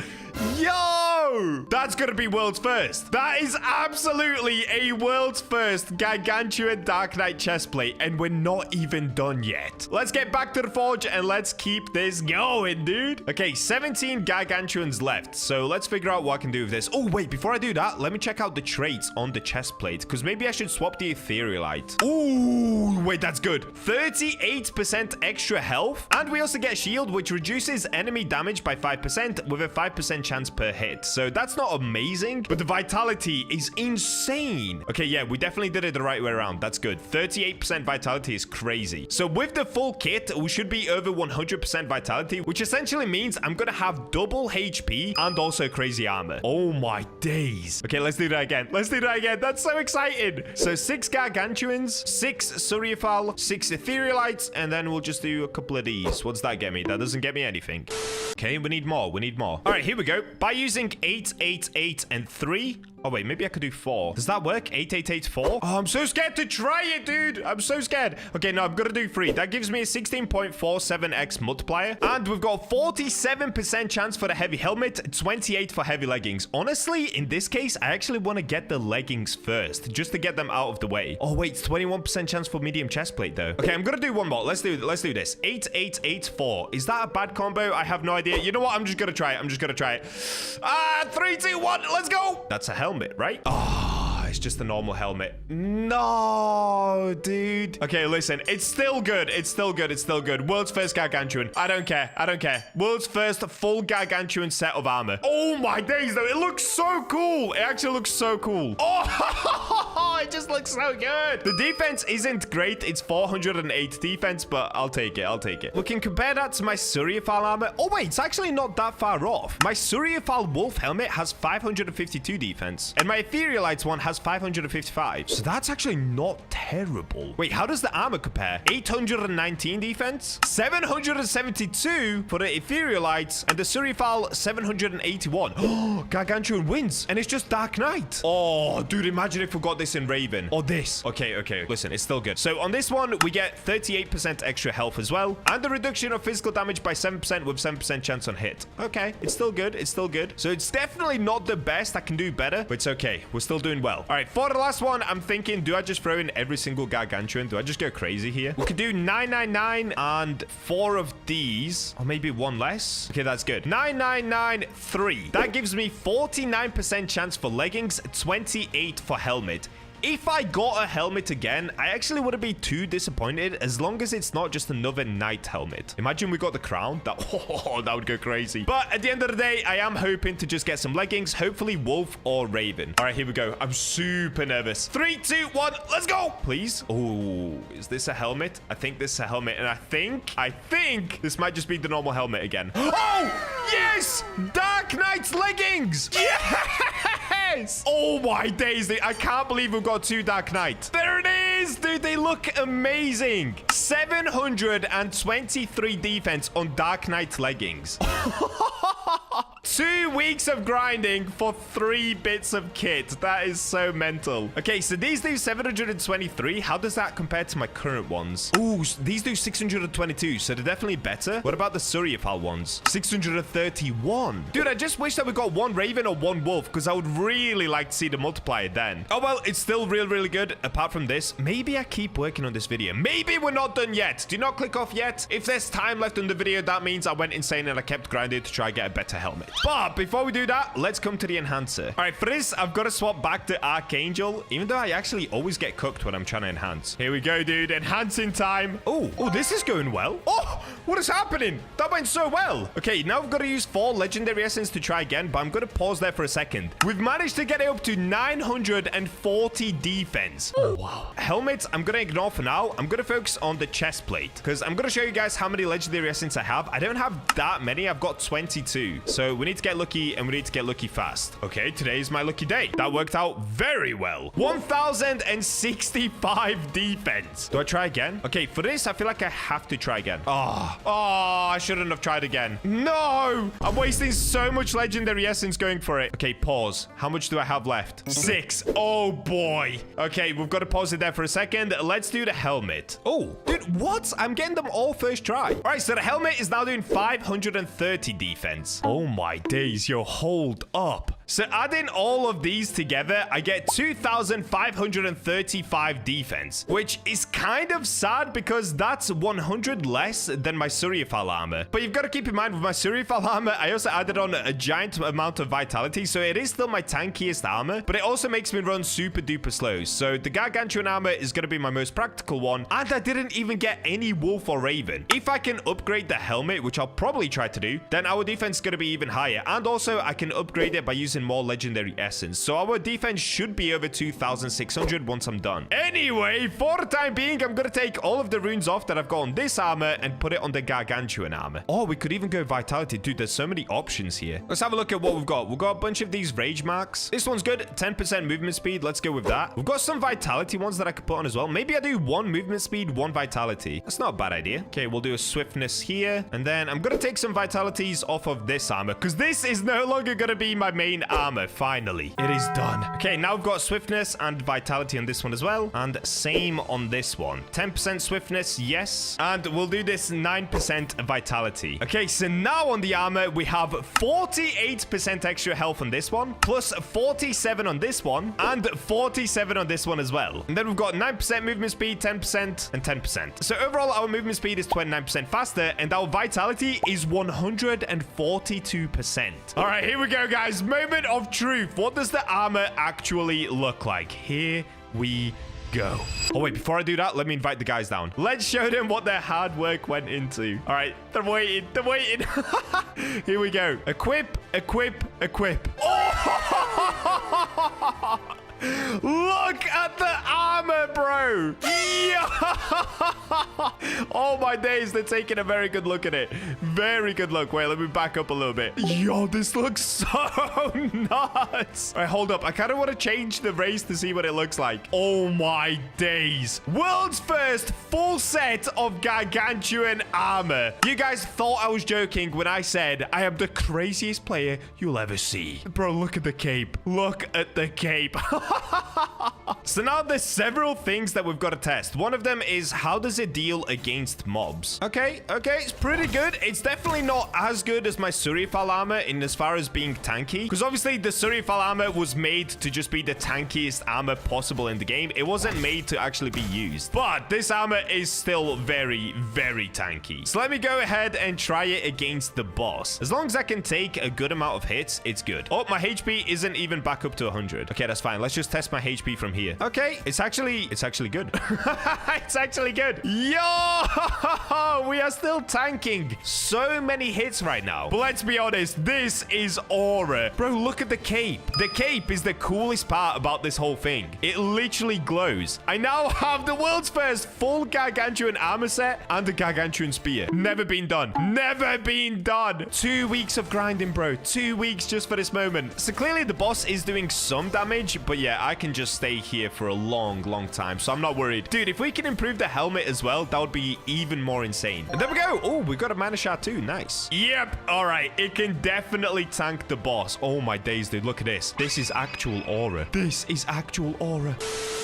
Speaker 1: Yo, that's gonna be world's first. That is absolutely a world's first Gargantuan Dark Knight chestplate, and we're not even done yet. Let's get back to the forge and let's keep this going, dude. Okay, 17 Gargantuans left, so let's figure out what I can do with this. Oh, wait, before I do that, let me check out the traits on the chestplate, because maybe I should swap the Etherealite. Ooh, wait, that's good. 38% extra health, and we also get shield, which reduces enemy damage by 5% with a 5% chance per hit. So that's not amazing, but the vitality is insane. Okay, yeah, we definitely did it the right way around. That's good. 38% vitality is crazy. So with the full kit, we should be over 100% vitality, which essentially means I'm gonna have double HP and also crazy armor. Oh my days. Okay, let's do that again. That's so exciting. So 6 Gargantuans, 6 Surfal, 6 Etherealites, and then we'll just do a couple of these. What does that get me? That doesn't get me anything. Okay, we need more. All right, here we go. By using 8, 8, 8, and 3. Oh, wait, maybe I could do 4. Does that work? 8, 8, 8, 4? Oh, I'm so scared to try it, dude. I'm so scared. Okay, no, I'm gonna do 3. That gives me a 16.47x multiplier. And we've got 47% chance for the heavy helmet, 28 for heavy leggings. Honestly, in this case, I actually want to get the leggings first, just to get them out of the way. Oh, wait, it's 21% chance for medium chest plate, though. Okay, I'm gonna do one more. Let's do this. 8, 8, 8, 4. Is that a bad combo? I have no idea. You know what? I'm just gonna try it. 3, 2, 1. Let's go. That's a helmet, right? Oh, it's just a normal helmet. No, dude. Okay, listen. It's still good. World's first Gargantuan. I don't care. World's first full Gargantuan set of armor. Oh my days, though. It looks so cool. It actually looks so cool. Oh, it just looks so good. The defense isn't great. It's 408 defense, but I'll take it. We can compare that to my Surfal armor. Oh, wait. It's actually not that far off. My Surfal wolf helmet has 552 defense, and my Etherealite one has 555. So that's actually not terrible. Wait, how does the armor compare? 819 defense, 772 for the Etherealites, and the Surfal 781. Oh, Gargantuan wins, and it's just Dark Knight. Oh, dude, imagine if we got this in Raven or this. Okay. Listen, it's still good. So on this one, we get 38% extra health as well, and the reduction of physical damage by 7% with 7% chance on hit. Okay, it's still good. So it's definitely not the best. I can do better, but it's okay. We're still doing well. All right, for the last one, I'm thinking, do I just throw in every single Gargantuan? Do I just go crazy here? We could do 999 and 4 of these, or maybe 1 less. Okay, that's good. 999, 3. That gives me 49% chance for leggings, 28 for helmet, if I got a helmet again, I actually wouldn't be too disappointed as long as it's not just another knight helmet. Imagine we got the crown. That would go crazy. But at the end of the day, I am hoping to just get some leggings, hopefully wolf or raven. All right, here we go. I'm super nervous. 3, 2, 1, let's go. Please. Oh, is this a helmet? I think this is a helmet, and I think this might just be the normal helmet again. Oh, yes! Dark Knight's leggings! Yes! Oh my days, I can't believe we've got 2 Dark Knights. There it is, dude. They look amazing. 723 defense on Dark Knight leggings. 2 weeks of grinding for 3 bits of kit. That is so mental. Okay, so these do 723. How does that compare to my current ones? Ooh, these do 622, so they're definitely better. What about the Surfal ones? 631. Dude, I just wish that we got 1 raven or 1 wolf, because I would really like to see the multiplier then. Oh, well, it's still really good. Apart from this, maybe I keep working on this video. Maybe we're not done yet. Do not click off yet. If there's time left on the video, that means I went insane and I kept grinding to try and get a better helmet. But before we do that, let's come to the enhancer. All right, for this, I've got to swap back to Archangel, even though I actually always get cooked when I'm trying to enhance. Here we go, dude. Enhancing time. Oh, this is going well. Oh, what is happening? That went so well. Okay, now I've got to use 4 legendary essence to try again, but I'm going to pause there for a second. We've managed to get it up to 940 defense. Oh, wow. Helmets, I'm going to ignore for now. I'm going to focus on the chest plate, because I'm going to show you guys how many legendary essence I have. I don't have that many. I've got 22. So we need to get lucky, and we need to get lucky fast. Okay, today is my lucky day. That worked out very well. 1065 defense. Do I try again? Okay, for this, I feel like I have to try again. Oh, I shouldn't have tried again. No, I'm wasting so much legendary essence going for it. Okay, pause. How much do I have left? 6. Oh, boy. Okay, we've got to pause it there for a second. Let's do the helmet. Oh, dude, what? I'm getting them all first try. All right, so the helmet is now doing 530 defense. Oh, my days. Yo, hold up. So adding all of these together, I get 2,535 defense, which is kind of sad because that's 100 less than my Surfal armor. But you've got to keep in mind with my Surfal armor, I also added on a giant amount of vitality, so it is still my tankiest armor, but it also makes me run super duper slow. So the Gargantuan armor is going to be my most practical one, and I didn't even get any wolf or raven. If I can upgrade the helmet, which I'll probably try to do, then our defense is going to be even higher, and also I can upgrade it by using more legendary essence. So our defense should be over 2,600 once I'm done. Anyway, for the time being, I'm going to take all of the runes off that I've got on this armor and put it on the Gargantuan armor. Oh, we could even go vitality. Dude, there's so many options here. Let's have a look at what we've got. We've got a bunch of these rage marks. This one's good. 10% movement speed. Let's go with that. We've got some vitality ones that I could put on as well. Maybe I do 1 movement speed, 1 vitality. That's not a bad idea. Okay, we'll do a swiftness here. And then I'm going to take some vitalities off of this armor because this is no longer going to be my main armor. Finally, it is done. Okay, now I've got swiftness and vitality on this one as well. And same on this one. 10% swiftness, yes. And we'll do this 9% vitality. Okay, so now on the armor, we have 48% extra health on this one, plus 47 on this one, and 47 on this one as well. And then we've got 9% movement speed, 10%, and 10%. So overall, our movement speed is 29% faster, and our vitality is 142%. All right, here we go, guys. Moment of truth. What does the armor actually look like? Here we go. Oh, wait, before I do that, let me invite the guys down. Let's show them what their hard work went into. All right, they're waiting. They're waiting. Here we go. Equip, equip, equip. Oh! Look at the armor, bro. Yeah. Oh my days, they're taking a very good look at it. Very good look. Wait, let me back up a little bit. Yo, this looks so nuts. All right, hold up. I kind of want to change the race to see what it looks like. Oh my days. World's first full set of Gargantuan armor. You guys thought I was joking when I said I am the craziest player you'll ever see. Bro, look at the cape. Look at the cape. So now there's several things that we've got to test. One of them is how does it deal against mobs? Okay, it's pretty good. It's definitely not as good as my Surfal armor in as far as being tanky, because obviously the Surfal armor was made to just be the tankiest armor possible in the game. It wasn't made to actually be used, but this armor is still very, very tanky. So let me go ahead and try it against the boss. As long as I can take a good amount of hits, it's good. Oh, my HP isn't even back up to 100. Okay, that's fine. Let's just test my HP from here. Okay, it's actually good. It's actually good. Yo, we are still tanking so many hits right now. But let's be honest, this is aura. Bro, look at the cape. The cape is the coolest part about this whole thing. It literally glows. I now have the world's first full Gargantuan armor set and a Gargantuan spear. Never been done. Never been done. 2 weeks of grinding, bro. 2 weeks just for this moment. So clearly the boss is doing some damage, but yeah, I can just stay here for a long time, so I'm not worried. Dude, if we can improve the helmet as well, that would be even more insane. And there we go. Oh, we got a mana shard too. Nice. Yep. All right. It can definitely tank the boss. Oh my days, dude. Look at this. This is actual aura. This is actual aura.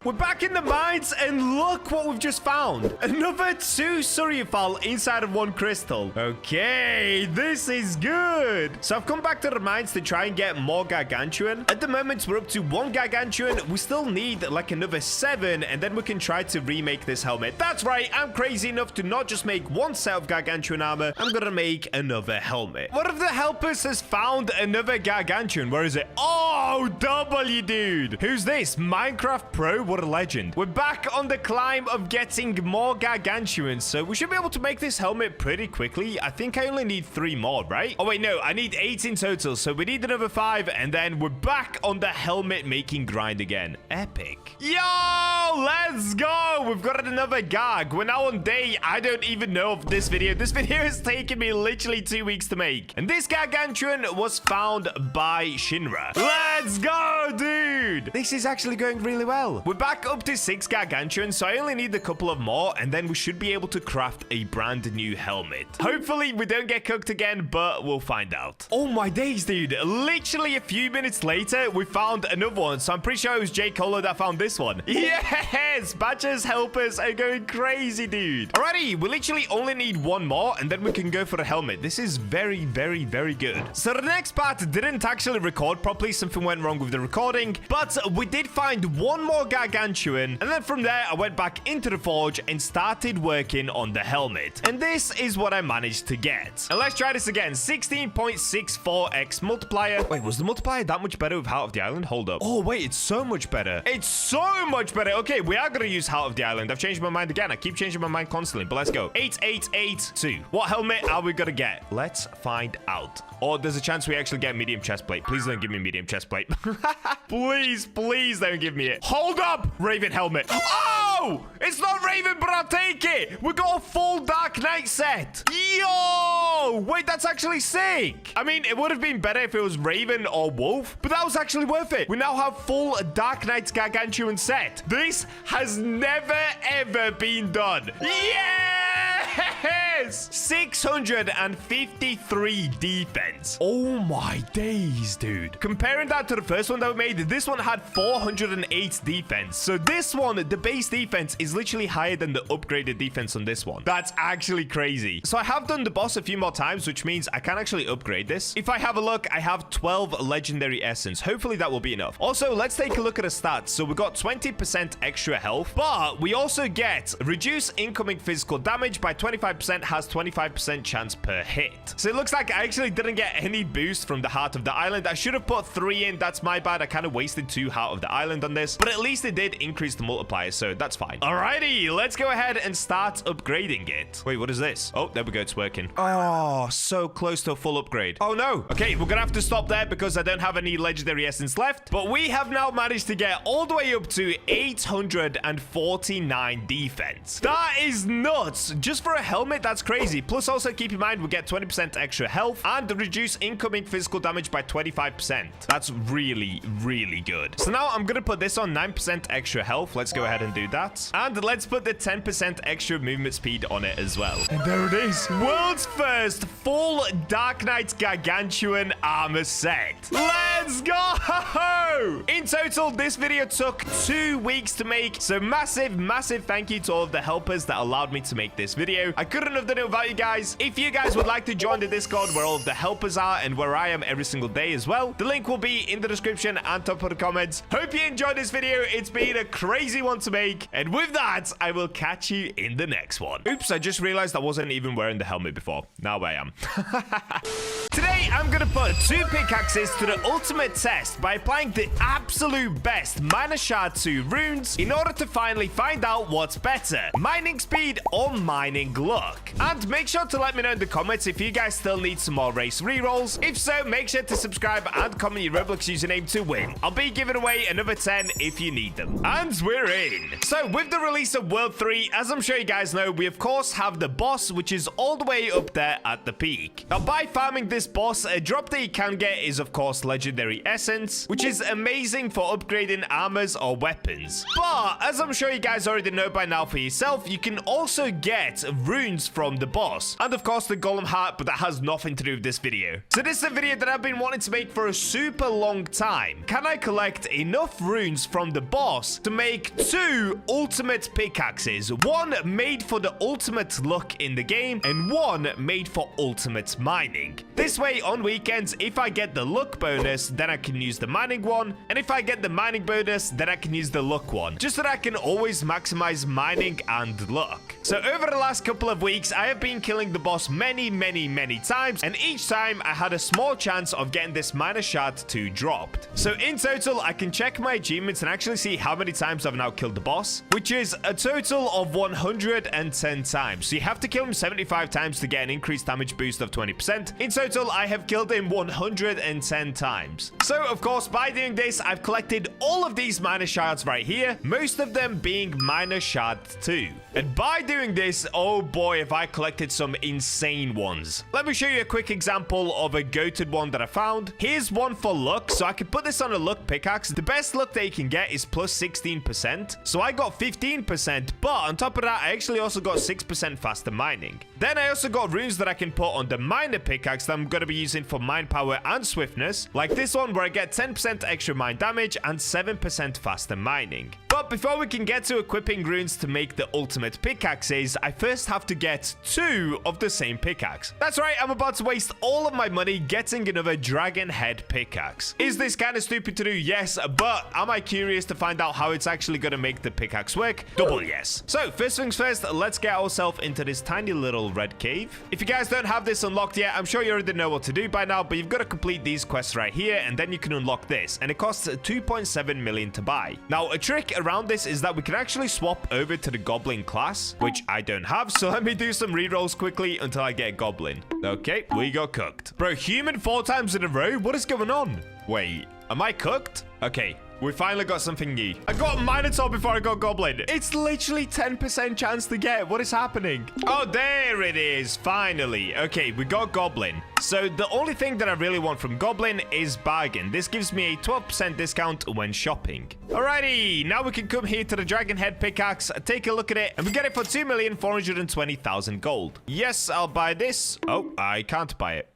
Speaker 1: We're back in the mines, and look what we've just found. Another 2 Surfal inside of 1 crystal. Okay, this is good. So I've come back to the mines to try and get more Gargantuan. At the moment, we're up to 1 Gargantuan. We still need like another 7, and then we can try to remake this helmet. That's right. I'm crazy enough to not just make 1 set of Gargantuan armor. I'm gonna make another helmet. One of the helpers has found another Gargantuan. Where is it? Oh, W, dude. Who's this? Minecraft Pro? What a legend. We're back on the climb of getting more Gargantuans, so we should be able to make this helmet pretty quickly. I think I only need 3 more, right? Oh, wait, no. I need 8 in total, so we need another 5, and then we're back on the helmet making grind again. Epic. Yo, let's go. We've got another Garg. We're now on day, I don't even know of this video. This video has taken me literally 2 weeks to make. And this Gargantuan was found by Shinra. Let's go, dude. This is actually going really well. We're back up to 6 Gargantuan, so I only need a couple of more, and then we should be able to craft a brand new helmet. Hopefully, we don't get cooked again, but we'll find out. Oh my days, dude. Literally a few minutes later, we found another one, so I'm pretty sure it was J. Colo that found this one. Yes! Bacha's helpers are going crazy, dude. Alrighty, we literally only need 1 more, and then we can go for a helmet. This is very good. So the next part didn't actually record properly. Something went wrong with the recording, but we did find 1 more Gargantuan, and then from there, I went back into the forge and started working on the helmet. And this is what I managed to get. And let's try this again. 16.64x multiplier. Wait, was the multiplier that much better with Heart of the Island? Hold up. Oh, wait, it's so much better. It's so much better. Okay, we are gonna use Heart of the Island. I've changed my mind again. I keep changing my mind constantly, but let's go. 8882. What helmet are we gonna get? Let's find out. Or there's a chance we actually get medium chest plate. Please don't give me medium chest plate. Please don't give me it. Hold up! Raven helmet. Oh! It's not Raven, but I'll take it. We got a full Dark Knight set. Yo! Wait, that's actually sick. I mean, it would have been better if it was Raven or Wolf, but that was actually worth it. We now have full Dark Knight Gargantuan set. This has never, ever been done. Yes! 653 defense. Oh my days, dude. Comparing that to the first one that we made, this one had 408 defense. So this one, the base defense is literally higher than the upgraded defense on this one. That's actually crazy. So I have done the boss a few more times, which means I can actually upgrade this. If I have a look, I have 12 legendary essence. Hopefully that will be enough. Also, let's take a look at the stats. So we got 20% extra health, but we also get reduce incoming physical damage by 25%, has 25% chance per hit. So it looks like I actually didn't get any boost from the Heart of the Island. I should have put 3 in. That's my bad. I kind of wasted 2 Heart of the Island on this, but at least it did increase the multiplier, so that's fine. Alrighty, let's go ahead and start upgrading it. Wait, what is this? Oh, there we go. It's working. Oh, so close to a full upgrade. Oh, no. Okay, we're gonna have to stop there because I don't have any legendary essence left, but we have now managed to get all the way up to 849 defense. That is nuts. Just for a helmet, that's crazy. Plus, also keep in mind, we get 20% extra health and reduce incoming physical damage by 25%. That's really good. So now I'm gonna put this on 9% extra health. Let's go ahead and do that. And let's put the 10% extra movement speed on it as well. And there it is. World's first full Dark Knight Gargantuan armor set. Let's go! In total, this video took 2 weeks to make. So massive thank you to all of the helpers that allowed me to make this video. I couldn't have done it without you guys. If you guys would like to join the Discord where all of the helpers are and where I am every single day as well, the link will be in the description and top of the comments. Hope you enjoyed this video. It's been a crazy one to make. And with that, I will catch you in the next one. Oops, I just realized I wasn't even wearing the helmet before. Now I am. Today, I'm gonna put 2 pickaxes to the ultimate test by applying the absolute best Miner Shard 2 runes in order to finally find out what's better, mining speed or mining luck. And make sure to let me know in the comments if you guys still need some more race rerolls. If so, make sure to subscribe and comment your Roblox username to win. I'll be giving away another 10 if you need them. And we're in. So with the release of World 3, as I'm sure you guys know, we of course have the boss, which is all the way up there at the peak. Now by farming this boss, a drop that you can get is of course legendary essence, which is amazing for upgrading armors or weapons. But as I'm sure you guys already know by now for yourself, you can also get runes from the boss, and of course the golem heart, but that has nothing to do with this video. So this is a video that I've been wanting to make for a super long time. Can I collect enough runes from the boss to make 2 ultimate pickaxes, one made for the ultimate luck in the game and one made for ultimate mining? This way on weekends, if I get the luck bonus, then I can use the mining one, and if I get the mining bonus, then I can use the luck one, just so that I can always maximize mining and luck. So over the last couple of weeks, I have been killing the boss many times, and each time I had a small chance of getting this miner shard 2 dropped. So in total, I can check my achievements and actually see how many times I've now killed the boss, which is a total of 110 times. So you have to kill him 75 times to get an increased damage boost of 20%. In total, I have killed him 110 times. So of course, by doing this, I've collected all of these miner shards right here, most of them being miner shard 2. And by doing this, oh boy, have I collected some insane ones. Let me show you a quick example of a goated one that I found. Here's one for luck, so I can put this on a luck pickaxe. The best luck that you can get is plus 16%, so I got 15%, but on top of that, I actually also got 6% faster mining. Then I also got runes that I can put on the miner pickaxe that I'm going to be using for mine power and swiftness, like this one where I get 10% extra mine damage and 7% faster mining. But before we can get to equipping runes to make the ultimate pickaxes, I first have to get 2 of the same pickaxe. That's right, I'm about to waste all of my money getting another dragon head pickaxe. Is this kind of stupid to do? Yes, but am I curious to find out how it's actually going to make the pickaxe work? Double yes. So first things first, let's get ourselves into this tiny little red cave. If you guys don't have this unlocked yet, I'm sure you already know what to do by now, but you've got to complete these quests right here, and then you can unlock this, and it costs 2.7 million to buy. Now, a trick around this is that we can actually swap over to the goblin class, which I don't have, so let me do some rerolls quickly until I get goblin. Okay, we got cooked. Bro, human 4 times in a row? What is going on? Wait, am I cooked? Okay. We finally got something new. I got Minotaur before I got Goblin. It's literally 10% chance to get. What is happening? Oh, there it is. Finally. Okay, we got Goblin. So the only thing that I really want from Goblin is bargain. This gives me a 12% discount when shopping. Alrighty, now we can come here to the Dragon Head pickaxe, take a look at it, and we get it for 2,420,000 gold. Yes, I'll buy this. Oh, I can't buy it.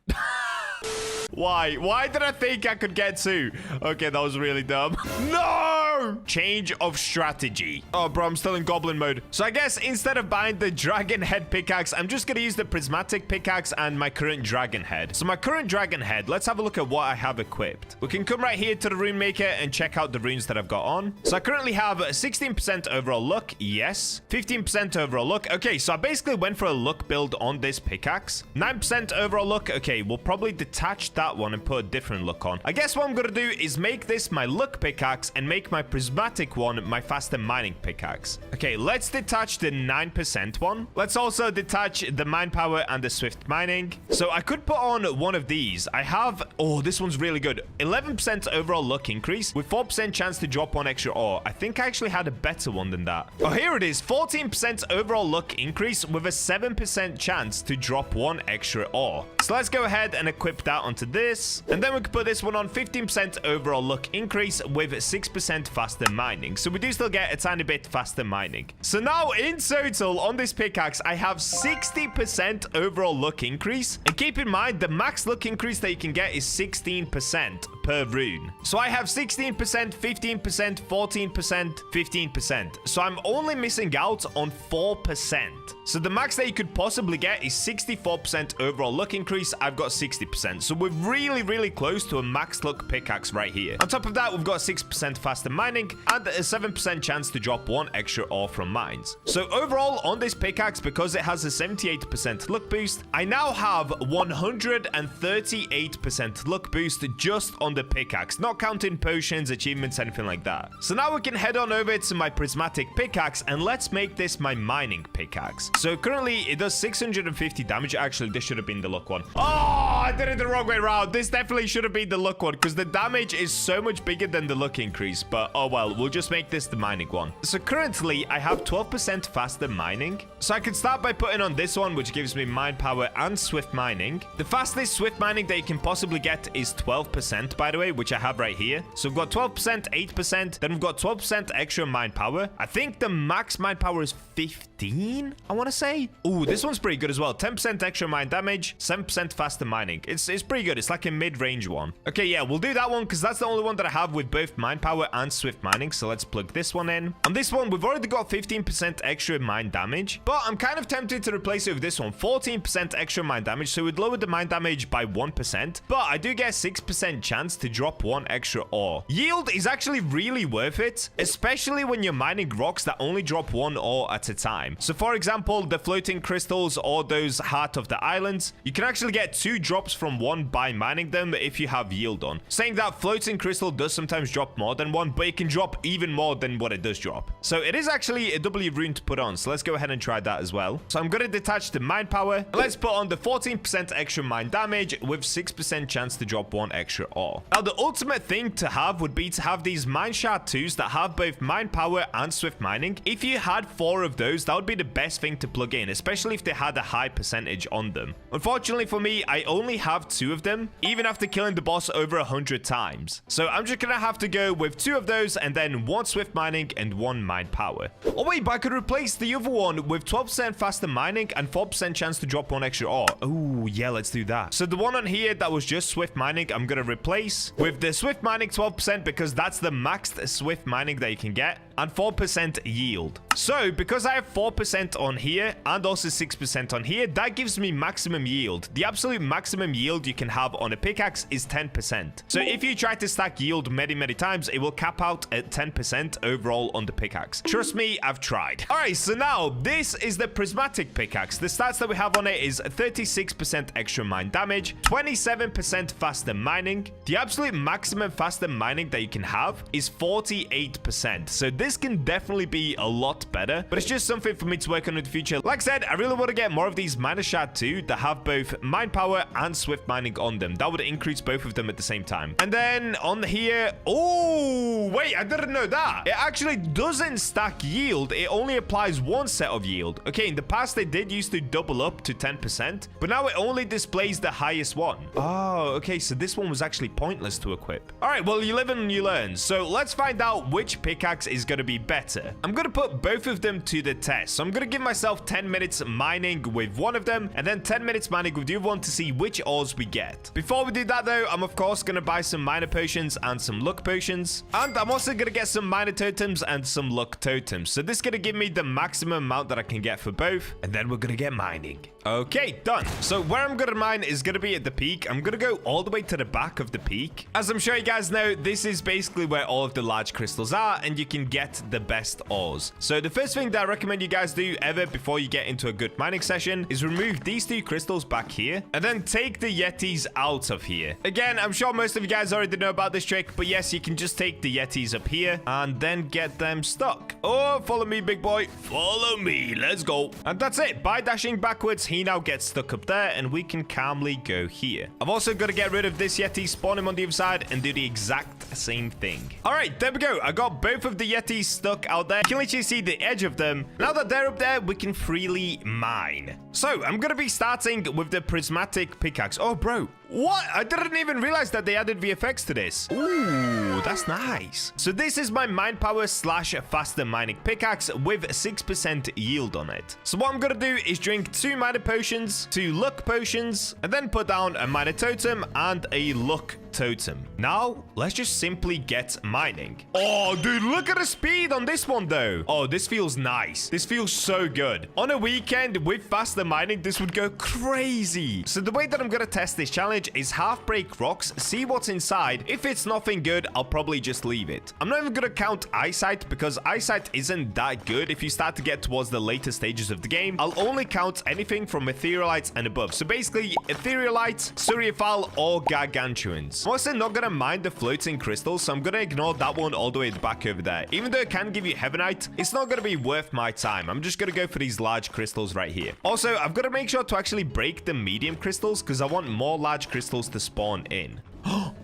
Speaker 1: Why? Why did I think I could get 2? Okay, that was really dumb. No! Change of strategy. Oh, bro, I'm still in goblin mode. So I guess instead of buying the dragon head pickaxe, I'm just gonna use the prismatic pickaxe and my current dragon head. So my current dragon head, let's have a look at what I have equipped. We can come right here to the rune maker and check out the runes that I've got on. So I currently have 16% overall luck. Yes. 15% overall luck. Okay, so I basically went for a luck build on this pickaxe. 9% overall luck. Okay, we'll probably detach that one and put a different look on. I guess what I'm gonna do is make this my luck pickaxe and make my prismatic one my faster mining pickaxe. Okay, let's detach the 9% one. Let's also detach the mine power and the swift mining. So I could put on one of these. I have, oh, this one's really good. 11% overall luck increase with 4% chance to drop 1 extra ore. I think I actually had a better one than that. Oh, here it is. 14% overall luck increase with a 7% chance to drop 1 extra ore. So let's go ahead and equip that onto this, and then we can put this one on 15% overall luck increase with 6% faster mining. So we do still get a tiny bit faster mining. So now in total on this pickaxe, I have 60% overall luck increase. And keep in mind, the max luck increase that you can get is 16% per rune. So I have 16%, 15%, 14%, 15%. So I'm only missing out on 4%. So the max that you could possibly get is 64% overall luck increase. I've got 60%. So we're really, really close to a max luck pickaxe right here. On top of that, we've got 6% faster mining mining, and a 7% chance to drop 1 extra ore from mines. So overall, on this pickaxe, because it has a 78% luck boost, I now have 138% luck boost just on the pickaxe, not counting potions, achievements, anything like that. So now we can head on over to my prismatic pickaxe, and let's make this my mining pickaxe. So currently, it does 650 damage. Actually, this should have been the luck one. Oh, I did it the wrong way around. This definitely should have been the luck one, because the damage is so much bigger than the luck increase. But oh well, we'll just make this the mining one. So currently, I have 12% faster mining. So I can start by putting on this one, which gives me mine power and swift mining. The fastest swift mining that you can possibly get is 12%, by the way, which I have right here. So we've got 12%, 8%, then we've got 12% extra mine power. I think the max mine power is 15, I want to say. Ooh, this one's pretty good as well. 10% extra mine damage, 7% faster mining. It's pretty good. It's like a mid-range one. Okay, yeah, we'll do that one because that's the only one that I have with both mine power and swift mining. So let's plug this one in. On this one, we've already got 15% extra mine damage, but I'm kind of tempted to replace it with this one. 14% extra mine damage, so we'd lower the mine damage by 1%, but I do get a 6% chance to drop 1 extra ore. Yield is actually really worth it, especially when you're mining rocks that only drop 1 ore at a time. So for example, the floating crystals or those heart of the islands, you can actually get 2 drops from 1 by mining them if you have yield on. Saying that floating crystal does sometimes drop more than 1, but it can drop even more than what it does drop. So it is actually a W rune to put on, so let's go ahead and try that as well. So I'm going to detach the mine power. Let's put on the 14% extra mine damage with 6% chance to drop 1 extra ore. Now the ultimate thing to have would be to have these mine shard 2s that have both mine power and swift mining. If you had 4 of those, that would be the best thing to plug in, especially if they had a high percentage on them. Unfortunately for me, I only have 2 of them, even after killing the boss over 100 times. So I'm just gonna have to go with 2 of those and then 1 swift mining and 1 mine power. Oh wait, but I could replace the other one with 12% faster mining and 4% chance to drop 1 extra ore. Oh yeah, let's do that. So the one on here that was just swift mining, I'm gonna replace with the swift mining 12% because that's the maxed swift mining that you can get, and 4% yield. So because I have 4% on here and also 6% on here, that gives me maximum yield. The absolute maximum yield you can have on a pickaxe is 10%. So if you try to stack yield many times, it will cap out at 10% overall on the pickaxe. Trust me, I've tried. All right, so now this is the prismatic pickaxe. The stats that we have on it is 36% extra mine damage, 27% faster mining. The absolute maximum faster mining that you can have is 48%. So this can definitely be a lot better, but it's just something for me to work on in the future. Like I said, I really want to get more of these miner shard 2 that have both mine power and swift mining on them. That would increase both of them at the same time. And then on here, oh wait, I didn't know that. It actually doesn't stack yield. It only applies 1 set of yield. Okay, in the past they did used to double up to 10%, but now it only displays the highest one. Oh, okay, so this one was actually pointless to equip. All right, well, you live and you learn. So let's find out which pickaxe is going to be better. I'm going to put both of them to the test. So I'm going to give myself 10 minutes mining with one of them and then 10 minutes mining with the other one to see which ores we get. Before we do that though, I'm of course going to buy some miner potions and some luck potions. And I'm also going to get some miner totems and some luck totems. So this is going to give me the maximum amount that I can get for both. And then we're going to get mining. Okay, done. So where I'm going to mine is going to be at the peak. I'm going to go all the way to the back of the peak. As I'm sure you guys know, this is basically where all of the large crystals are and you can get the best ores. So the first thing that I recommend you guys do ever before you get into a good mining session is remove these 2 crystals back here and then take the Yetis out of here. Again, I'm sure most of you guys already know about this trick, but yes, you can just take the Yetis up here and then get them stuck. Oh, follow me, big boy. Follow me. Let's go. And that's it. By dashing backwards, he now gets stuck up there and we can calmly go here. I've also got to get rid of this Yeti, spawn him on the other side and do the exact same thing. All right, there we go. I got both of the Yetis stuck out there. You can literally see the edge of them. Now that they're up there, we can freely mine. So I'm going to be starting with the prismatic pickaxe. Oh, bro. What? I didn't even realize that they added VFX to this. Ooh, that's nice. So this is my mine power / faster mining pickaxe with 6% yield on it. So what I'm going to do is drink 2 miner potions, 2 luck potions, and then put down a miner totem and a luck totem. Now, let's just simply get mining. Oh, dude, look at the speed on this one, though. Oh, this feels nice. This feels so good. On a weekend with faster mining, this would go crazy. So the way that I'm going to test this challenge is half break rocks, see what's inside. If it's nothing good, I'll probably just leave it. I'm not even going to count eyesight because eyesight isn't that good if you start to get towards the later stages of the game. I'll only count anything from etherealites and above. So basically, etherealites, Surfal, or Gargantuans. I'm also not going to mind the floating crystals, so I'm going to ignore that one all the way back over there. Even though it can give you Heavenite, it's not going to be worth my time. I'm just going to go for these large crystals right here. Also, I've got to make sure to actually break the medium crystals because I want more large crystals to spawn in.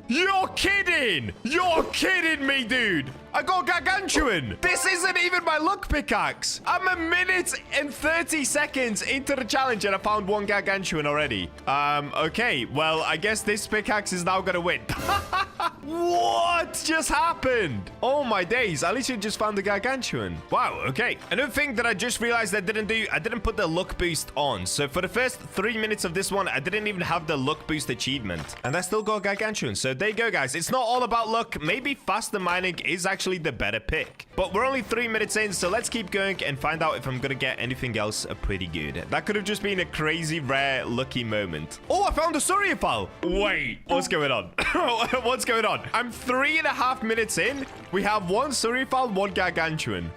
Speaker 1: You're kidding! You're kidding me, dude! I got Gargantuan! This isn't even my luck pickaxe! I'm a minute and 30 seconds into the challenge and I found one Gargantuan already. Okay. Well, I guess this pickaxe is now gonna win. What just happened? Oh my days, I literally just found the Gargantuan. Wow, okay. Another thing that I just realized I didn't do, I didn't put the luck boost on. So for the first 3 minutes of this one, I didn't even have the luck boost achievement. And I still got Gargantuan. So there you go, guys. It's not all about luck. Maybe faster mining is actually the better pick. But we're only 3 minutes in, so let's keep going and find out if I'm gonna get anything else pretty good. That could have just been a crazy, rare, lucky moment. Oh, I found a Surfal. Wait, what's going on? What's going on? I'm 3.5 minutes in. We have one Surfal, one Gargantuan.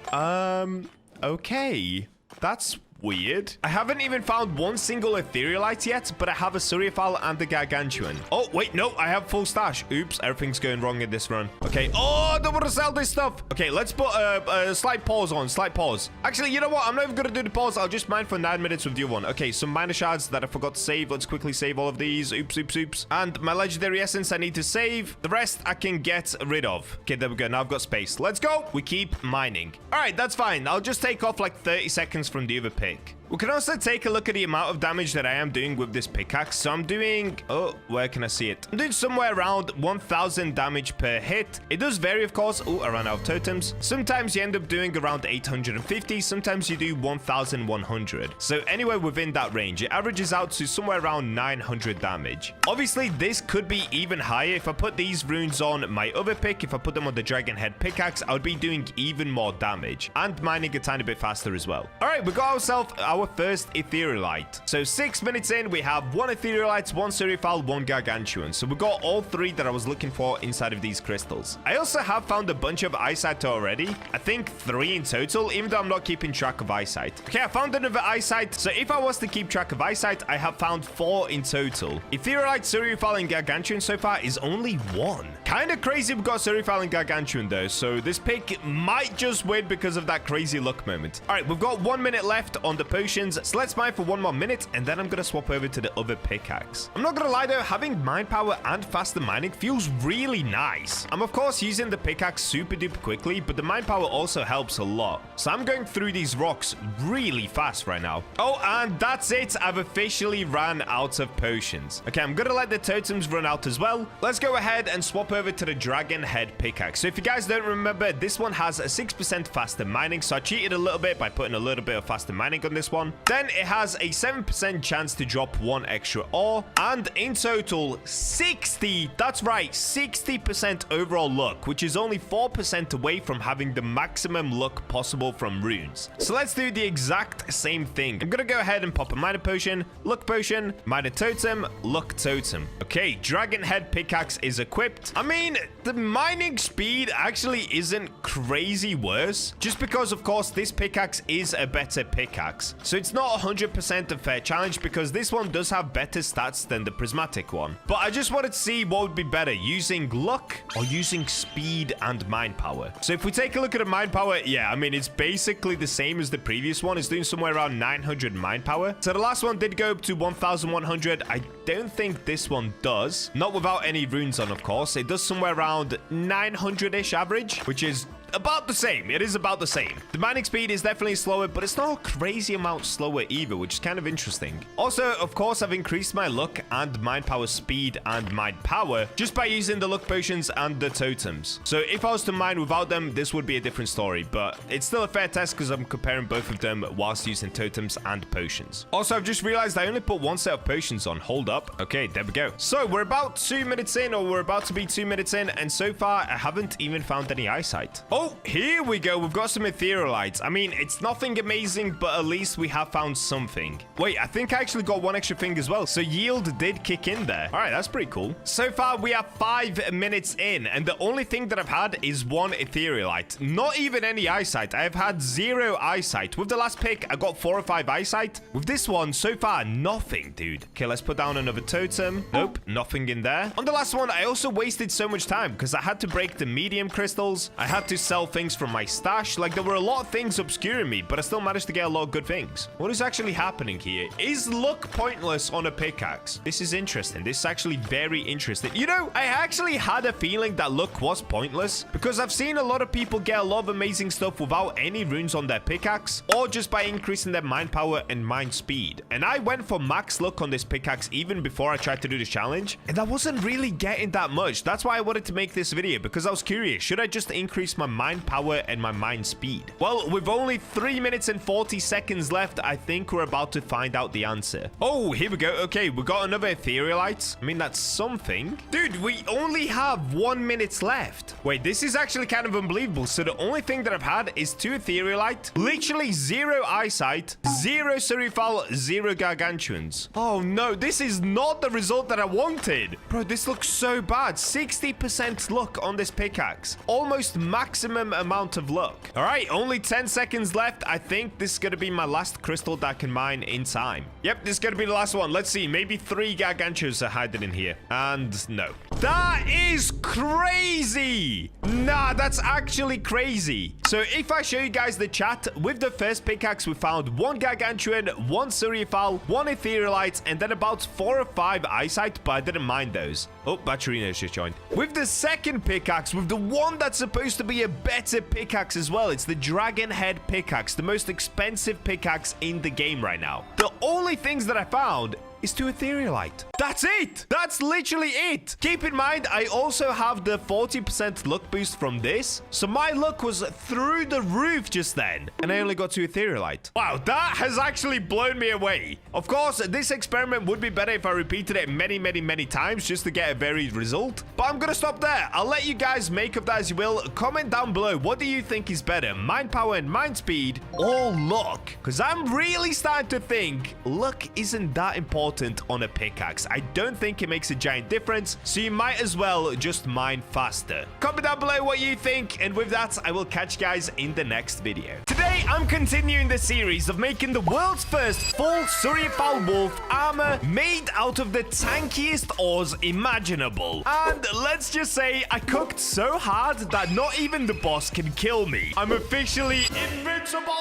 Speaker 1: Okay. That's weird. I haven't even found one single etherealite yet, but I have a Surfal and a Gargantuan. Oh, wait, no, I have full stash. Oops, everything's going wrong in this run. Okay. Oh, I don't want to sell this stuff. Okay, let's put a slight pause on. Slight pause. Actually, you know what? I'm not even going to do the pause. I'll just mine for 9 minutes with the other one. Okay, some miner shards that I forgot to save. Let's quickly save all of these. Oops, oops, oops. And my legendary essence I need to save. The rest I can get rid of. Okay, there we go. Now I've got space. Let's go. We keep mining. All right, that's fine. I'll just take off like 30 seconds from the other pick. We can also take a look at the amount of damage that I am doing with this pickaxe. So I'm doing... Oh, where can I see it? I'm doing somewhere around 1,000 damage per hit. It does vary, of course. Oh, I ran out of totems. Sometimes you end up doing around 850. Sometimes you do 1,100. So anywhere within that range. It averages out to somewhere around 900 damage. Obviously, this could be even higher. If I put these runes on my other pick, if I put them on the dragon head pickaxe, I would be doing even more damage. And mining a tiny bit faster as well. All right, we got ourselves our first etherealite. So 6 minutes in, we have one etherealite, one Surfal, one Gargantuan. So we got all three that I was looking for inside of these crystals. I also have found a bunch of eyesight already. I think 3 in total, even though I'm not keeping track of eyesight. Okay, I found another eyesight. So if I was to keep track of eyesight, I have found 4 in total. Etherealite, Surfal, and Gargantuan so far is only 1. Kind of crazy we got Surfal and Gargantuan though. So this pick might just win because of that crazy luck moment. All right, we've got 1 minute left on the potions. So let's mine for 1 more minute and then I'm going to swap over to the other pickaxe. I'm not going to lie though, having mine power and faster mining feels really nice. I'm of course using the pickaxe super duper quickly, but the mine power also helps a lot. So I'm going through these rocks really fast right now. Oh, and that's it. I've officially ran out of potions. Okay, I'm going to let the totems run out as well. Let's go ahead and swap over to the dragon head pickaxe. So if you guys don't remember, this one has a 6% faster mining. So I cheated a little bit by putting a little bit of faster mining on this one. Then it has a 7% chance to drop 1 extra ore. And in total, 60, that's right, 60% overall luck, which is only 4% away from having the maximum luck possible from runes. So let's do the exact same thing. I'm gonna go ahead and pop a miner potion, luck potion, miner totem, luck totem. Okay, dragon head pickaxe is equipped. I mean, the mining speed actually isn't crazy worse, just because of course this pickaxe is a better pickaxe. So it's not 100% a fair challenge because this one does have better stats than the prismatic one. But I just wanted to see what would be better, using luck or using speed and mind power. So if we take a look at the mind power, yeah, I mean, it's basically the same as the previous one. It's doing somewhere around 900 mind power. So the last one did go up to 1,100. I don't think this one does. Not without any runes on, of course. It does somewhere around 900-ish average, which is about the same. It is about the same. The mining speed is definitely slower, but it's not a crazy amount slower either, which is kind of interesting. Also, of course, I've increased my luck and mine power speed and mine power just by using the luck potions and the totems. So if I was to mine without them, this would be a different story, but it's still a fair test because I'm comparing both of them whilst using totems and potions. Also, I've just realized I only put one set of potions on. Hold up. Okay, there we go. So we're about 2 minutes in, or we're about to be 2 minutes in, and so far I haven't even found any eyesight. Oh, here we go. We've got some etherealites. I mean, it's nothing amazing, but at least we have found something. Wait, I think I actually got one extra thing as well. So yield did kick in there. All right, that's pretty cool. So far, we are 5 minutes in, and the only thing that I've had is one etherealite. Not even any eyesight. I have had 0 eyesight. With the last pick, I got 4 or 5 eyesight. With this one, so far, nothing, dude. Okay, let's put down another totem. Nope, nothing in there. On the last one, I also wasted so much time because I had to break the medium crystals. I had to sell things from my stash. Like, there were a lot of things obscuring me, but I still managed to get a lot of good things. What is actually happening here? Is luck pointless on a pickaxe? This is interesting. This is actually very interesting. You know, I actually had a feeling that luck was pointless because I've seen a lot of people get a lot of amazing stuff without any runes on their pickaxe or just by increasing their mine power and mine speed. And I went for max luck on this pickaxe even before I tried to do the challenge, and I wasn't really getting that much. That's why I wanted to make this video, because I was curious, should I just increase my mine power and my mine speed? Well, with only 3 minutes and 40 seconds left, I think we're about to find out the answer. Oh, here we go. Okay, we got another etherealite. I mean, that's something. Dude, we only have 1 minute left. Wait, this is actually kind of unbelievable. So the only thing that I've had is 2 etherealite, literally 0 eyesight, 0 Surfal, 0 gargantuans. Oh no, this is not the result that I wanted. Bro, this looks so bad. 60% luck on this pickaxe. Almost maximum amount of luck. All right, only 10 seconds left. I think this is going to be my last crystal that I can mine in time. Yep, this is going to be the last one. Let's see. Maybe 3 gargantuans are hiding in here. And no. That is crazy. Nah, that's actually crazy. So if I show you guys the chat, with the first pickaxe, we found 1 gargantuan, 1 Surfal, 1 etherealite, and then about 4 or 5 eyesight, but I didn't mind those. Oh, Batcherina has just joined. With the second pickaxe, with the one that's supposed to be a better pickaxe as well, it's the dragon head pickaxe, the most expensive pickaxe in the game right now. The only things that I found is 2 etherealite. That's it. That's literally it. Keep in mind, I also have the 40% luck boost from this. So my luck was through the roof just then. And I only got 2 etherealite. Wow, that has actually blown me away. Of course, this experiment would be better if I repeated it many, many, many times just to get a varied result. But I'm going to stop there. I'll let you guys make of that as you will. Comment down below. What do you think is better? Mine power and mine speed or luck? Because I'm really starting to think luck isn't that important on a pickaxe. I don't think it makes a giant difference, so you might as well just mine faster. Comment down below what you think, and with that, I will catch you guys in the next video. Today, I'm continuing the series of making the world's first full Surfal wolf armor made out of the tankiest ores imaginable. And let's just say, I cooked so hard that not even the boss can kill me. I'm officially invincible!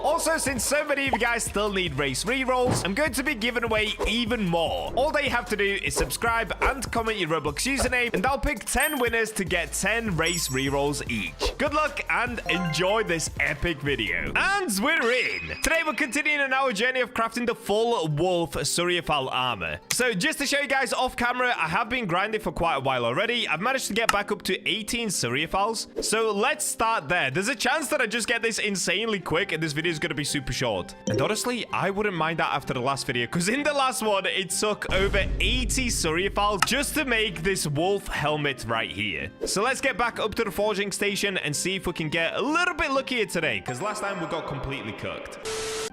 Speaker 1: Also, since so many of you guys still need race rerolls, I'm going to be giving away even more. All that you have to do is subscribe and comment your Roblox username, and I'll pick 10 winners to get 10 race rerolls each. Good luck and enjoy this epic video. And we're in. Today we're continuing on our journey of crafting the full wolf Surfal armor. So just to show you guys off camera, I have been grinding for quite a while already. I've managed to get back up to 18 Surfals. So let's start there. There's a chance that I just get this insanely quick and this video is going to be super short. And honestly, I wouldn't mind that after the last video, because in the last one, it took over 80 Surfals just to make this wolf helmet right here. So let's get back up to the forging station and see if we can get a little bit luckier today, because last time we got completely cooked.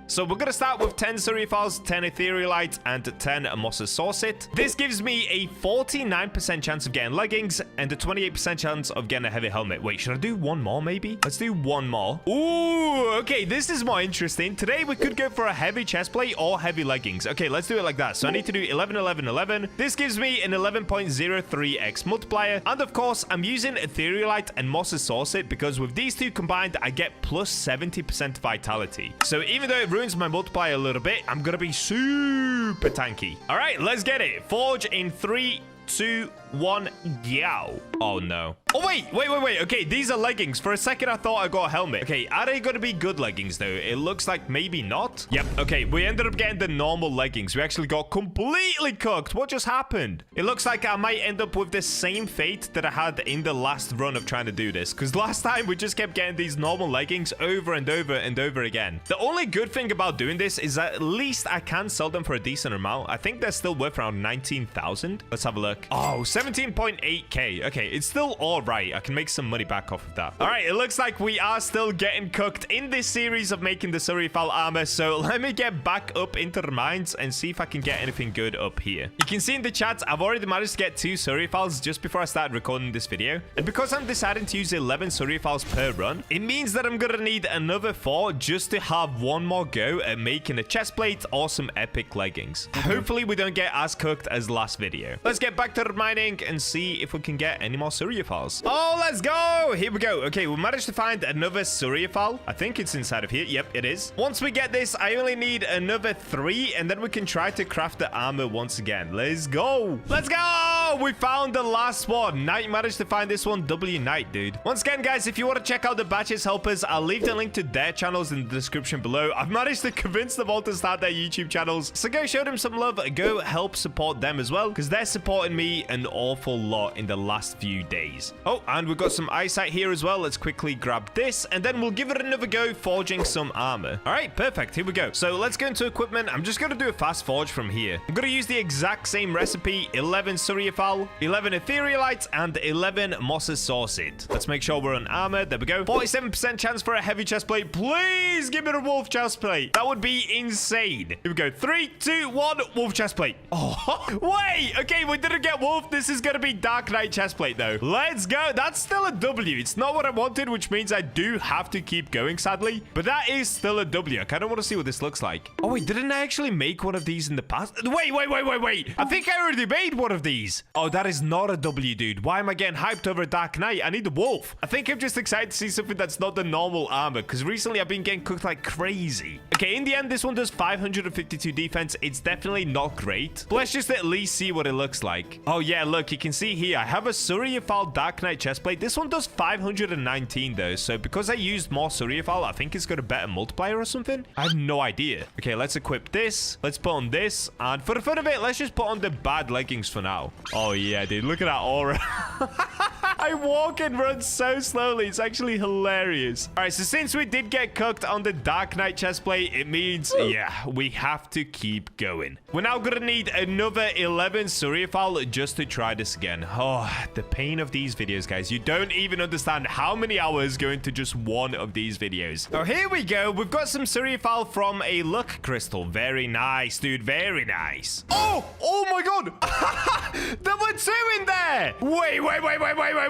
Speaker 1: So we're going to start with 10 Surfals, 10 etherealites, and 10 Mosses Saucet. This gives me a 49% chance of getting leggings and a 28% chance of getting a heavy helmet. Wait, should I do one more maybe? Let's do one more. Ooh, okay, this is more interesting. Today we could go for a heavy chestplate or heavy leggings. Okay, let's do it like that. So I need to do 11, 11, 11. This gives me an 11.03x multiplier. And of course, I'm using etherealite and Mosses Saucet because with these two combined, I get plus 70% vitality. So even though it ruins my multiplier a little bit, I'm gonna be super tanky. All right, let's get it. Forge in 3, 2, 1, yow. Oh no. Oh, wait. Okay, these are leggings. For a second, I thought I got a helmet. Okay, are they going to be good leggings, though? It looks like maybe not. Yep, okay, we ended up getting the normal leggings. We actually got completely cooked. What just happened? It looks like I might end up with the same fate that I had in the last run of trying to do this. Because last time, we just kept getting these normal leggings over and over and over again. The only good thing about doing this is that at least I can sell them for a decent amount. I think they're still worth around 19,000. Let's have a look. Oh, 17.8k. Okay, it's still all right. I can make some money back off of that. All right, it looks like we are still getting cooked in this series of making the Surfal armor. So let me get back up into the mines and see if I can get anything good up here. You can see in the chat, I've already managed to get 2 Surfals just before I started recording this video. And because I'm deciding to use 11 Surfals per run, it means that I'm going to need another 4 just to have one more go at making a chestplate or some epic leggings. Hopefully we don't get as cooked as last video. Let's get back to the mining and see if we can get any more Surfals. Oh, let's go. Here we go. Okay, we managed to find another Surfal. I think it's inside of here. Yep, it is. Once we get this, I only need another 3 and then we can try to craft the armor once again. Let's go. Let's go. We found the last one. Knight managed to find this one. W Knight, dude. Once again, guys, if you want to check out the Bacha's helpers, I'll leave the link to their channels in the description below. I've managed to convince them all to start their YouTube channels, so go show them some love. Go help support them as well, because they're supporting me an awful lot in the last few days. Oh, and we've got some eyesight here as well. Let's quickly grab this, and then we'll give it another go forging some armor. All right, perfect. Here we go. So let's go into equipment. I'm just going to do a fast forge from here. I'm going to use the exact same recipe: 11 Surfal, 11 Etherealites, and 11 Mosses Saucid. Let's make sure we're on armor. There we go. 47% chance for a heavy chestplate. Please give me a wolf chestplate. That would be insane. Here we go. 3, 2, 1. Wolf chestplate. Oh, wait. Okay, we didn't get wolf. This is going to be Dark Knight chestplate, though. Let's go. That's still a W. It's not what I wanted, which means I do have to keep going, sadly. But that is still a W. I kind of want to see what this looks like. Oh, wait. Didn't I actually make one of these in the past? Wait. I think I already made one of these. Oh, that is not a W, dude. Why am I getting hyped over Dark Knight? I need a wolf. I think I'm just excited to see something that's not the normal armor, because recently I've been getting cooked like crazy. Okay, in the end, this one does 552 defense. It's definitely not great, but let's just at least see what it looks like. Oh, yeah, look, you can see here, I have a Surfal Dark Knight chestplate. This one does 519, though, so because I used more Surfal, I think it's got a better multiplier or something. I have no idea. Okay, let's equip this. Let's put on this, and for the fun of it, let's just put on the bad leggings for now. Oh, yeah, dude, look at that aura. I walk and run so slowly. It's actually hilarious. All right, so since we did get cooked on the Dark Knight chestplate, it means, yeah, we have to keep going. We're now going to need another 11 Surfal just to try this again. Oh, the pain of these videos, guys. You don't even understand how many hours go into just one of these videos. Oh, here we go. We've got some Surfal from a luck crystal. Very nice, dude. Very nice. Oh my God. There were 2 in there.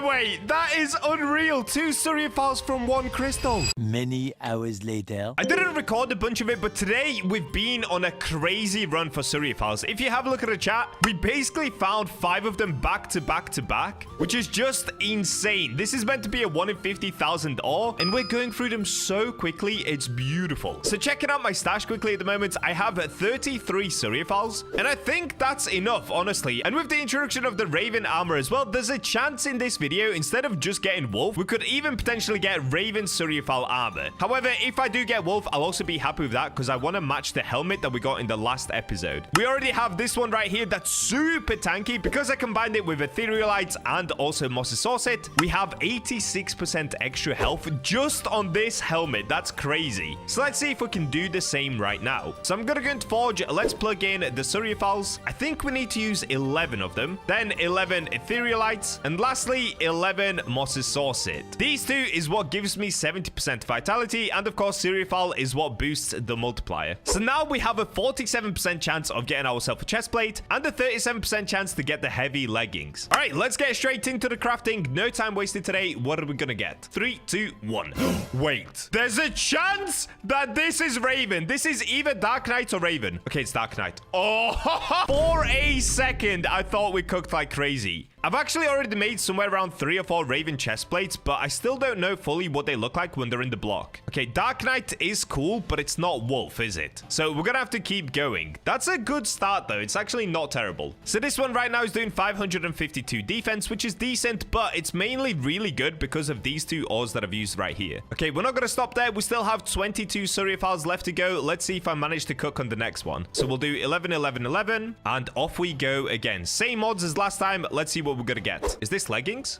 Speaker 1: Wait. That is unreal. 2 Surfals from 1 crystal.
Speaker 3: Many hours later.
Speaker 1: I didn't record a bunch of it, but today we've been on a crazy run for Surfals. If you have a look at the chat, we basically found 5 of them back to back, which is just insane. This is meant to be a 1 in 50,000 ore, and we're going through them so quickly. It's beautiful. So checking out my stash quickly at the moment, I have 33 Surfals, and I think that's enough, honestly. And with the introduction of the Raven armor as well, there's a chance in this video, instead of just getting wolf, we could even potentially get Raven Surfal armor. However, if I do get wolf, I'll also be happy with that, because I want to match the helmet that we got in the last episode. We already have this one right here that's super tanky. Because I combined it with Etherealites and also Mosses Saucid, we have 86% extra health just on this helmet. That's crazy. So let's see if we can do the same right now. So I'm gonna go into Forge. Let's plug in the Surfals. I think we need to use 11 of them, then 11 Etherealites, and lastly 11 Mosses Saucid. These 2 is what gives me 70% vitality, and of course Surfal is what boosts the multiplier. So now we have a 47% chance of getting ourselves a chestplate and a 37% chance to get the heavy leggings. All right, let's get straight into the crafting. No time wasted today. What are we gonna get? 3, 2, 1. Wait, there's a chance that this is Raven. This is either Dark Knight or Raven. Okay, it's Dark Knight. Oh, for a second, I thought we cooked like crazy. I've actually already made somewhere around 3 or 4 Raven chest plates, but I still don't know fully what they look like when they're in the block. Okay, Dark Knight is cool, but it's not Wolf, is it? So we're gonna have to keep going. That's a good start, though. It's actually not terrible. So this one right now is doing 552 defense, which is decent, but it's mainly really good because of these 2 ores that I've used right here. Okay, we're not gonna stop there. We still have 22 Surfals left to go. Let's see if I manage to cook on the next one. So we'll do 11, 11, 11, and off we go again. Same odds as last time. Let's see what we're gonna get. Is this leggings?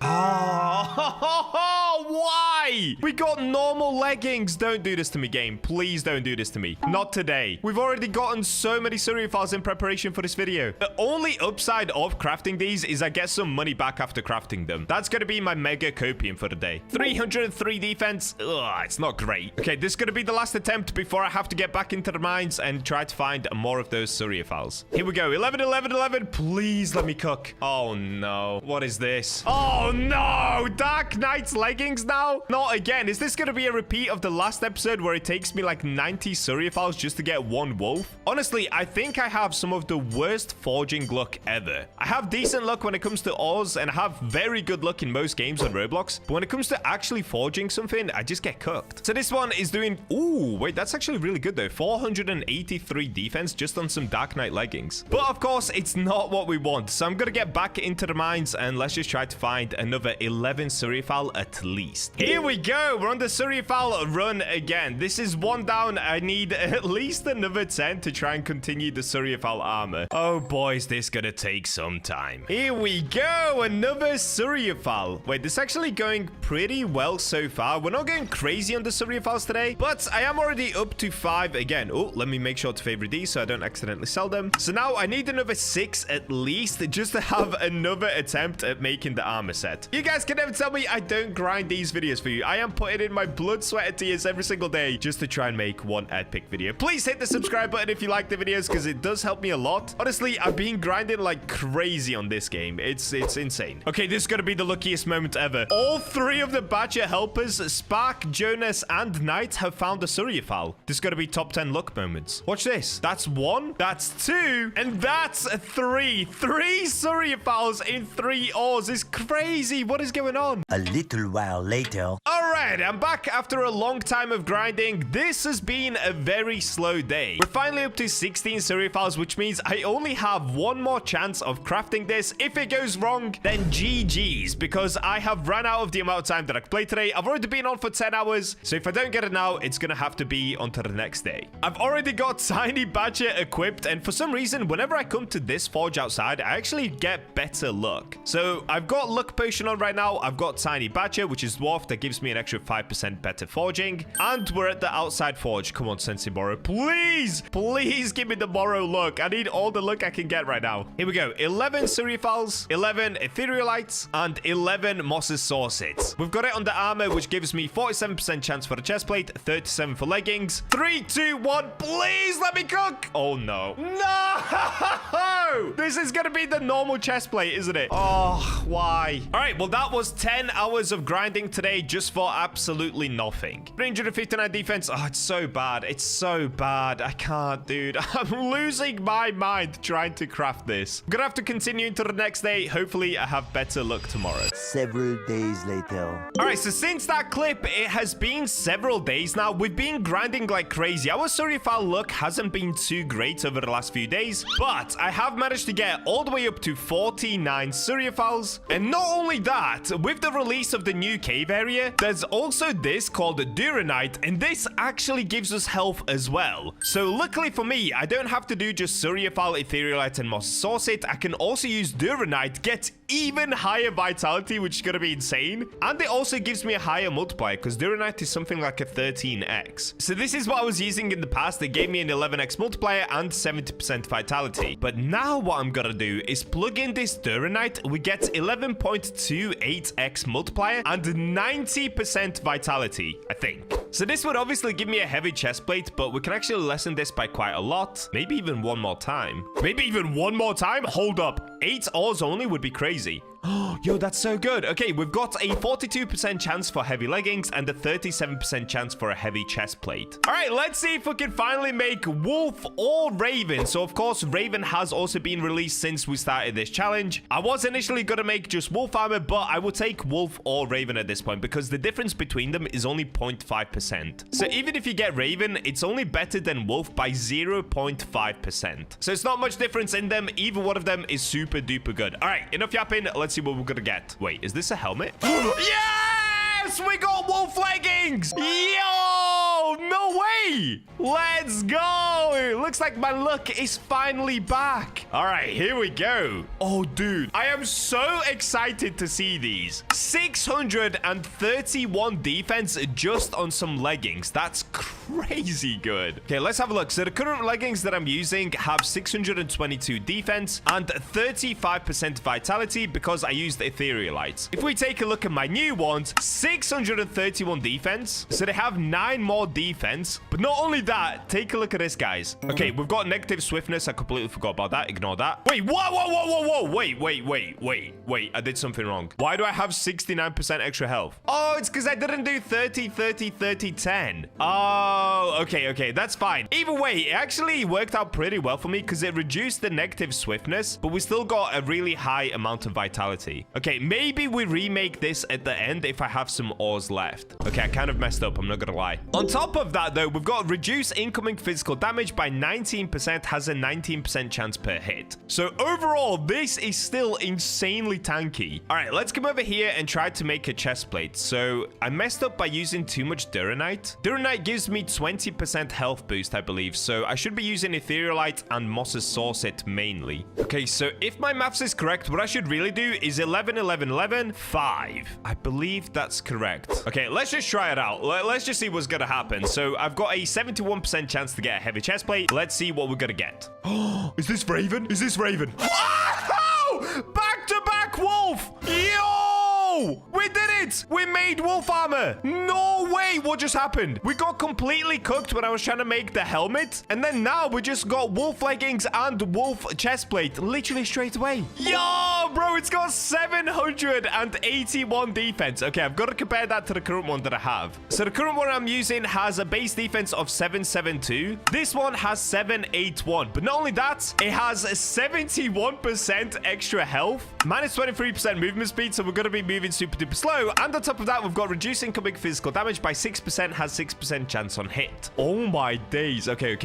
Speaker 1: Oh, why? We got normal leggings. Don't do this to me, game. Please don't do this to me. Not today. We've already gotten so many Surfals in preparation for this video. The only upside of crafting these is I get some money back after crafting them. That's gonna be my mega copium for the day. 303 defense. Ugh, it's not great. Okay, this is gonna be the last attempt before I have to get back into the mines and try to find more of those Surfals. Here we go. 11, 11, 11. Please let me cook. Oh, no. What is this? Oh, no. Dark Knight's leggings now? Not again. Is this gonna be a repeat of the last episode where it takes me like 90 Surfals just to get 1 wolf? Honestly, I think I have some of the worst forging luck ever. I have decent luck when it comes to ores, and I have very good luck in most games on Roblox, but when it comes to actually forging something, I just get cooked. So this one is doing... Ooh, wait, that's actually really good though. 483 defense just on some Dark Knight leggings. But of course, it's not what we want, so I'm gonna get back into the mines, and let's just try to find another 11 Surfal at least. Here we go. We're on the Surfal run again. This is 1 down. I need at least another 10 to try and continue the Surfal armor. Oh boy, is this gonna take some time. Here we go. Another Surfal. Wait, this is actually going pretty well so far. We're not going crazy on the Surfals today, but I am already up to 5 again. Oh, let me make sure to favorite these so I don't accidentally sell them. So now I need another 6 at least just to have another attempt at making the armor set. You guys can never tell me I don't grind these videos for you. I am putting in my blood, sweat, and tears every single day just to try and make one epic video. Please hit the subscribe button if you like the videos, because it does help me a lot. Honestly, I've been grinding like crazy on this game. It's insane. Okay, this is gonna be the luckiest moment ever. All 3 of the Bacha helpers, Spark, Jonas, and Knight, have found a Surfal. This is gonna be top 10 luck moments. Watch this. That's 1, that's 2, and that's 3. 3 Surfals in 3 ores is crazy. What is going on?
Speaker 3: A little while later.
Speaker 1: All right, I'm back after a long time of grinding. This has been a very slow day. We're finally up to 16 Surfals, which means I only have 1 more chance of crafting this. If it goes wrong, then GG's, because I have run out of the amount of time that I can play today. I've already been on for 10 hours, so if I don't get it now, it's gonna have to be onto the next day. I've already got Tiny Bacha equipped, and for some reason, whenever I come to this forge outside, I actually get better luck. So I've got Luck Potion on right now. I've got Tiny Bacha, which is Dwarf, that gives me an extra 5% better forging. And we're at the outside forge. Come on, Sensei Morrow. Please, please give me the Morrow luck. I need all the luck I can get right now. Here we go. 11 Surfals, 11 Etherealites, and 11 Moss's Saucets. We've got it on the armor, which gives me 47% chance for a chestplate, 37 for leggings. 3, 2, 1. Please let me cook. Oh, no. No! This is going to be the normal chestplate, isn't it? Oh, why? All right, well, that was 10 hours of grinding today just for absolutely nothing. 359 defense. Oh, it's so bad. It's so bad. I can't, dude. I'm losing my mind trying to craft this. I'm gonna have to continue into the next day. Hopefully, I have better luck tomorrow.
Speaker 3: Several days later.
Speaker 1: All right, so since that clip, it has been several days now. We've been grinding like crazy. Our Surfal luck hasn't been too great over the last few days, but I have managed to get all the way up to 49 Surfals. And not only that, with the release of the new cave area, there's also this called Demonite, and this actually gives us health as well. So luckily for me, I don't have to do just Surfal, Etherealite, and Moss Saucet. I can also use Demonite, get even higher vitality, which is going to be insane. And it also gives me a higher multiplier, because Demonite is something like a 13x. So this is what I was using in the past. It gave me an 11x multiplier and 70% vitality. But now what I'm going to do is plug in this Demonite. We get 11.28x multiplier and 90% 30% vitality, I think. So this would obviously give me a heavy chest plate, but we can actually lessen this by quite a lot. Maybe even one more time. Maybe even one more time? Hold up. 8 ores only would be crazy. Oh, yo, that's so good. Okay, we've got a 42% chance for heavy leggings and a 37% chance for a heavy chest plate. All right, let's see if we can finally make wolf or raven. So, of course, raven has also been released since we started this challenge. I was initially going to make just wolf armor, but I will take wolf or raven at this point because the difference between them is only 0.5%. So even if you get raven, it's only better than wolf by 0.5%. So it's not much difference in them. Either one of them is super duper good. All right, enough yapping. Let's see what we're gonna get. Wait, is this a helmet? Yes! We got wolf leggings! Yo! No way! Let's go! It looks like my luck is finally back. All right, here we go. Oh, dude. I am so excited to see these. 631 defense just on some leggings. That's crazy good. Okay, let's have a look. So the current leggings that I'm using have 622 defense and 35% vitality because I used etherealites. If we take a look at my new ones, 631 defense. So they have 9 more defense. But not only that, take a look at this, guys. Okay, we've got negative swiftness. I completely forgot about that. Ignore that. Wait, whoa. Wait. I did something wrong. Why do I have 69% extra health? Oh, it's because I didn't do 30, 30, 30, 10. Oh, okay. That's fine. Either way, it actually worked out pretty well for me because it reduced the negative swiftness, but we still got a really high amount of vitality. Okay, maybe we remake this at the end if I have some ores left. Okay, I kind of messed up. I'm not gonna lie. On top of that, though, we've got reduce incoming physical damage by 19%, has a 19% chance per hit. So overall, this is still insanely tanky. All right, let's come over here and try to make a chest plate. So I messed up by using too much Demonite. Demonite gives me 20% health boost, I believe. So I should be using etherealite and Moss's Saucet mainly. Okay, so if my maths is correct, what I should really do is 11, 11, 11, 5. I believe that's correct. Okay, let's just try it out. Let's just see what's gonna happen. So I've got a 71% chance to get a heavy chest plate. Let's see what we're gonna get. Oh, is this Raven? Is this Raven? Oh! Back-to-back wolf! Yo! We did it! We made wolf armor! No way! What just happened? We got completely cooked when I was trying to make the helmet, and then now we just got wolf leggings and wolf chest plate literally straight away. Yo, bro, it's got 781 defense. Okay, I've got to compare that to the current one that I have. So the current one I'm using has a base defense of 772. This one has 781. But not only that, it has 71% extra health, minus 23% movement speed, so we're going to be moving super duper slow. And on top of that, we've got reducing incoming physical damage by 6%, has 6% chance on hit. Oh my days. Okay.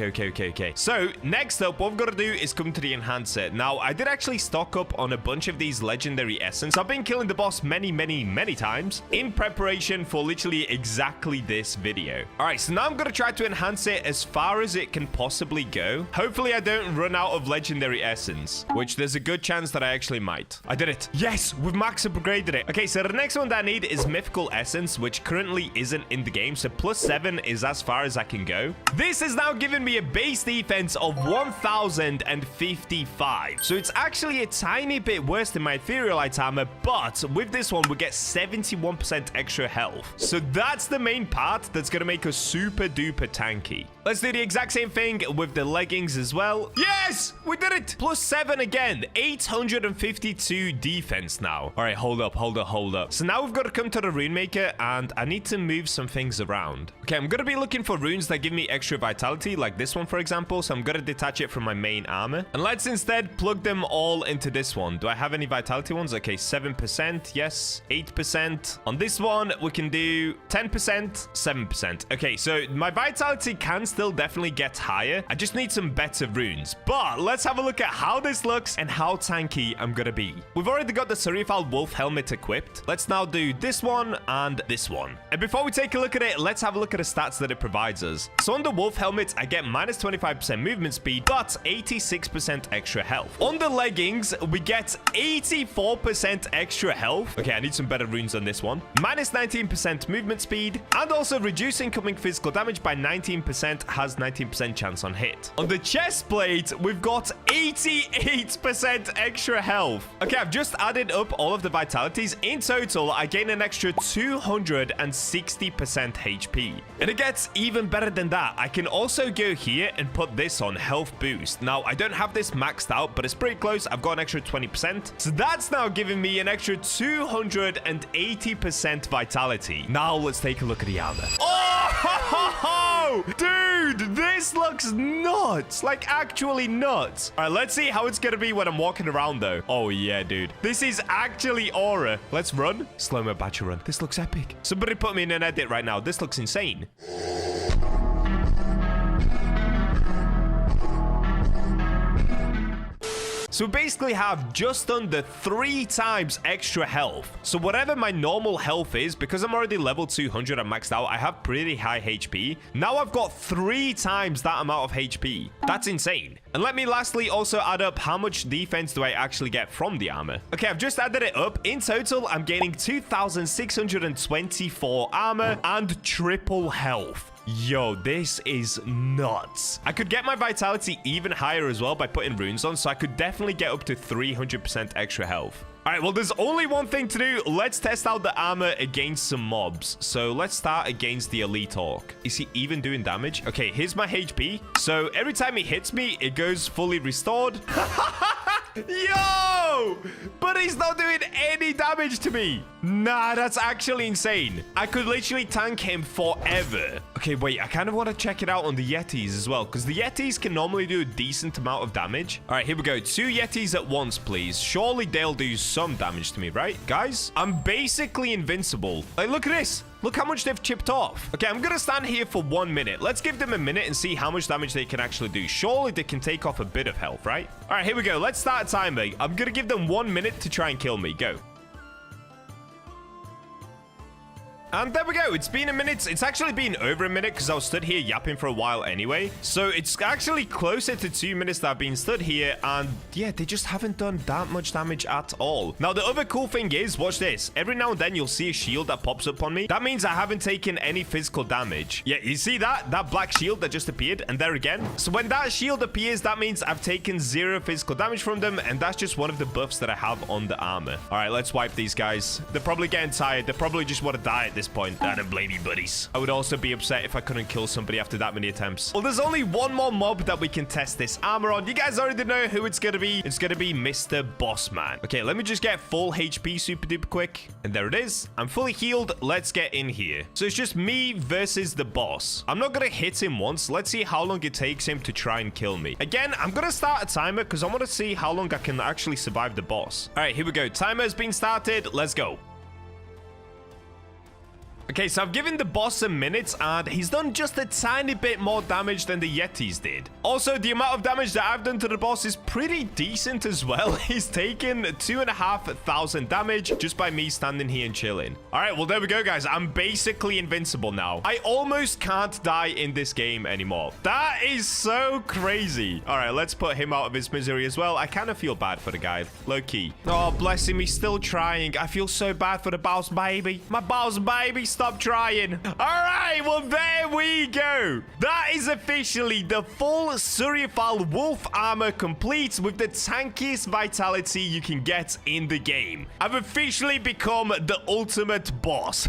Speaker 1: So next up, what we've got to do is come to the enhancer. Now, I did actually stock up on a bunch of these legendary essence. I've been killing the boss many times in preparation for literally exactly this video. All right, so now I'm going to try to enhance it as far as it can possibly go. Hopefully, I don't run out of legendary essence, which there's a good chance that I actually might. I did it. Yes, we've max upgraded it. Okay, so the next one that I need is mythical essence, which currently isn't in the game. So +7 is as far as I can go. This is now giving me a base defense of 1055. So it's actually a tiny bit worse than my etherealite armor, but with this one, we get 71% extra health. So that's the main part that's going to make us super duper tanky. Let's do the exact same thing with the leggings as well. Yes, we did it. +7 again, 852 defense now. All right, hold up. So now we've got to come to the rune maker, and I need to move some things around. Okay, I'm going to be looking for runes that give me extra vitality, like this one, for example. So I'm going to detach it from my main armor. And let's instead plug them all into this one. Do I have any vitality ones? Okay, 7%. Yes, 8%. On this one, we can do 10%, 7%. Okay, so my vitality can still definitely get higher. I just need some better runes. But let's have a look at how this looks and how tanky I'm going to be. We've already got the Surfal wolf helmet equipped. Let's now do this one and this one. And before we take a look at it, let's have a look at the stats that it provides us. So on the wolf helmet, I get minus 25% movement speed, but 86% extra health. On the leggings, we get 84% extra health. Okay, I need some better runes on this one. Minus 19% movement speed, and also reducing incoming physical damage by 19% has 19% chance on hit. On the chest plate, we've got 88% extra health. Okay, I've just added up all of the vitalities. In total, I gain an extra 260% HP. And it gets even better than that. I can also go here and put this on health boost. Now, I don't have this maxed out, but it's pretty close. I've got an extra 20%. So that's now giving me an extra 280% vitality. Now, let's take a look at the armor. Oh, dude, this looks nuts. Like, actually nuts. All right, let's see how it's gonna be when I'm walking around, though. Oh, yeah, dude. This is actually aura. Let's run. Slow-mo Bacha run. This looks epic. Somebody put me in an edit right now. This looks insane. So we basically have just under 3 times extra health. So whatever my normal health is, because I'm already level 200 and maxed out, I have pretty high HP. Now I've got 3 times that amount of HP. That's insane. And let me lastly also add up how much defense do I actually get from the armor. Okay, I've just added it up. In total, I'm gaining 2,624 armor and triple health. Yo, this is nuts. I could get my vitality even higher as well by putting runes on, so I could definitely get up to 300% extra health. All right, well, there's only one thing to do. Let's test out the armor against some mobs. So let's start against the elite orc. Is he even doing damage? Okay, here's my HP. So every time he hits me, it goes fully restored. Yo! But he's not doing any damage to me. Nah, that's actually insane. I could literally tank him forever. Okay, wait, I kind of want to check it out on the Yetis as well, because the Yetis can normally do a decent amount of damage. All right, here we go. 2 Yetis at once, please. Surely they'll do some damage to me, right? Guys, I'm basically invincible. Like, look at this. Look how much they've chipped off. Okay, I'm gonna stand here for 1 minute. Let's give them a minute and see how much damage they can actually do. Surely they can take off a bit of health, right? All right, here we go. Let's start a timer. I'm gonna give them 1 minute to try and kill me. Go. And there we go. It's been a minute. It's actually been over a minute because I was stood here yapping for a while anyway. So it's actually closer to 2 minutes that I've been stood here. And yeah, they just haven't done that much damage at all. Now, the other cool thing is, watch this. Every now and then you'll see a shield that pops up on me. That means I haven't taken any physical damage. Yeah, you see that? That black shield that just appeared. And there again. So when that shield appears, that means I've taken 0 physical damage from them. And that's just one of the buffs that I have on the armor. All right, let's wipe these guys. They're probably getting tired. They probably just want to die at this point. I don't blame you, buddies. I would also be upset if I couldn't kill somebody after that many attempts. Well, there's only one more mob that we can test this armor on. You guys already know who it's gonna be. It's gonna be Mr. Bossman. Okay, let me just get full HP super duper quick. And there it is. I'm fully healed. Let's get in here. So it's just me versus the boss. I'm not gonna hit him once. Let's see how long it takes him to try and kill me. Again, I'm gonna start a timer because I want to see how long I can actually survive the boss. All right, here we go. Timer has been started. Let's go. Okay, so I've given the boss some minutes, and he's done just a tiny bit more damage than the Yetis did. Also, the amount of damage that I've done to the boss is pretty decent as well. He's taken 2,500 damage just by me standing here and chilling. All right, well, there we go, guys. I'm basically invincible now. I almost can't die in this game anymore. That is so crazy. All right, let's put him out of his misery as well. I kind of feel bad for the guy, low-key. Oh, bless him. He's still trying. I feel so bad for the boss baby. My boss baby. Stop trying. All right, well, there we go. That is officially the full Surfal wolf armor complete with the tankiest vitality you can get in the game. I've officially become the ultimate boss.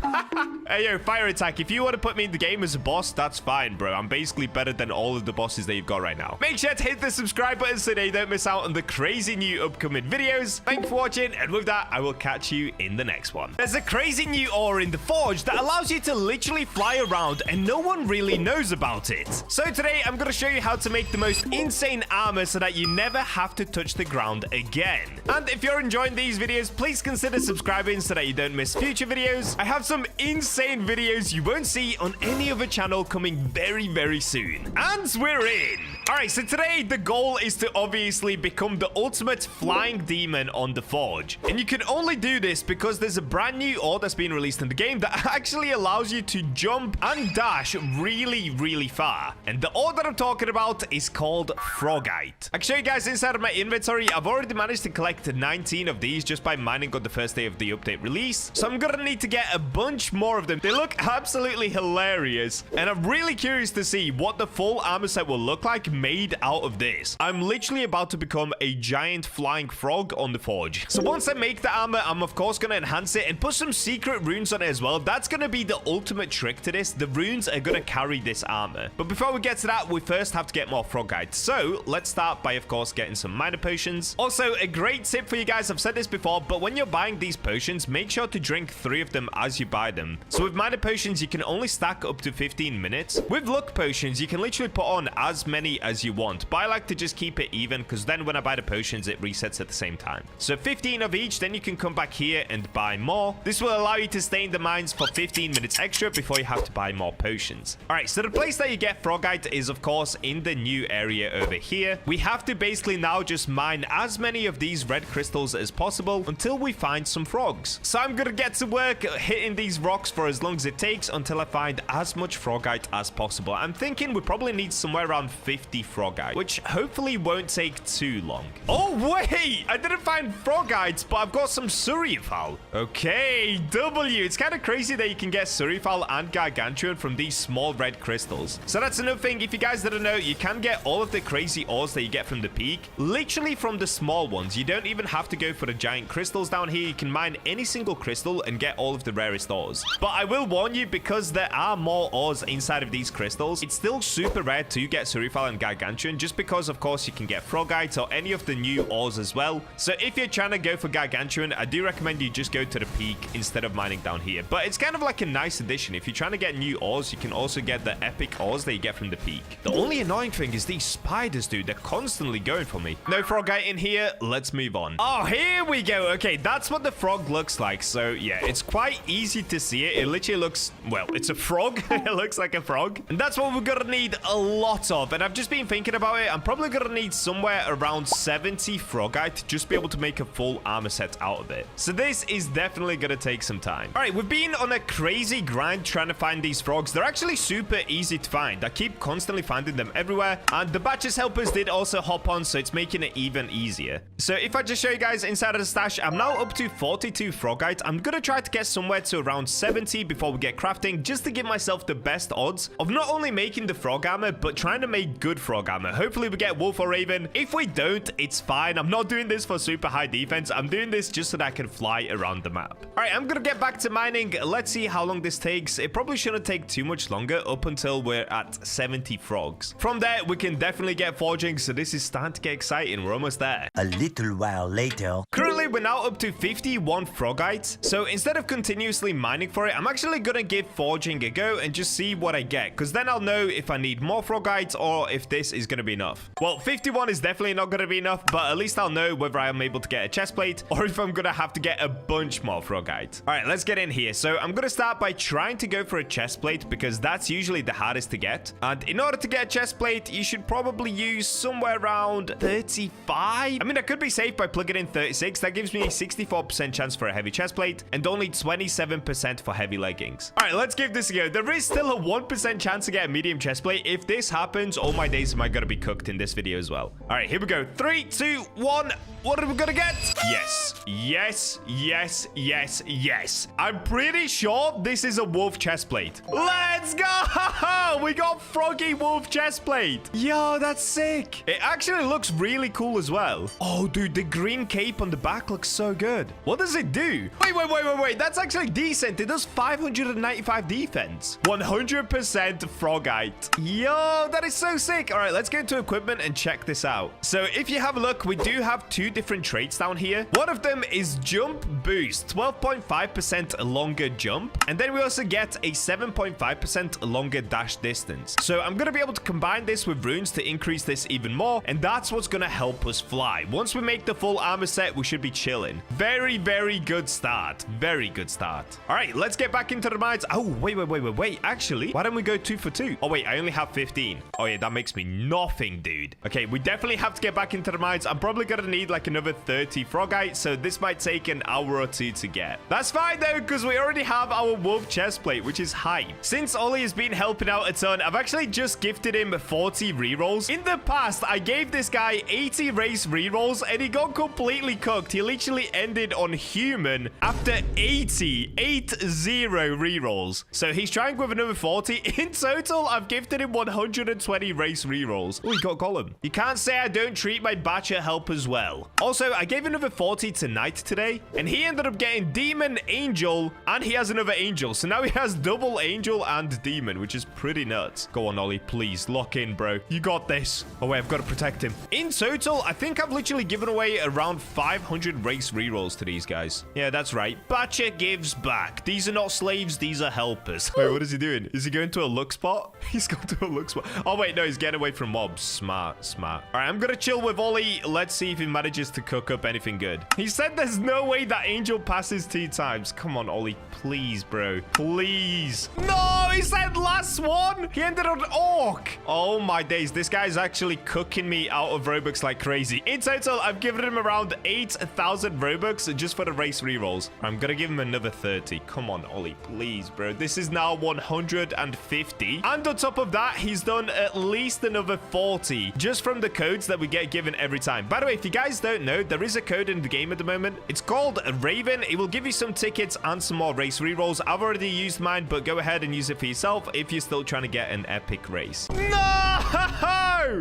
Speaker 1: Hey, yo, fire attack. If you want to put me in the game as a boss, that's fine, bro. I'm basically better than all of the bosses that you've got right now. Make sure to hit the subscribe button so that you don't miss out on the crazy new upcoming videos. Thank you for watching, and with that, I will catch you in the next one. There's a crazy new ore in the forge that allows you to literally fly around and no one really knows about it. So today I'm going to show you how to make the most insane armor so that you never have to touch the ground again. And if you're enjoying these videos, please consider subscribing so that you don't miss future videos. I have some insane videos you won't see on any other channel coming very, very soon. And we're in. All right, so today the goal is to obviously become the ultimate flying demon on the forge. And you can only do this because there's a brand new ore that's been released in the game that actually allows you to jump and dash really, really far. And the ore that I'm talking about is called Frogite. I can show you guys inside of my inventory. I've already managed to collect 19 of these just by mining on the first day of the update release. So I'm gonna need to get a bunch more of them. They look absolutely hilarious. And I'm really curious to see what the full armor set will look like made out of this. I'm literally about to become a giant flying frog on the forge. So once I make the armor, I'm of course gonna enhance it and put some secret runes on it as well. That's gonna be the ultimate trick to this. The runes are gonna carry this armor. But before we get to that, we first have to get more Frogite. So let's start by of course getting some minor potions. Also, a great tip for you guys, I've said this before, but when you're buying these potions, make sure to drink 3 of them as you buy them. So with minor potions, you can only stack up to 15 minutes. With luck potions, you can literally put on as many as you want, but I like to just keep it even because then when I buy the potions, it resets at the same time. So 15 of each, then you can come back here and buy more. This will allow you to stay in the mines for 15 minutes extra before you have to buy more potions. All right, so the place that you get Frogite is of course in the new area over here. We have to basically now just mine as many of these red crystals as possible until we find some frogs. So I'm gonna get to work hitting these rocks for as long as it takes until I find as much Frogite as possible. I'm thinking we probably need somewhere around 50 Frogite, which hopefully won't take too long. Oh, wait! I didn't find Frogites, but I've got some Surfal. Okay, W. It's kind of crazy that you can get Surfal and Gargantuan from these small red crystals. So that's another thing. If you guys didn't know, you can get all of the crazy ores that you get from the peak, literally from the small ones. You don't even have to go for the giant crystals down here. You can mine any single crystal and get all of the rarest ores. But I will warn you, because there are more ores inside of these crystals, it's still super rare to get Surfal and Gargantuan, just because of course you can get Frogite or any of the new ores as well. So if you're trying to go for Gargantuan, I do recommend you just go to the peak instead of mining down here. But it's kind of like a nice addition. If you're trying to get new ores, you can also get the epic ores that you get from the peak. The only annoying thing is these spiders, dude. They're constantly going for me. No Frogite in here. Let's move on. Oh, here we go. Okay, that's what the frog looks like. So yeah, it's quite easy to see it. It literally looks, well, it's a frog. It looks like a frog. And that's what we're gonna need a lot of. And I've just been thinking about it. I'm probably gonna need somewhere around 70 Frogite to just be able to make a full armor set out of it. So this is definitely gonna take some time. All right, we've been on a crazy grind trying to find these frogs. They're actually super easy to find. I keep constantly finding them everywhere. And the Bacha's helpers did also hop on, so it's making it even easier. So if I just show you guys inside of the stash, I'm now up to 42 Frogite. I'm gonna try to get somewhere to around 70 before we get crafting, just to give myself the best odds of not only making the frog armor, but trying to make good frog armor. Hopefully we get wolf or raven. If we don't, it's fine. I'm not doing this for super high defense. I'm doing this just so that I can fly around the map. All right, I'm gonna get back to mining. Let's see how long this takes. It probably shouldn't take too much longer, up until we're at 70 frogs. From there, we can definitely get forging, so this is starting to get exciting. We're almost there.
Speaker 3: A little while later.
Speaker 1: Currently, we're now up to 51 Frogite. So instead of continuously mining for it, I'm actually gonna give forging a go and just see what I get, because then I'll know if I need more Frogite or if this is gonna be enough. Well, 51 is definitely not gonna be enough, but at least I'll know whether I'm able to get a chest plate or if I'm gonna have to get a bunch more Frogite. All right, let's get in here. So I'm gonna start by trying to go for a chest plate, because that's usually the hardest to get. And in order to get a chest plate, you should probably use somewhere around 35. I mean, I could be safe by plugging in 36. That gives me a 64% chance for a heavy chest plate and only 27% for heavy leggings. All right, let's give this a go. There is still a 1% chance to get a medium chest plate. If this happens, all my days am I gonna be cooked in this video as well. All right, here we go. 3, 2, 1. What are we gonna get? Yes, yes, yes, yes, yes. I'm pretty sure this is a wolf chest plate. Let's go! We got froggy wolf chest plate. Yo, that's sick. It actually looks really cool as well. Oh, dude, the green cape on the back looks so good. What does it do? Wait. That's actually decent. It does 595 defense. 100% Frogite. Yo, that is so sick. All right, let's go into equipment and check this out. So if you have a look, we do have 2 different traits down here. One of them is jump boost, 12.5% longer jump. And then we also get a 7.5% longer dash distance. So I'm going to be able to combine this with runes to increase this even more. And that's what's going to help us fly. Once we make the full armor set, we should be chilling. Very, very good start. Very good start. All right, let's get back into the mines. Oh, wait. Actually, why don't we go 2 for 2? Oh, wait, I only have 15. Oh, yeah, that makes me nothing, dude. Okay, we definitely have to get back into the mines. I'm probably gonna need like another 30 Frogite, so this might take an hour or two to get. That's fine though, because we already have our wolf chest plate, which is hype. Since Ollie has been helping out a ton, I've actually just gifted him 40 rerolls. In the past, I gave this guy 80 race rerolls, and he got completely cooked. He literally ended on human after 80 rerolls. So he's trying with another 40. In total, I've gifted him 120 race rerolls. Oh, he got Golem. You can't say I don't treat my Bacha helpers well. Also, I gave another 40 to Knight today, and he ended up getting Demon, Angel, and he has another Angel. So now he has double Angel and Demon, which is pretty nuts. Go on, Ollie. Please, lock in, bro. You got this. Oh, wait, I've got to protect him. In total, I think I've literally given away around 500 race rerolls to these guys. Yeah, that's right. Bacha gives back. These are not slaves. These are helpers. Wait, what is he doing? Is he going to a look spot? He's going to a look spot. Oh, wait, no, he's getting away from mobs. Smart, smart. All right, I'm going to chill with Ollie. Let's see if he manages to cook up anything good. He said there's no way that Angel passes 2 times. Come on, Ollie. Please, bro. Please. No, he said last one. He ended on Orc. Oh, my days. This guy's actually cooking me out of Robux like crazy. In total, I've given him around 8,000 Robux just for the race rerolls. I'm going to give him another 30. Come on, Ollie. Please, bro. This is now 150. And on top of that, he's done at least another 40 just from the codes that we get given every time. By the way, if you guys don't know, there is a code in the game at the moment. It's called Raven. It will give you some tickets and some more race rerolls. I've already used mine, but go ahead and use it for yourself if you're still trying to get an epic race. No!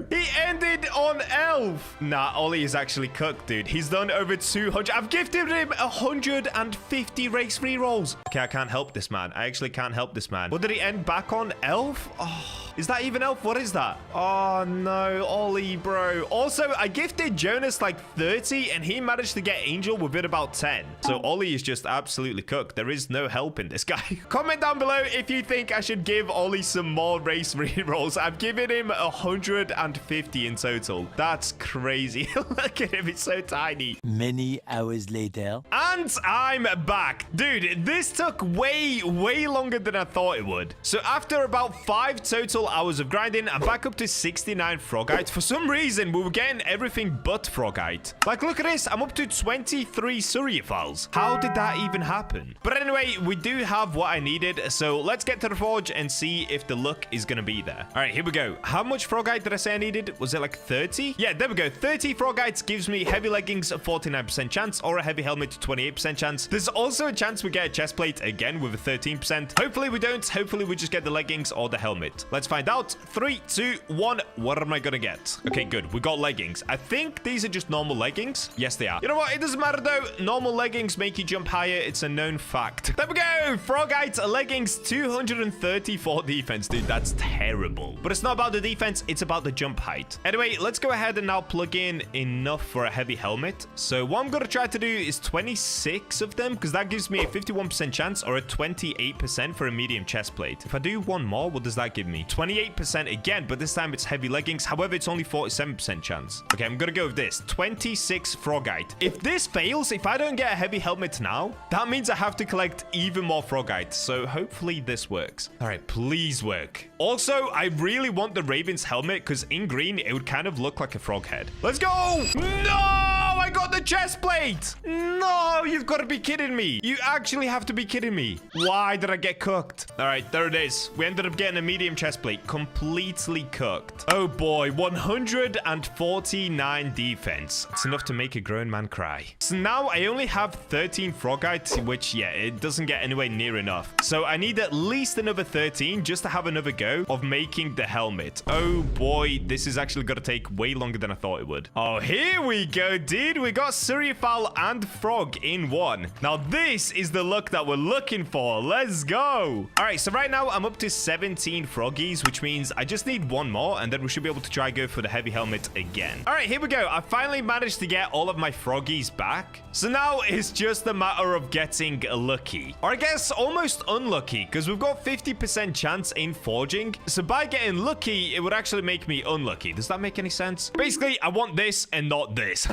Speaker 1: He ended on Elf. Nah, Ollie is actually cooked, dude. He's done over 200. I've gifted him 150 race rerolls. Okay, I can't help this man. I actually can't help this man. What did he end back on? Elf? Oh. Is that even Elf? What is that? Oh, no. Ollie, bro. Also, I gifted Jonas like 30, and he managed to get Angel within about 10. So Ollie is just absolutely cooked. There is no help in this guy. Comment down below if you think I should give Ollie some more race rerolls. I've given him 150 in total. That's crazy. Look at him. It's so tiny.
Speaker 3: Many hours later.
Speaker 1: And I'm back. Dude, this took way longer than I thought it would. So after about 5 total hours of grinding, I'm back up to 69 Frogite. For some reason, we were getting everything but Frogite. Like, look at this. I'm up to 23 Surfals. How did that even happen? But anyway, we do have what I needed. So let's get to the forge and see if the luck is going to be there. All right, here we go. How much Frogite did I say I needed? Was it like 30? Yeah, there we go. 30 Frogites gives me heavy leggings, 49% chance, or a heavy helmet, 28% chance. There's also a chance we get a chest plate again with a 13%. Hopefully we don't. Hopefully we just get the leggings or the helmet. Let's find out. 3, 2, 1. What am I gonna get? Okay, good. We got leggings. I think these are just normal leggings. Yes, they are. You know what? It doesn't matter though. Normal leggings make you jump higher. It's a known fact. There we go. Frogite leggings, 234 defense. Dude, that's terrible. But it's not about the defense. It's about the jump height. Anyway, let's go ahead and now plug in enough for a heavy helmet. So what I'm gonna try to do is 26 of them, because that gives me a 51% chance or a 28% for a medium chest plate. If I do one more, what does that give me? 28% again, but this time it's heavy leggings. However, it's only 47% chance. Okay, I'm gonna go with this. 26 Frogite. If this fails, if I don't get a heavy helmet now, that means I have to collect even more Frogite. So hopefully this works. All right, please work. Also, I really want the Raven's helmet because in green, it would kind of look like a frog head. Let's go! No! I got the chest plate! No, you've got to be kidding me. You actually have to be kidding me. Why did I get cooked? All right, there it is. We ended up getting a medium chest plate. Completely cooked. Oh boy, 149 defense. It's enough to make a grown man cry. So now I only have 13 Frogite, which, yeah, it doesn't get anywhere near enough. So I need at least another 13 just to have another go of making the helmet. Oh boy, this is actually going to take way longer than I thought it would. Oh, here we go, dude. We got Surfal and Frog in one. Now, this is the look that we're looking for. Let's go. All right, so right now I'm up to 17 Froggies, which means I just need one more, and then we should be able to try go for the heavy helmet again. All right, here we go. I finally managed to get all of my Froggies back. So now it's just a matter of getting lucky. Or I guess almost unlucky, because we've got 50% chance in forging. So by getting lucky, it would actually make me unlucky. Does that make any sense? Basically, I want this and not this.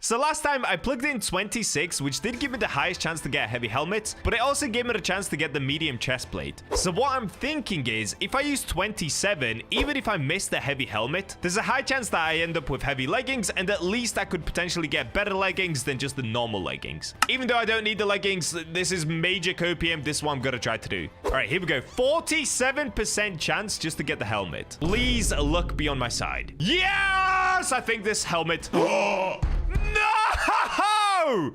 Speaker 1: So last time I plugged in 26, which did give me the highest chance to get a heavy helmet, but it also gave me the chance to get the medium chest plate. So what I'm thinking is, if I use 27, even if I miss the heavy helmet, there's a high chance that I end up with heavy leggings, and at least I could potentially get better leggings than just the normal leggings. Even though I don't need the leggings, this is major copium. This is what I'm gonna try to do. All right, here we go. 47% chance just to get the helmet. Please look be on my side. Yes! I think this helmet... No!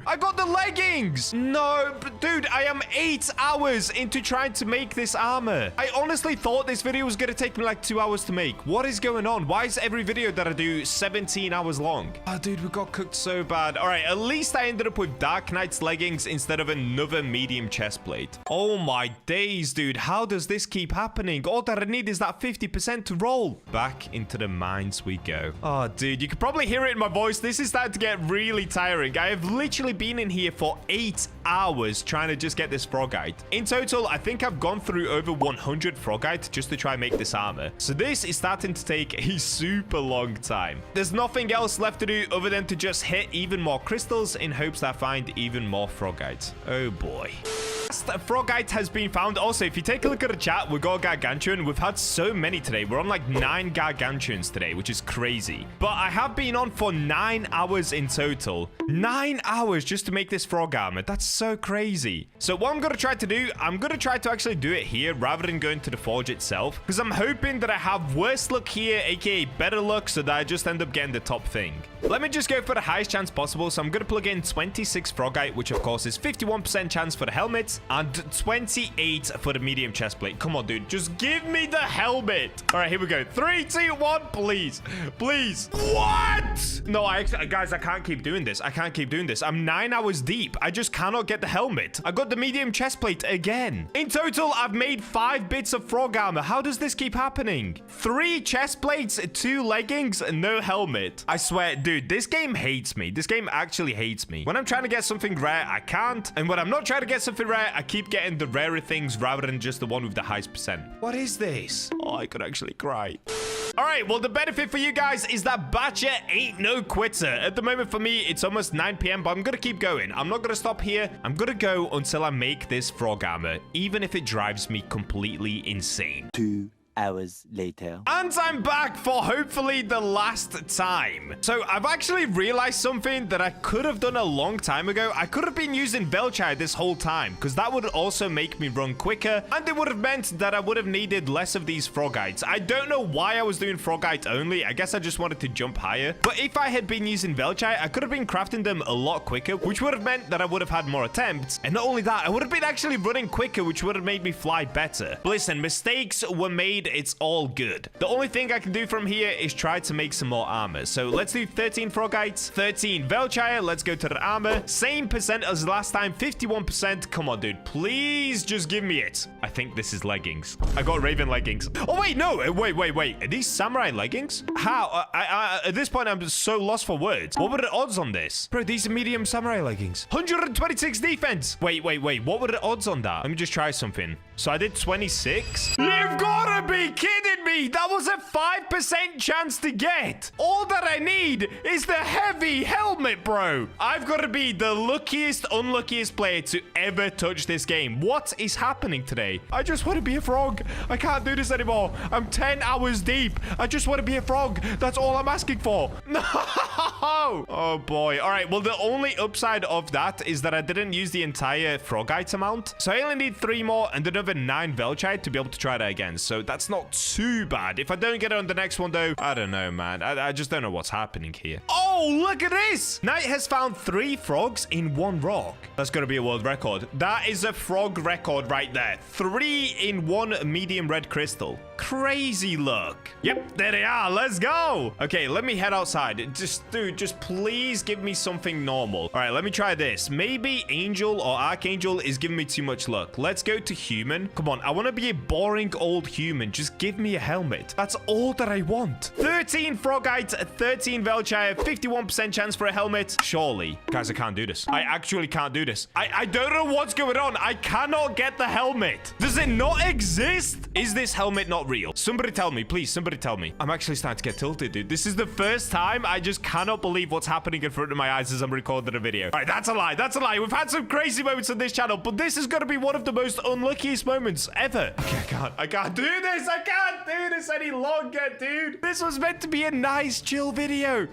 Speaker 1: I got the leggings! No, but dude, I am 8 hours into trying to make this armor. I honestly thought this video was gonna take me like 2 hours to make. What is going on? Why is every video that I do 17 hours long? Oh, dude, we got cooked so bad. All right, at least I ended up with Dark Knight's leggings instead of another medium chest plate. Oh my days, dude. How does this keep happening? All that I need is that 50% to roll. Back into the mines we go. Oh, dude, you can probably hear it in my voice. This is starting to get really tiring. I have literally been in here for 8 hours trying to just get this Frogite. In total, I think I've gone through over 100 Frogite just to try and make this armor. So this is starting to take a super long time. There's nothing else left to do other than to just hit even more crystals in hopes that I find even more Frogite. Oh boy. Frogite has been found. Also, if you take a look at the chat, we got Gargantuan. We've had so many today. We're on like 9 Gargantuans today, which is crazy. But I have been on for 9 hours in total. 9 hours just to make this frog armor. That's so crazy. So what I'm going to try to do, I'm going to try to actually do it here rather than going to the forge itself, because I'm hoping that I have worse luck here, aka better luck, so that I just end up getting the top thing. Let me just go for the highest chance possible. So I'm going to plug in 26 Frogite, which of course is 51% chance for the helmet and 28 for the medium chest plate. Come on, dude. Just give me the helmet. All right, here we go. 3, 2, 1, please. Please. What? No, guys, I can't keep doing this. I can't keep doing this. I'm 9 hours deep. I just cannot get the helmet. I got the medium chest plate again. In total, I've made 5 bits of frog armor. How does this keep happening? 3 chest plates, 2 leggings, and no helmet. I swear, dude, this game hates me. This game actually hates me. When I'm trying to get something rare, I can't. And when I'm not trying to get something rare, I keep getting the rarer things rather than just the one with the highest percent. What is this? Oh, I could actually cry. All right, well, the benefit for you guys is that Bacha ain't no quitter. At the moment, for me, it's almost 9 p.m., but I'm going to keep going. I'm not going to stop here. I'm going to go until I make this frog armor, even if it drives me completely insane.
Speaker 3: 2 hours later.
Speaker 1: And I'm back for hopefully the last time. So I've actually realized something that I could have done a long time ago. I could have been using Velchai this whole time, because that would also make me run quicker, and it would have meant that I would have needed less of these Frogites. I don't know why I was doing Frogite only. I guess I just wanted to jump higher. But if I had been using Velchai, I could have been crafting them a lot quicker, which would have meant that I would have had more attempts. And not only that, I would have been actually running quicker, which would have made me fly better. But listen, mistakes were made. It's all good. The only thing I can do from here is try to make some more armor. So let's do 13 Frogites, 13 Velchire. Let's go to the armor. Same percent as last time, 51%. Come on, dude. Please just give me it. I think this is leggings. I got Raven leggings. Oh, wait, no. Wait. Are these samurai leggings? How? At this point, I'm so lost for words. What were the odds on this? Bro, these are medium samurai leggings. 126 defense. Wait. What were the odds on that? Let me just try something. So I did 26. You've got to be kidding me. That was a 5% chance to get. All that I need is the heavy helmet, bro. I've got to be the unluckiest player to ever touch this game. What is happening today? I just want to be a frog. I can't do this anymore. I'm 10 hours deep. I just want to be a frog. That's all I'm asking for. No. Oh, boy. All right. Well, the only upside of that is that I didn't use the entire Frogite amount. So I only need 3 more and another 9 Velchite to be able to try that again. So that's not too bad. If I don't get it on the next one, though, I don't know, man. I just don't know what's happening here. Oh, look at this. Knight has found 3 frogs in 1 rock. That's going to be a world record. That is a frog record right there. 3 in 1 medium red crystal. Crazy luck. Yep, there they are. Let's go. Okay, let me head outside. Dude, just please give me something normal. All right, let me try this. Maybe Angel or Archangel is giving me too much luck. Let's go to Human. Come on, I want to be a boring old human. Just give me a helmet. That's all that I want. 13 Frogite, 13 Velchire, 51% chance for a helmet. Surely. Guys, I can't do this. I actually can't do this. I don't know what's going on. I cannot get the helmet. Does it not exist? Is this helmet not not real. Somebody tell me, please. Somebody tell me. I'm actually starting to get tilted, dude. This is the first time I just cannot believe what's happening in front of my eyes as I'm recording a video. All right, that's a lie. That's a lie. We've had some crazy moments on this channel, but this is going to be one of the most unluckiest moments ever. Okay, I can't do this. I can't do this any longer, dude. This was meant to be a nice, chill video.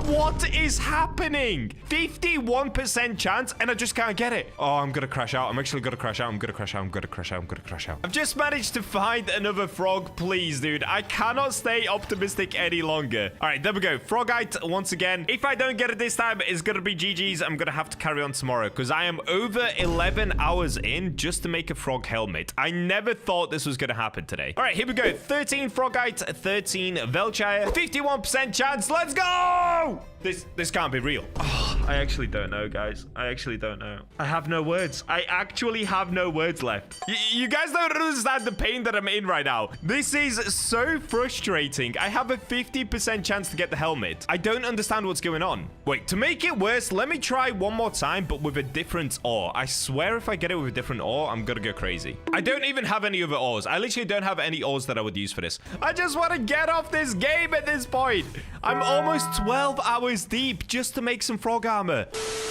Speaker 1: What is happening? 51% chance, and I just can't get it. Oh, I'm going to crash out. I'm actually going to crash out. I'm going to crash out. I'm going to crash out. I'm going to crash out. I've just managed to find another frog. Please, dude. I cannot stay optimistic any longer. All right, there we go. Frogite once again. If I don't get it this time, it's going to be GG's. I'm going to have to carry on tomorrow because I am over 11 hours in just to make a frog helmet. I never thought this was going to happen today. All right, here we go. 13 Frogite, 13 Velchire, 51% chance. Let's go! This can't be real. Oh, I actually don't know, guys. I actually don't know. I have no words. I actually have no words left. You guys don't understand the pain that I'm in right now. This is so frustrating. I have a 50% chance to get the helmet. I don't understand what's going on. Wait, to make it worse, let me try one more time, but with a different ore. I swear if I get it with a different ore, I'm gonna go crazy. I don't even have any other ores. I literally don't have any ores that I would use for this. I just want to get off this game at this point. I'm almost 12 hours deep just to make some frog armor.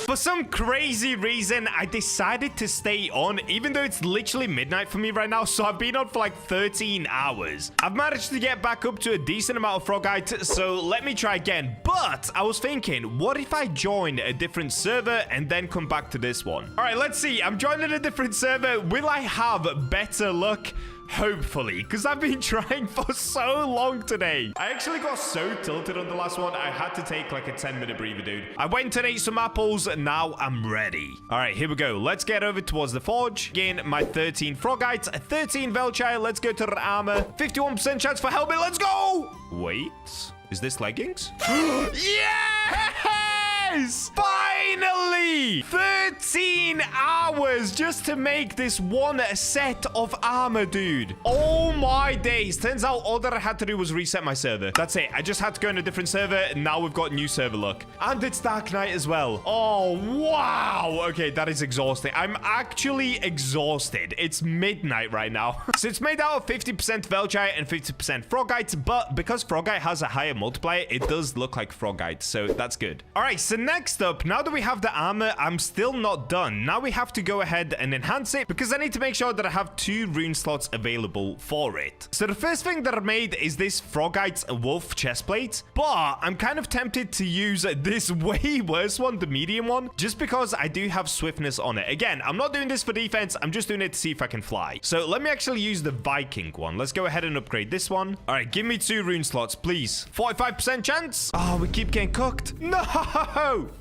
Speaker 1: For some crazy reason, I decided to stay on, even though it's literally midnight for me right now. So I've been on for like 13 hours. I've managed to get back up to a decent amount of Frogite, so let me try again. But I was thinking, what if I join a different server and then come back to this one? All right, let's see. I'm joining a different server. Will I have better luck? Hopefully, because I've been trying for so long today. I actually got so tilted on the last one, I had to take like a 10-minute breather, dude. I went and ate some apples, and now I'm ready. All right, here we go. Let's get over towards the forge. Again, my 13 Frogite, 13 Velchire. Let's go to the armor. 51% chance for helmet. Let's go! Wait, is this leggings? Yes! Finally! 13 hours just to make this one set of armor, dude. Oh my days. Turns out all that I had to do was reset my server. That's it. I just had to go in a different server, and now we've got new server luck. And it's dark night as well. Oh, wow. Okay, that is exhausting. I'm actually exhausted. It's midnight right now. So it's made out of 50% Velchire and 50% Frogite, but because Frogite has a higher multiplier, it does look like Frogite, so that's good. All right, so next up, now that we have the armor, I'm still not done. Now we have to go ahead and enhance it because I need to make sure that I have 2 rune slots available for it. So the first thing that I made is this Frogite wolf chestplate, but I'm kind of tempted to use this way worse one, the medium one, just because I do have swiftness on it. Again, I'm not doing this for defense. I'm just doing it to see if I can fly. So let me actually use the Viking one. Let's go ahead and upgrade this one. All right, give me 2 rune slots, please. 45% chance. Oh, we keep getting cooked. No!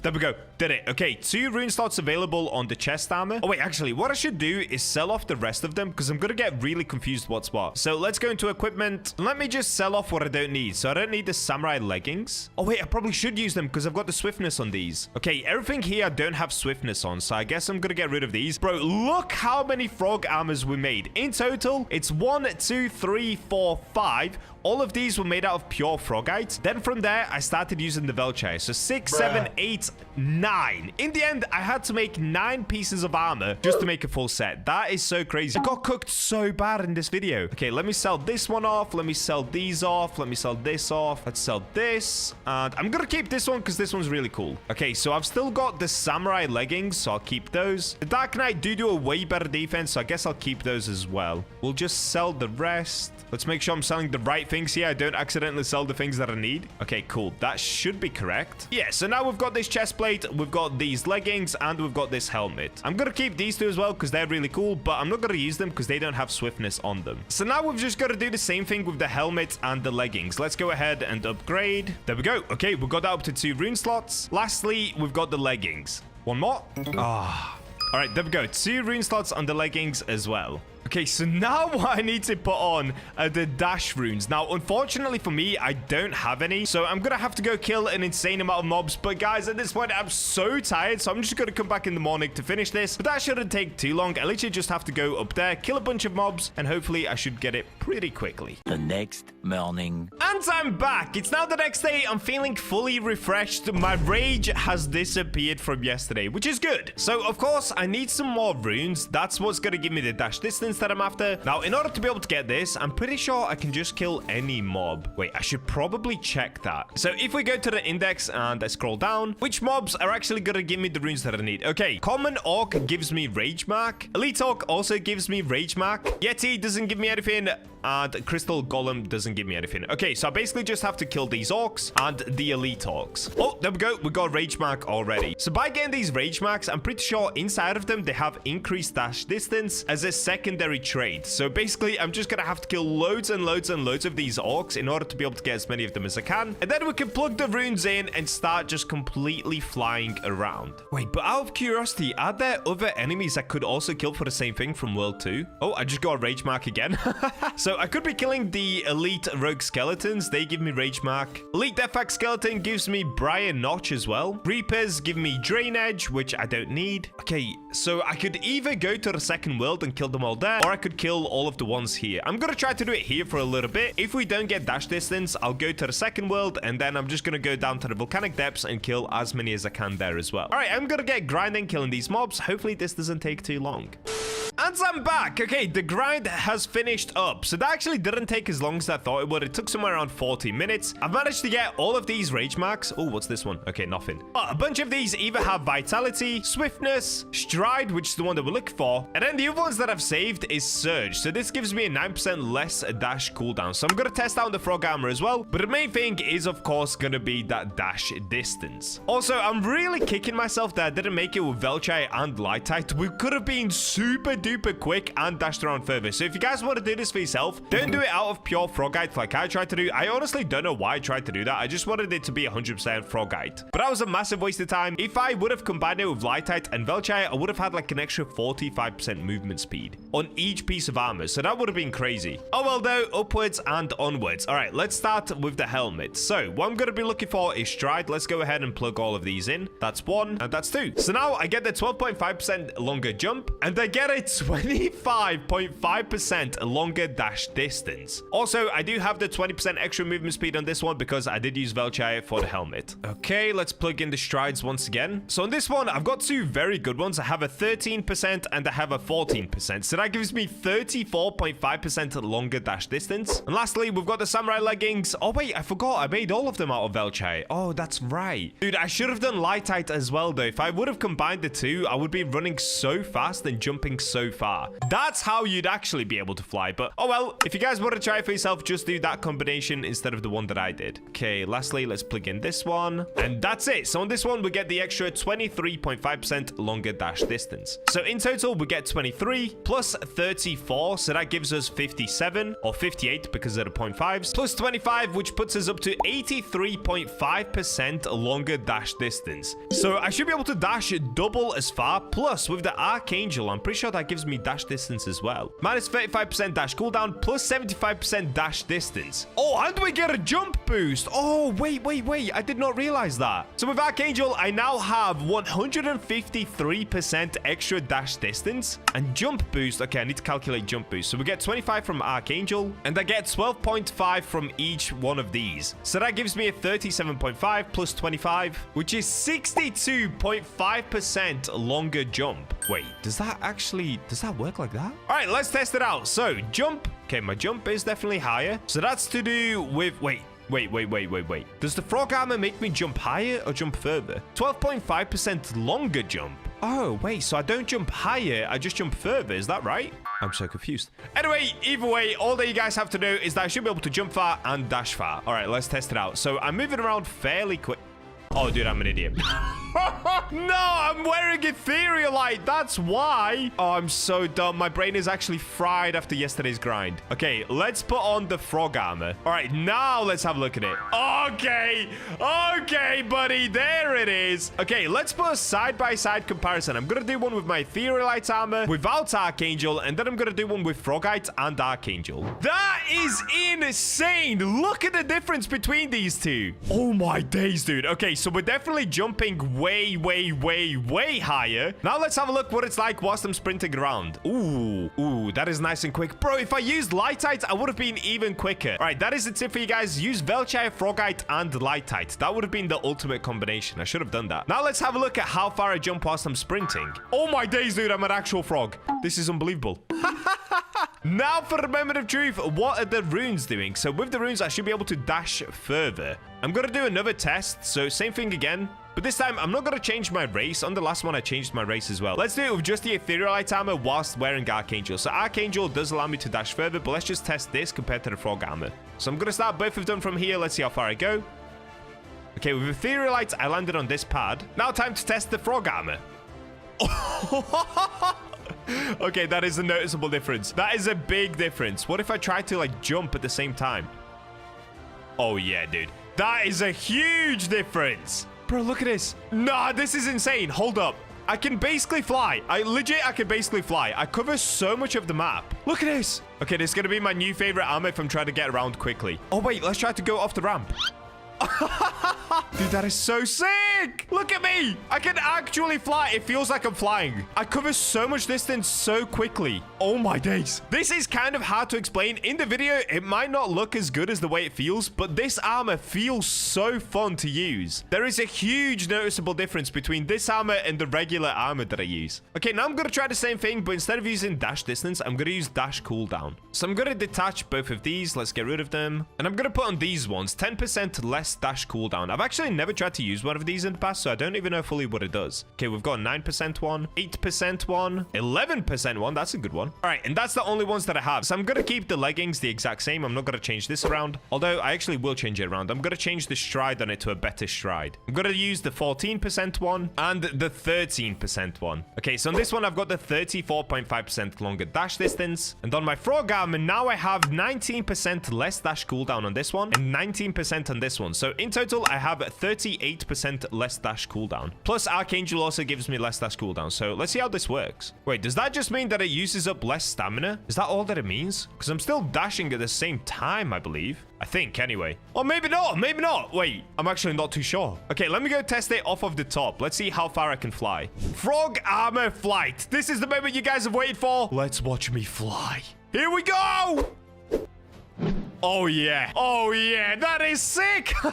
Speaker 1: There we go. Did it. Okay, 2 rune slots available on the chest armor. Oh, wait, actually, what I should do is sell off the rest of them because I'm going to get really confused what's what. So let's go into equipment. Let me just sell off what I don't need. So I don't need the samurai leggings. Oh, wait, I probably should use them because I've got the swiftness on these. Okay, everything here I don't have swiftness on. So I guess I'm going to get rid of these. Bro, look how many frog armors we made. In total, it's 1, 2, 3, 4, 5. All of these were made out of pure Frogite. Then from there, I started using the Velchire. So 6, 7, 8, 9. In the end, I had to make 9 pieces of armor just to make a full set. That is so crazy. I got cooked so bad in this video. Okay, let me sell this one off. Let me sell these off. Let me sell this off. Let's sell this. And I'm going to keep this one because this one's really cool. Okay, so I've still got the samurai leggings, so I'll keep those. The Dark Knight do a way better defense, so I guess I'll keep those as well. We'll just sell the rest. Let's make sure I'm selling the right things here. I don't accidentally sell the things that I need. Okay, cool. That should be correct. Yeah, so now we've got this chest plate, we've got these leggings, and we've got this helmet. I'm going to keep these 2 as well because they're really cool, but I'm not going to use them because they don't have swiftness on them. So now we've just got to do the same thing with the helmet and the leggings. Let's go ahead and upgrade. There we go. Okay, we've got that up to 2 rune slots. Lastly, we've got the leggings. One more. Ah. All right, there we go. 2 rune slots on the leggings as well. Okay, so now what I need to put on are the dash runes. Now, unfortunately for me, I don't have any. So I'm going to have to go kill an insane amount of mobs. But guys, at this point, I'm so tired. So I'm just going to come back in the morning to finish this. But that shouldn't take too long. I literally just have to go up there, kill a bunch of mobs, and hopefully I should get it pretty quickly.
Speaker 3: The next morning.
Speaker 1: And I'm back. It's now the next day. I'm feeling fully refreshed. My rage has disappeared from yesterday, which is good. So, of course, I need some more runes. That's what's going to give me the dash distance distance that I'm after. Now, in order to be able to get this, I'm pretty sure I can just kill any mob. Wait, I should probably check that. So if we go to the index and I scroll down, which mobs are actually going to give me the runes that I need? Okay, Common Orc gives me Rage Mark. Elite Orc also gives me Rage Mark. Yeti doesn't give me anything. And Crystal Golem doesn't give me anything. Okay, so I basically just have to kill these orcs and the elite orcs. Oh, there we go. We got Rage Mark already. So by getting these Rage Marks, I'm pretty sure inside of them, they have increased dash distance as a secondary trait. So basically, I'm just going to have to kill loads and loads and loads of these orcs in order to be able to get as many of them as I can. And then we can plug the runes in and start just completely flying around. Wait, but out of curiosity, are there other enemies I could also kill for the same thing from World 2? Oh, I just got a Rage Mark again. So I could be killing the elite rogue skeletons. They give me Rage Mark. Elite Deathhack skeleton gives me Briar Notch as well. Reapers give me Drain Edge, which I don't need. Okay, so I could either go to the second world and kill them all there, or I could kill all of the ones here. I'm gonna try to do it here for a little bit. If we don't get dash distance, I'll go to the second world, and then I'm just gonna go down to the volcanic depths and kill as many as I can there as well. All right, I'm gonna get grinding, killing these mobs. Hopefully this doesn't take too long. And I'm back. Okay, the grind has finished up. So that actually didn't take as long as I thought it would. It took somewhere around 40 minutes. I've managed to get all of these Rage Marks. Oh, what's this one? Okay, nothing. But a bunch of these either have Vitality, Swiftness, Stride, which is the one that we're looking for. And then the other ones that I've saved is Surge. So this gives me a 9% less dash cooldown. So I'm going to test out the Frog Armor as well. But the main thing is, of course, going to be that dash distance. Also, I'm really kicking myself that I didn't make it with Velchai and Lightite. We could have been super duper quick and dashed around further. So if you guys want to do this for yourself, don't do it out of pure Frogite like I tried to do. I honestly don't know why I tried to do that. I just wanted it to be 100% Frogite. But that was a massive waste of time. If I would have combined it with Lightite and Velchai, I would have had like an extra 45% movement speed on each piece of armor. So that would have been crazy. Oh well though, upwards and onwards. All right, let's start with the helmet. So what I'm going to be looking for is Stride. Let's go ahead and plug all of these in. That's 1 and that's 2. So now I get the 12.5% longer jump and I get a 25.5% longer dash distance. Also, I do have the 20% extra movement speed on this one because I did use Velchai for the helmet. Okay, let's plug in the strides once again. So on this one, I've got two very good ones. I have a 13% and I have a 14%. So that gives me 34.5% longer dash distance. And lastly, we've got the samurai leggings. Oh wait, I forgot. I made all of them out of Velchai. Oh, that's right. Dude, I should have done Lightite as well though. If I would have combined the two, I would be running so fast and jumping so far. That's how you'd actually be able to fly. But oh well, if you guys want to try it for yourself, just do that combination instead of the one that I did. Okay, lastly, let's plug in this one. And that's it. So on this one, we get the extra 23.5% longer dash distance. So in total, we get 23 plus 34. So that gives us 57 or 58 because of the 0.5s. Plus 25, which puts us up to 83.5% longer dash distance. So I should be able to dash double as far. Plus with the Archangel, I'm pretty sure that gives me dash distance as well. Minus 35% dash cooldown plus 75% dash distance. Oh, and we get a jump boost. Oh, wait. I did not realize that. So with Archangel, I now have 153% extra dash distance and jump boost. Okay, I need to calculate jump boost. So we get 25 from Archangel and I get 12.5 from each one of these. So that gives me a 37.5 plus 25, which is 62.5% longer jump. Wait, does that work like that? All right, let's test it out. So jump. Okay, my jump is definitely higher. So that's to do with, wait. Does the frog armor make me jump higher or jump further? 12.5% longer jump. Oh, wait, so I don't jump higher, I just jump further. Is that right? I'm so confused. Anyway, either way, all that you guys have to know is that I should be able to jump far and dash far. All right, let's test it out. So I'm moving around fairly quick. Oh, dude, I'm an idiot. No, I'm wearing Etherealite. That's why. Oh, I'm so dumb. My brain is actually fried after yesterday's grind. Okay, let's put on the frog armor. All right, now let's have a look at it. Okay, buddy. There it is. Okay, let's put a side-by-side comparison. I'm going to do one with my Etherealite armor without Archangel, and then I'm going to do one with Frogite and Archangel. That is insane. Look at the difference between these two. Oh, my days, dude. Okay, so we're definitely jumping way higher. Now let's have a look what it's like whilst I'm sprinting around. Ooh, that is nice and quick. Bro, if I used Lightite, I would have been even quicker. All right, that is the tip for you guys. Use Velchai, Frogite, and Lightite. That would have been the ultimate combination. I should have done that. Now let's have a look at how far I jump whilst I'm sprinting. Oh my days, dude, I'm an actual frog. This is unbelievable. Now for the moment of truth, what are the runes doing? So with the runes, I should be able to dash further. I'm going to do another test. So same thing again. But this time, I'm not going to change my race. On the last one, I changed my race as well. Let's do it with just the Etherealite armor whilst wearing Archangel. So Archangel does allow me to dash further, but let's just test this compared to the Frog armor. So I'm going to start both of them from here. Let's see how far I go. Okay, with Etherealite, I landed on this pad. Now time to test the Frog armor. Okay, that is a noticeable difference. That is a big difference. What if I try to, like, jump at the same time? Oh, yeah, dude. That is a huge difference. Bro, look at this. Nah, this is insane. Hold up. I can basically fly. I can basically fly. I cover so much of the map. Look at this. Okay, this is going to be my new favorite armor if I'm trying to get around quickly. Oh, wait. Let's try to go off the ramp. Dude, that is so sick. Look at me. I can actually fly. It feels like I'm flying. I cover so much distance so quickly. Oh my days. This is kind of hard to explain. In the video, it might not look as good as the way it feels, but this armor feels so fun to use. There is a huge noticeable difference between this armor and the regular armor that I use. Okay, now I'm going to try the same thing, but instead of using dash distance, I'm going to use dash cooldown. So I'm going to detach both of these. Let's get rid of them. And I'm going to put on these ones, 10% less dash cooldown. I've actually never tried to use one of these in the past, so I don't even know fully what it does. Okay, we've got 9% one, 8% one, 11% one. That's a good one. All right, and that's the only ones that I have. So I'm going to keep the leggings the exact same. I'm not going to change this around, although I actually will change it around. I'm going to change the stride on it to a better stride. I'm going to use the 14% one and the 13% one. Okay, so on this one, I've got the 34.5% longer dash distance. And on my frog armor, now I have 19% less dash cooldown on this one and 19% on this one. So in total, I have 38% less dash cooldown. Plus, Archangel also gives me less dash cooldown. So let's see how this works. Wait, does that just mean that it uses up less stamina? Is that all that it means? Because I'm still dashing at the same time, I believe. I think, anyway. Or maybe not. Maybe not. Wait, I'm actually not too sure. Okay, let me go test it off of the top. Let's see how far I can fly. Frog armor flight. This is the moment you guys have waited for. Let's watch me fly. Here we go. Oh, yeah. Oh, yeah. That is sick. All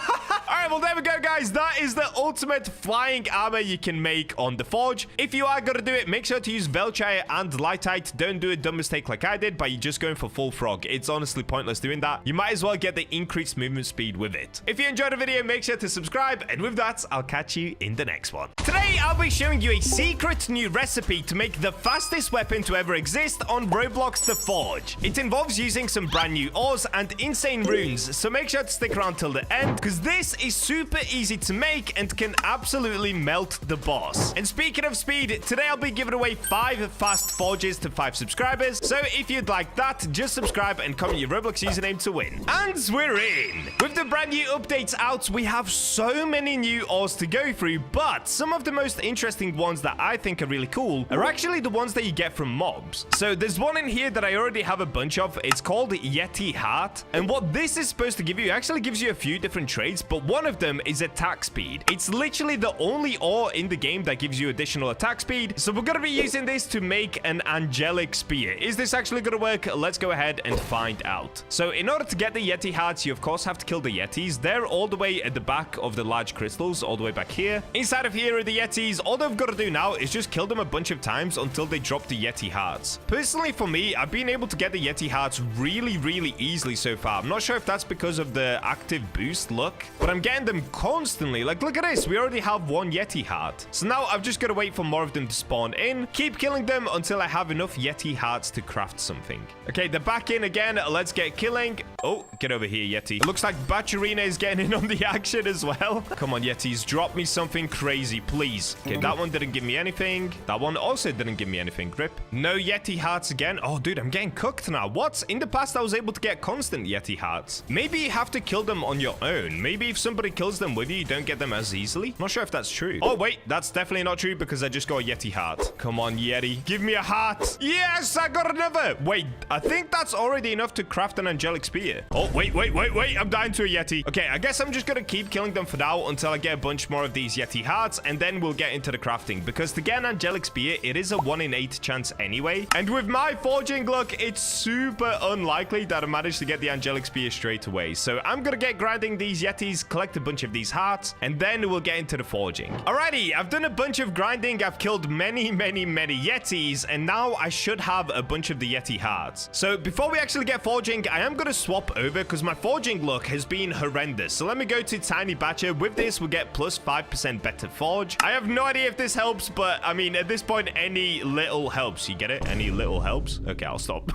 Speaker 1: right, well, there we go, guys. That is the ultimate flying armor you can make on the Forge. If you are going to do it, make sure to use Velchire and Lightite. Don't do a dumb mistake like I did by just going for full frog. It's honestly pointless doing that. You might as well get the increased movement speed with it. If you enjoyed the video, make sure to subscribe. And with that, I'll catch you in the next one. Today, I'll be showing you a secret new recipe to make the fastest weapon to ever exist on Roblox the Forge. It involves using some brand new ores and insane runes, so make sure to stick around till the end because this is super easy to make and can absolutely melt the boss. And speaking of speed, today I'll be giving away 5 fast forges to 5 subscribers, so if you'd like that, just subscribe and comment your Roblox username to win. And we're in! With the brand new updates out, we have so many new ores to go through, but some of the most interesting ones that I think are really cool are actually the ones that you get from mobs. So there's one in here that I already have a bunch of. It's called Yeti Heart. And what this is supposed to give you, actually gives you a few different traits, but one of them is attack speed. It's literally the only ore in the game that gives you additional attack speed. So we're going to be using this to make an angelic spear. Is this actually going to work? Let's go ahead and find out. So in order to get the Yeti hearts, you of course have to kill the Yetis. They're all the way at the back of the large crystals, all the way back here. Inside of here are the Yetis. All they've got to do now is just kill them a bunch of times until they drop the Yeti hearts. Personally, for me, I've been able to get the Yeti hearts really easily so far. I'm not sure if that's because of the active boost look, but I'm getting them constantly. Like, look at this. We already have 1 Yeti heart. So now I've just got to wait for more of them to spawn in. Keep killing them until I have enough Yeti hearts to craft something. Okay, they're back in again. Let's get killing. Oh, get over here, Yeti. It looks like Bacha is getting in on the action as well. Come on, Yetis. Drop me something crazy, please. Okay, that one didn't give me anything. That one also didn't give me anything. Grip. No Yeti hearts again. Oh, dude, I'm getting cooked now. What? In the past, I was able to get constant Yeti hearts. Maybe you have to kill them on your own. Maybe if somebody kills them with you, you don't get them as easily. Not sure if that's true. Oh, wait. That's definitely not true because I just got a Yeti heart. Come on, Yeti. Give me a heart. Yes, I got another. Wait, I think that's already enough to craft an angelic spear. Oh, wait. I'm dying to a Yeti. Okay, I guess I'm just going to keep killing them for now until I get a bunch more of these Yeti hearts, and then we'll get into the crafting because to get an angelic spear, it is a 1 in 8 chance anyway. And with my forging luck, it's super unlikely that I managed to get the angelic spear straight away. So I'm gonna get grinding these Yetis, collect a bunch of these hearts, and then we'll get into the forging. Alrighty, I've done a bunch of grinding. I've killed many Yetis, and now I should have a bunch of the Yeti hearts. So before we actually get forging, I am gonna swap over because my forging luck has been horrendous. So let me go to Tiny Bacha. With this, we'll get plus 5% better forge. I have no idea if this helps, but I mean, at this point, any little helps. You get it? Any little helps? Okay, I'll stop.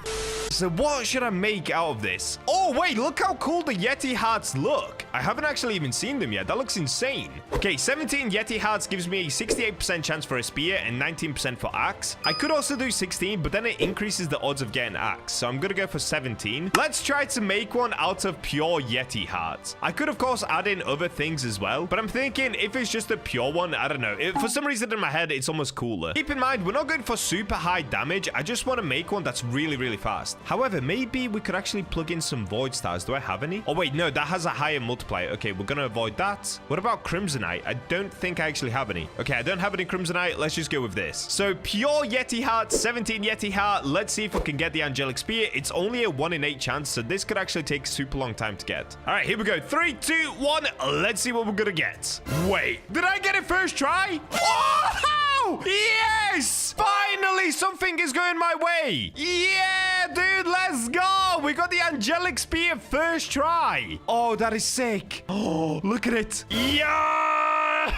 Speaker 1: So what should I make out of this? Oh, wait, look how cool the Yeti hearts look. I haven't actually even seen them yet. That looks insane. Okay, 17 Yeti hearts gives me a 68% chance for a spear and 19% for axe. I could also do 16, but then it increases the odds of getting axe. So I'm gonna go for 17. Let's try to make one out of pure Yeti hearts. I could, of course, add in other things as well, but I'm thinking if it's just a pure one, I don't know. For some reason in my head, it's almost cooler. Keep in mind, we're not going for super high damage. I just want to make one that's really fast. However, maybe we could actually plug in some void stars. Do I have any? Oh, wait, no, that has a higher multiplier. Okay, we're going to avoid that. What about crimsonite? I don't think I actually have any. Okay, I don't have any crimsonite. Let's just go with this. So pure Yeti heart, 17 Yeti heart. Let's see if we can get the angelic spear. It's only a 1 in 8 chance, so this could actually take super long time to get. All right, here we go. 3, 2, 1. Let's see what we're going to get. Wait, did I get it first try? Oh! Yes! Finally, something is going my way. Yeah, dude, let's go. We got the angelic spear first try. Oh, that is sick. Oh, look at it. Yes!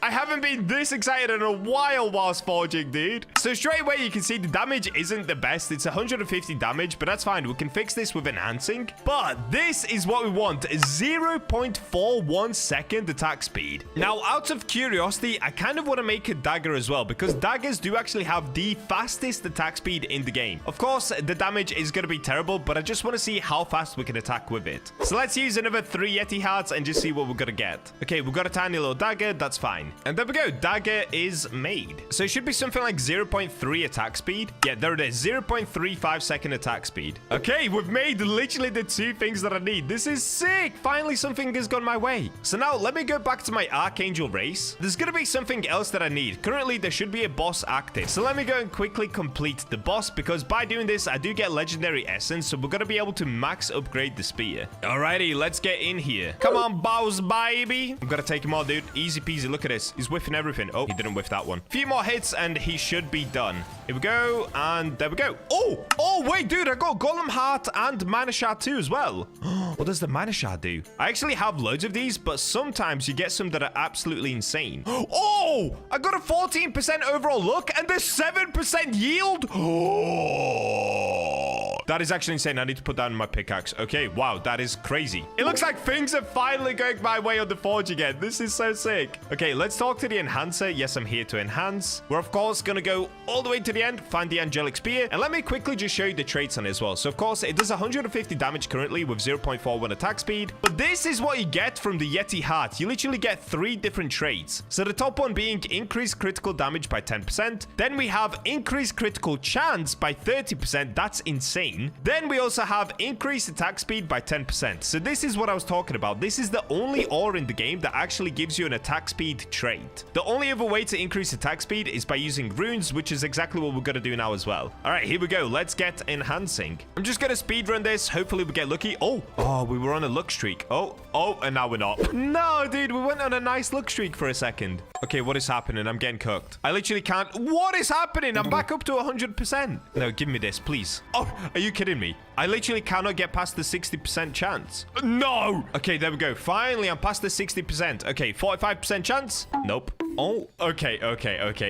Speaker 1: I haven't been this excited in a while whilst forging, dude. So straight away, you can see the damage isn't the best. It's 150 damage, but that's fine. We can fix this with enhancing. But this is what we want. 0.41 second attack speed. Now, out of curiosity, I kind of want to make a dagger as well, because daggers do actually have the fastest attack speed in the game. Of course, the damage is going to be terrible, but I just want to see how fast we can attack with it. So let's use another 3 Yeti hearts and just see what we're going to get. Okay, we've got a tiny little dagger. That's fine. And there we go. Dagger is made. So it should be something like 0.3 attack speed. Yeah, there it is. 0.35 second attack speed. Okay, we've made literally the 2 things that I need. This is sick. Finally, something has gone my way. So now let me go back to my Archangel race. There's going to be something else that I need. Currently, there should be a boss active. So let me go and quickly complete the boss, because by doing this, I do get legendary essence. So we're going to be able to max upgrade the spear. Alrighty, let's get in here. Come on, boss, baby. I'm going to take him on, dude. Easy peasy. Look at this. He's whiffing everything. Oh, he didn't whiff that one. Few more hits and he should be done. Here we go. And there we go. Oh, wait, dude. I got Golem Heart and Mana Shard too as well. What does the Mana Shard do? I actually have loads of these, but sometimes you get some that are absolutely insane. Oh, I got a 14% overall look and there's 7% yield. Oh, that is actually insane. I need to put down my pickaxe. Okay, wow, that is crazy. It looks like things are finally going my way on the forge again. This is so sick. Okay, let's talk to the enhancer. Yes, I'm here to enhance. We're, of course, going to go all the way to the end, find the angelic spear, and let me quickly just show you the traits on it as well. So, of course, it does 150 damage currently with 0.41 attack speed, but this is what you get from the Yeti heart. You literally get 3 different traits. So, the top one being increased critical damage by 10%. Then we have increased critical chance by 30%. That's insane. Then we also have increased attack speed by 10%. So, this is what I was talking about. This is the only ore in the game that actually gives you an attack speed trait. The only other way to increase attack speed is by using runes, which is exactly what we're going to do now as well. All right, here we go. Let's get enhancing. I'm just going to speedrun this. Hopefully we get lucky. Oh, we were on a luck streak. Oh, and now we're not. No, dude, we went on a nice luck streak for a second. Okay, what is happening? I'm getting cooked. I literally can't. What is happening? I'm back up to 100%. No, give me this, please. Oh, are you kidding me? I literally cannot get past the 60% chance. No. Okay, there we go. Finally, I'm past the 60%. Okay, 45% chance. Nope. Oh, okay.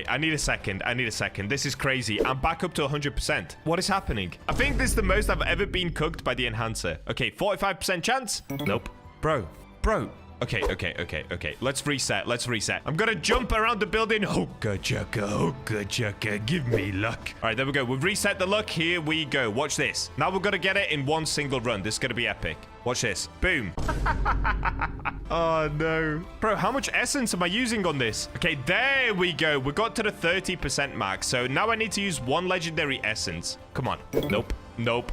Speaker 1: I need a second. This is crazy. I'm back up to 100%. What is happening? I think this is the most I've ever been cooked by the enhancer. Okay, 45% chance. Nope. Bro. Okay. Let's reset. I'm gonna jump around the building. Oh, good chucker. Give me luck. All right, there we go. We've reset the luck. Here we go. Watch this. Now we're gonna get it in one single run. This is gonna be epic. Watch this. Boom. Oh, no. Bro, how much essence am I using on this? Okay, there we go. We got to the 30% mark. So now I need to use 1 legendary essence. Come on. Nope. No.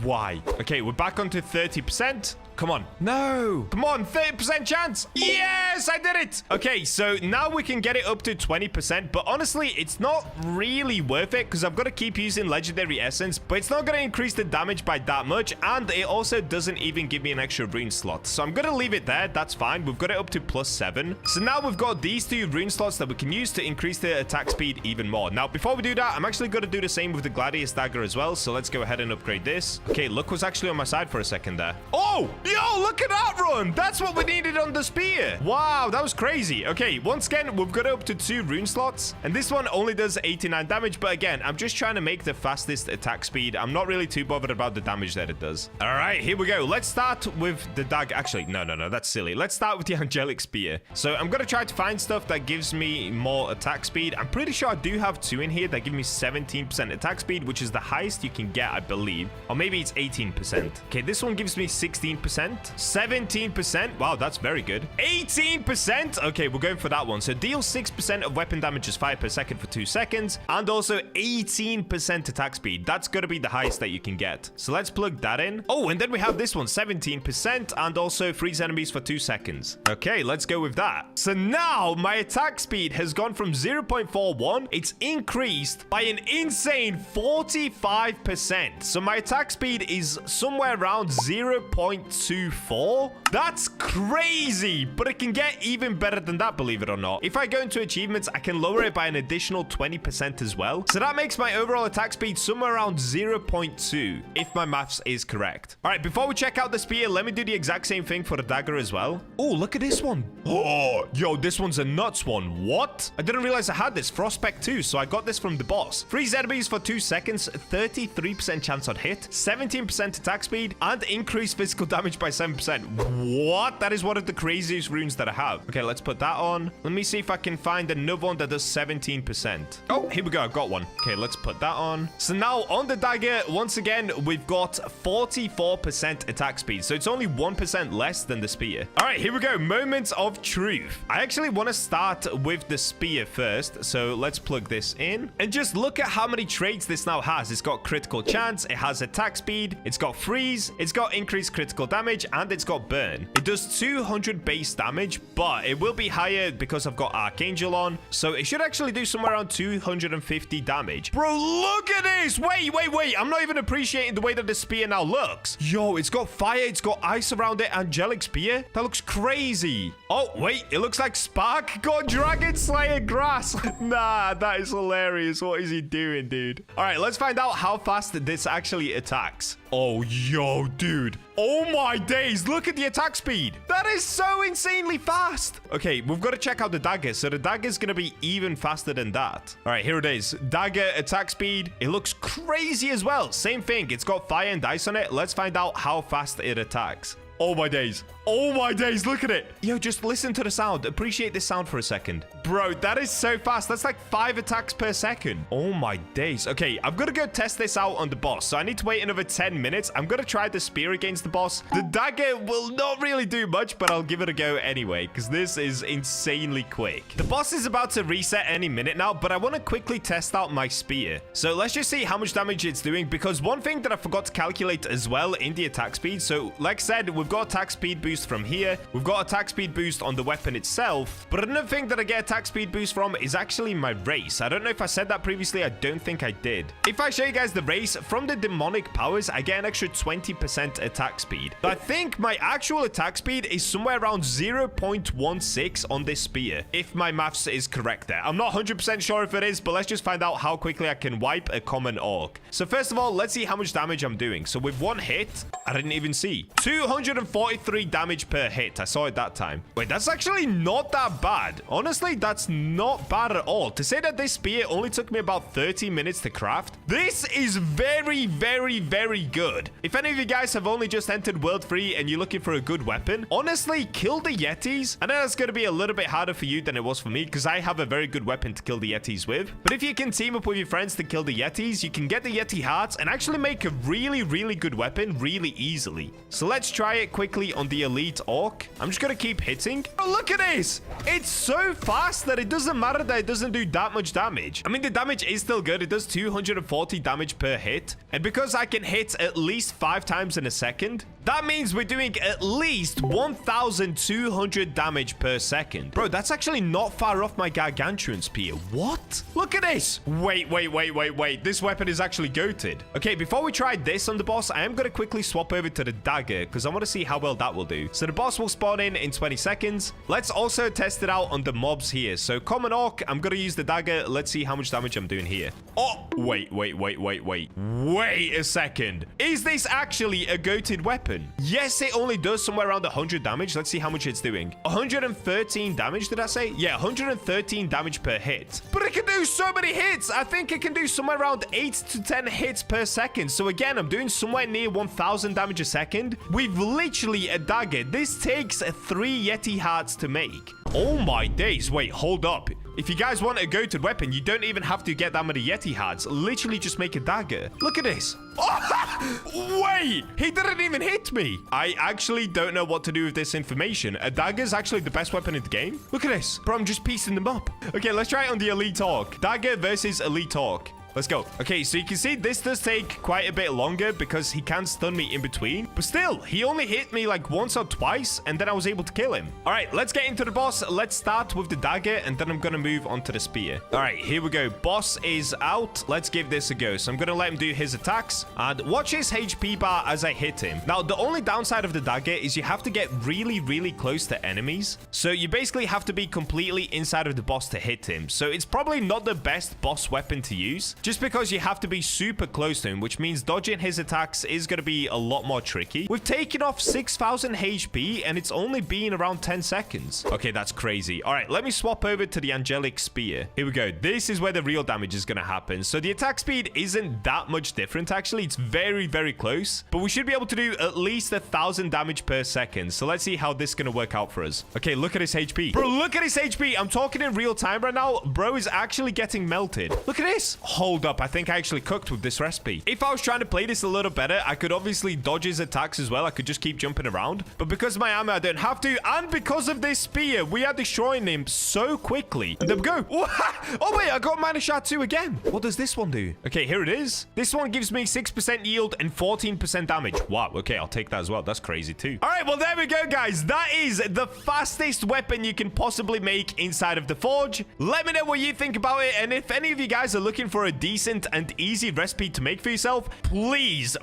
Speaker 1: Why? Okay, we're back onto 30%. Come on. No. Come on. 30% chance. Yes, I did it. Okay, so now we can get it up to 20%. But honestly, it's not really worth it because I've got to keep using legendary essence. But it's not going to increase the damage by that much. And it also doesn't even give me an extra rune slot. So I'm going to leave it there. That's fine. We've got it up to +7. So now we've got these 2 rune slots that we can use to increase the attack speed even more. Now, before we do that, I'm actually going to do the same with the Gladius Dagger as well. So let's go ahead and upgrade this. Okay, luck was actually on my side for a second there. Oh, yo, look at that run. That's what we needed on the spear. Wow, that was crazy. Okay, once again, we've got it up to 2 rune slots. And this one only does 89 damage. But again, I'm just trying to make the fastest attack speed. I'm not really too bothered about the damage that it does. All right, here we go. Let's start with the dagger. Actually, no, that's silly. Let's start with the angelic spear. So I'm going to try to find stuff that gives me more attack speed. I'm pretty sure I do have 2 in here that give me 17% attack speed, which is the highest you can get, I believe. Or maybe it's 18%. Okay, this one gives me 16%. 17%. Wow, that's very good. 18%. Okay, we're going for that one. So deal 6% of weapon damage is 5 per second for 2 seconds. And also 18% attack speed. That's going to be the highest that you can get. So let's plug that in. Oh, and then we have this one, 17%. And also freeze enemies for 2 seconds. Okay, let's go with that. So now my attack speed has gone from 0.41. It's increased by an insane 45%. So my attack speed is somewhere around 0.24. That's crazy, but it can get even better than that, believe it or not. If I go into achievements, I can lower it by an additional 20% as well. So that makes my overall attack speed somewhere around 0.2, if my maths is correct. All right, before we check out the spear, let me do the exact same thing for the dagger as well. Oh, look at this one. Oh, yo, this one's a nuts one. What? I didn't realize I had this. Frostspec too, so I got this from the boss. Freeze enemies for 2 seconds, 33% chance on hit, 17% attack speed, and increase physical damage by 7%. What? That is one of the craziest runes that I have. Okay, let's put that on. Let me see if I can find another one that does 17%. Oh, here we go. I've got one. Okay, let's put that on. So now on the dagger, once again, we've got 44% attack speed. So it's only 1% less than the spear. All right, here we go. Moments of truth. I actually want to start with the spear first. So let's plug this in and just look at how many traits this now has. It's got critical chance. It has attack speed. It's got freeze. It's got increased critical damage, and it's got burn. It does 200 base damage, but it will be higher because I've got Archangel on. So it should actually do somewhere around 250 damage. Bro, look at this. Wait. I'm not even appreciating the way that the spear now looks. Yo, it's got fire. It's got ice around it. Angelic spear. That looks crazy. Oh, wait. It looks like Spark got Dragon Slayer grass. Nah, that is hilarious. What is he doing, dude? All right, let's find out how fast this actually attacks. Oh, yo, dude. Oh my days. Look at the attack speed. That is so insanely fast. Okay, we've got to check out the dagger. So the dagger is going to be even faster than that. All right, here it is. Dagger attack speed. It looks crazy as well. Same thing. It's got fire and ice on it. Let's find out how fast it attacks. Oh my days. Oh my days. Look at it. Yo, just listen to the sound. Appreciate this sound for a second. Bro, that is so fast. That's like 5 attacks per second. Oh my days. Okay, I'm gonna go test this out on the boss. So I need to wait another 10 minutes. I'm gonna try the spear against the boss. The dagger will not really do much, but I'll give it a go anyway, because this is insanely quick. The boss is about to reset any minute now, but I want to quickly test out my spear. So let's just see how much damage it's doing, because one thing that I forgot to calculate as well in the attack speed. So like I said, we've got attack speed boost from here. We've got attack speed boost on the weapon itself, but another thing that I get attack speed boost from is actually my race. I don't know if I said that previously. I don't think I did. If I show you guys the race from the demonic powers, I get an extra 20% attack speed. But I think my actual attack speed is somewhere around 0.16 on this spear, if my maths is correct there. I'm not 100% sure if it is, but let's just find out how quickly I can wipe a common orc. So first of all, let's see how much damage I'm doing. So with one hit, I didn't even see 243 damage per hit. I saw it that time. Wait, that's actually not that bad. Honestly, that's not bad at all. To say that this spear only took me about 30 minutes to craft, this is very, very, very good. If any of you guys have only just entered World 3 and you're looking for a good weapon, honestly, kill the Yetis. I know that's going to be a little bit harder for you than it was for me, because I have a very good weapon to kill the Yetis with. But if you can team up with your friends to kill the Yetis, you can get the Yeti hearts and actually make a really, really good weapon really easily. So let's try it quickly on the elite orc. I'm just going to keep hitting. Oh, look at this. It's so fast that it doesn't matter that it doesn't do that much damage. I mean, the damage is still good. It does 240 damage per hit. And because I can hit at least 5 times in a second, That means we're doing at least 1,200 damage per second. Bro, that's actually not far off my Gargantuan spear. What? Look at this. Wait. This weapon is actually goated. Okay, before we try this on the boss, I am going to quickly swap over to the Dagger because I want to see how well that will do. So the boss will spawn in 20 seconds. Let's also test it out on the mobs here. So common orc, I'm going to use the Dagger. Let's see how much damage I'm doing here. Oh, wait. Wait a second. Is this actually a goated weapon? Yes, it only does somewhere around 100 damage. Let's see how much it's doing. 113 damage, did I say? Yeah, 113 damage per hit. But it can do so many hits. I think it can do somewhere around 8 to 10 hits per second. So again, I'm doing somewhere near 1,000 damage a second. We've literally a Dagger. This takes 3 Yeti hearts to make. Oh my days. Wait, hold up. If you guys want a goated weapon, you don't even have to get that many Yeti hearts. Literally just make a Dagger. Look at this. Oh, wait, he didn't even hit me. I actually don't know what to do with this information. A Dagger is actually the best weapon in the game. Look at this. Bro, I'm just piecing them up. Okay, let's try it on the Elite Orc. Dagger versus Elite Orc. Let's go. Okay, so you can see this does take quite a bit longer because he can stun me in between. But still, he only hit me like once or twice, and then I was able to kill him. All right, let's get into the boss. Let's start with the Dagger, and then I'm going to move on to the spear. All right, here we go. Boss is out. Let's give this a go. So I'm going to let him do his attacks, and watch his HP bar as I hit him. Now, the only downside of the Dagger is you have to get really close to enemies. So you basically have to be completely inside of the boss to hit him. So it's probably not the best boss weapon to use, just because you have to be super close to him, which means dodging his attacks is going to be a lot more tricky. We've taken off 6,000 HP, and it's only been around 10 seconds. Okay, that's crazy. All right, let me swap over to the Angelic Spear. Here we go. This is where the real damage is going to happen. So the attack speed isn't that much different, actually. It's very close, but we should be able to do at least 1,000 damage per second. So let's see how this is going to work out for us. Okay, look at his HP. Bro, look at his HP. I'm talking in real time right now. Bro is actually getting melted. Look at this. Hold up. I think I actually cooked with this recipe. If I was trying to play this a little better, I could obviously dodge his attacks as well. I could just keep jumping around. But because of my armor, I don't have to. And because of this spear, we are destroying him so quickly. And there we go. Oh, wait, I got Mana Shard 2 again. What does this one do? Okay, here it is. This one gives me 6% yield and 14% damage. Wow, okay, I'll take that as well. That's crazy too. All right, well, there we go, guys. That is the fastest weapon you can possibly make inside of the forge. Let me know what you think about it. And if any of you guys are looking for a decent and easy recipe to make for yourself, please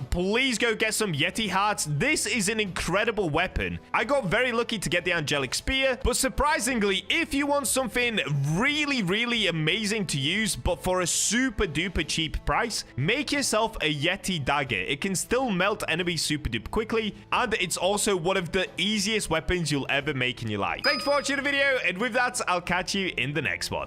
Speaker 1: go get some Yeti hearts. This is an incredible weapon. I got very lucky to get the Angelic Spear, but surprisingly, if you want something really amazing to use, but for a super duper cheap price, make yourself a Yeti Dagger. It can still melt enemies super duper quickly, and it's also one of the easiest weapons you'll ever make in your life. Thanks for watching the video, and with that, I'll catch you in the next one.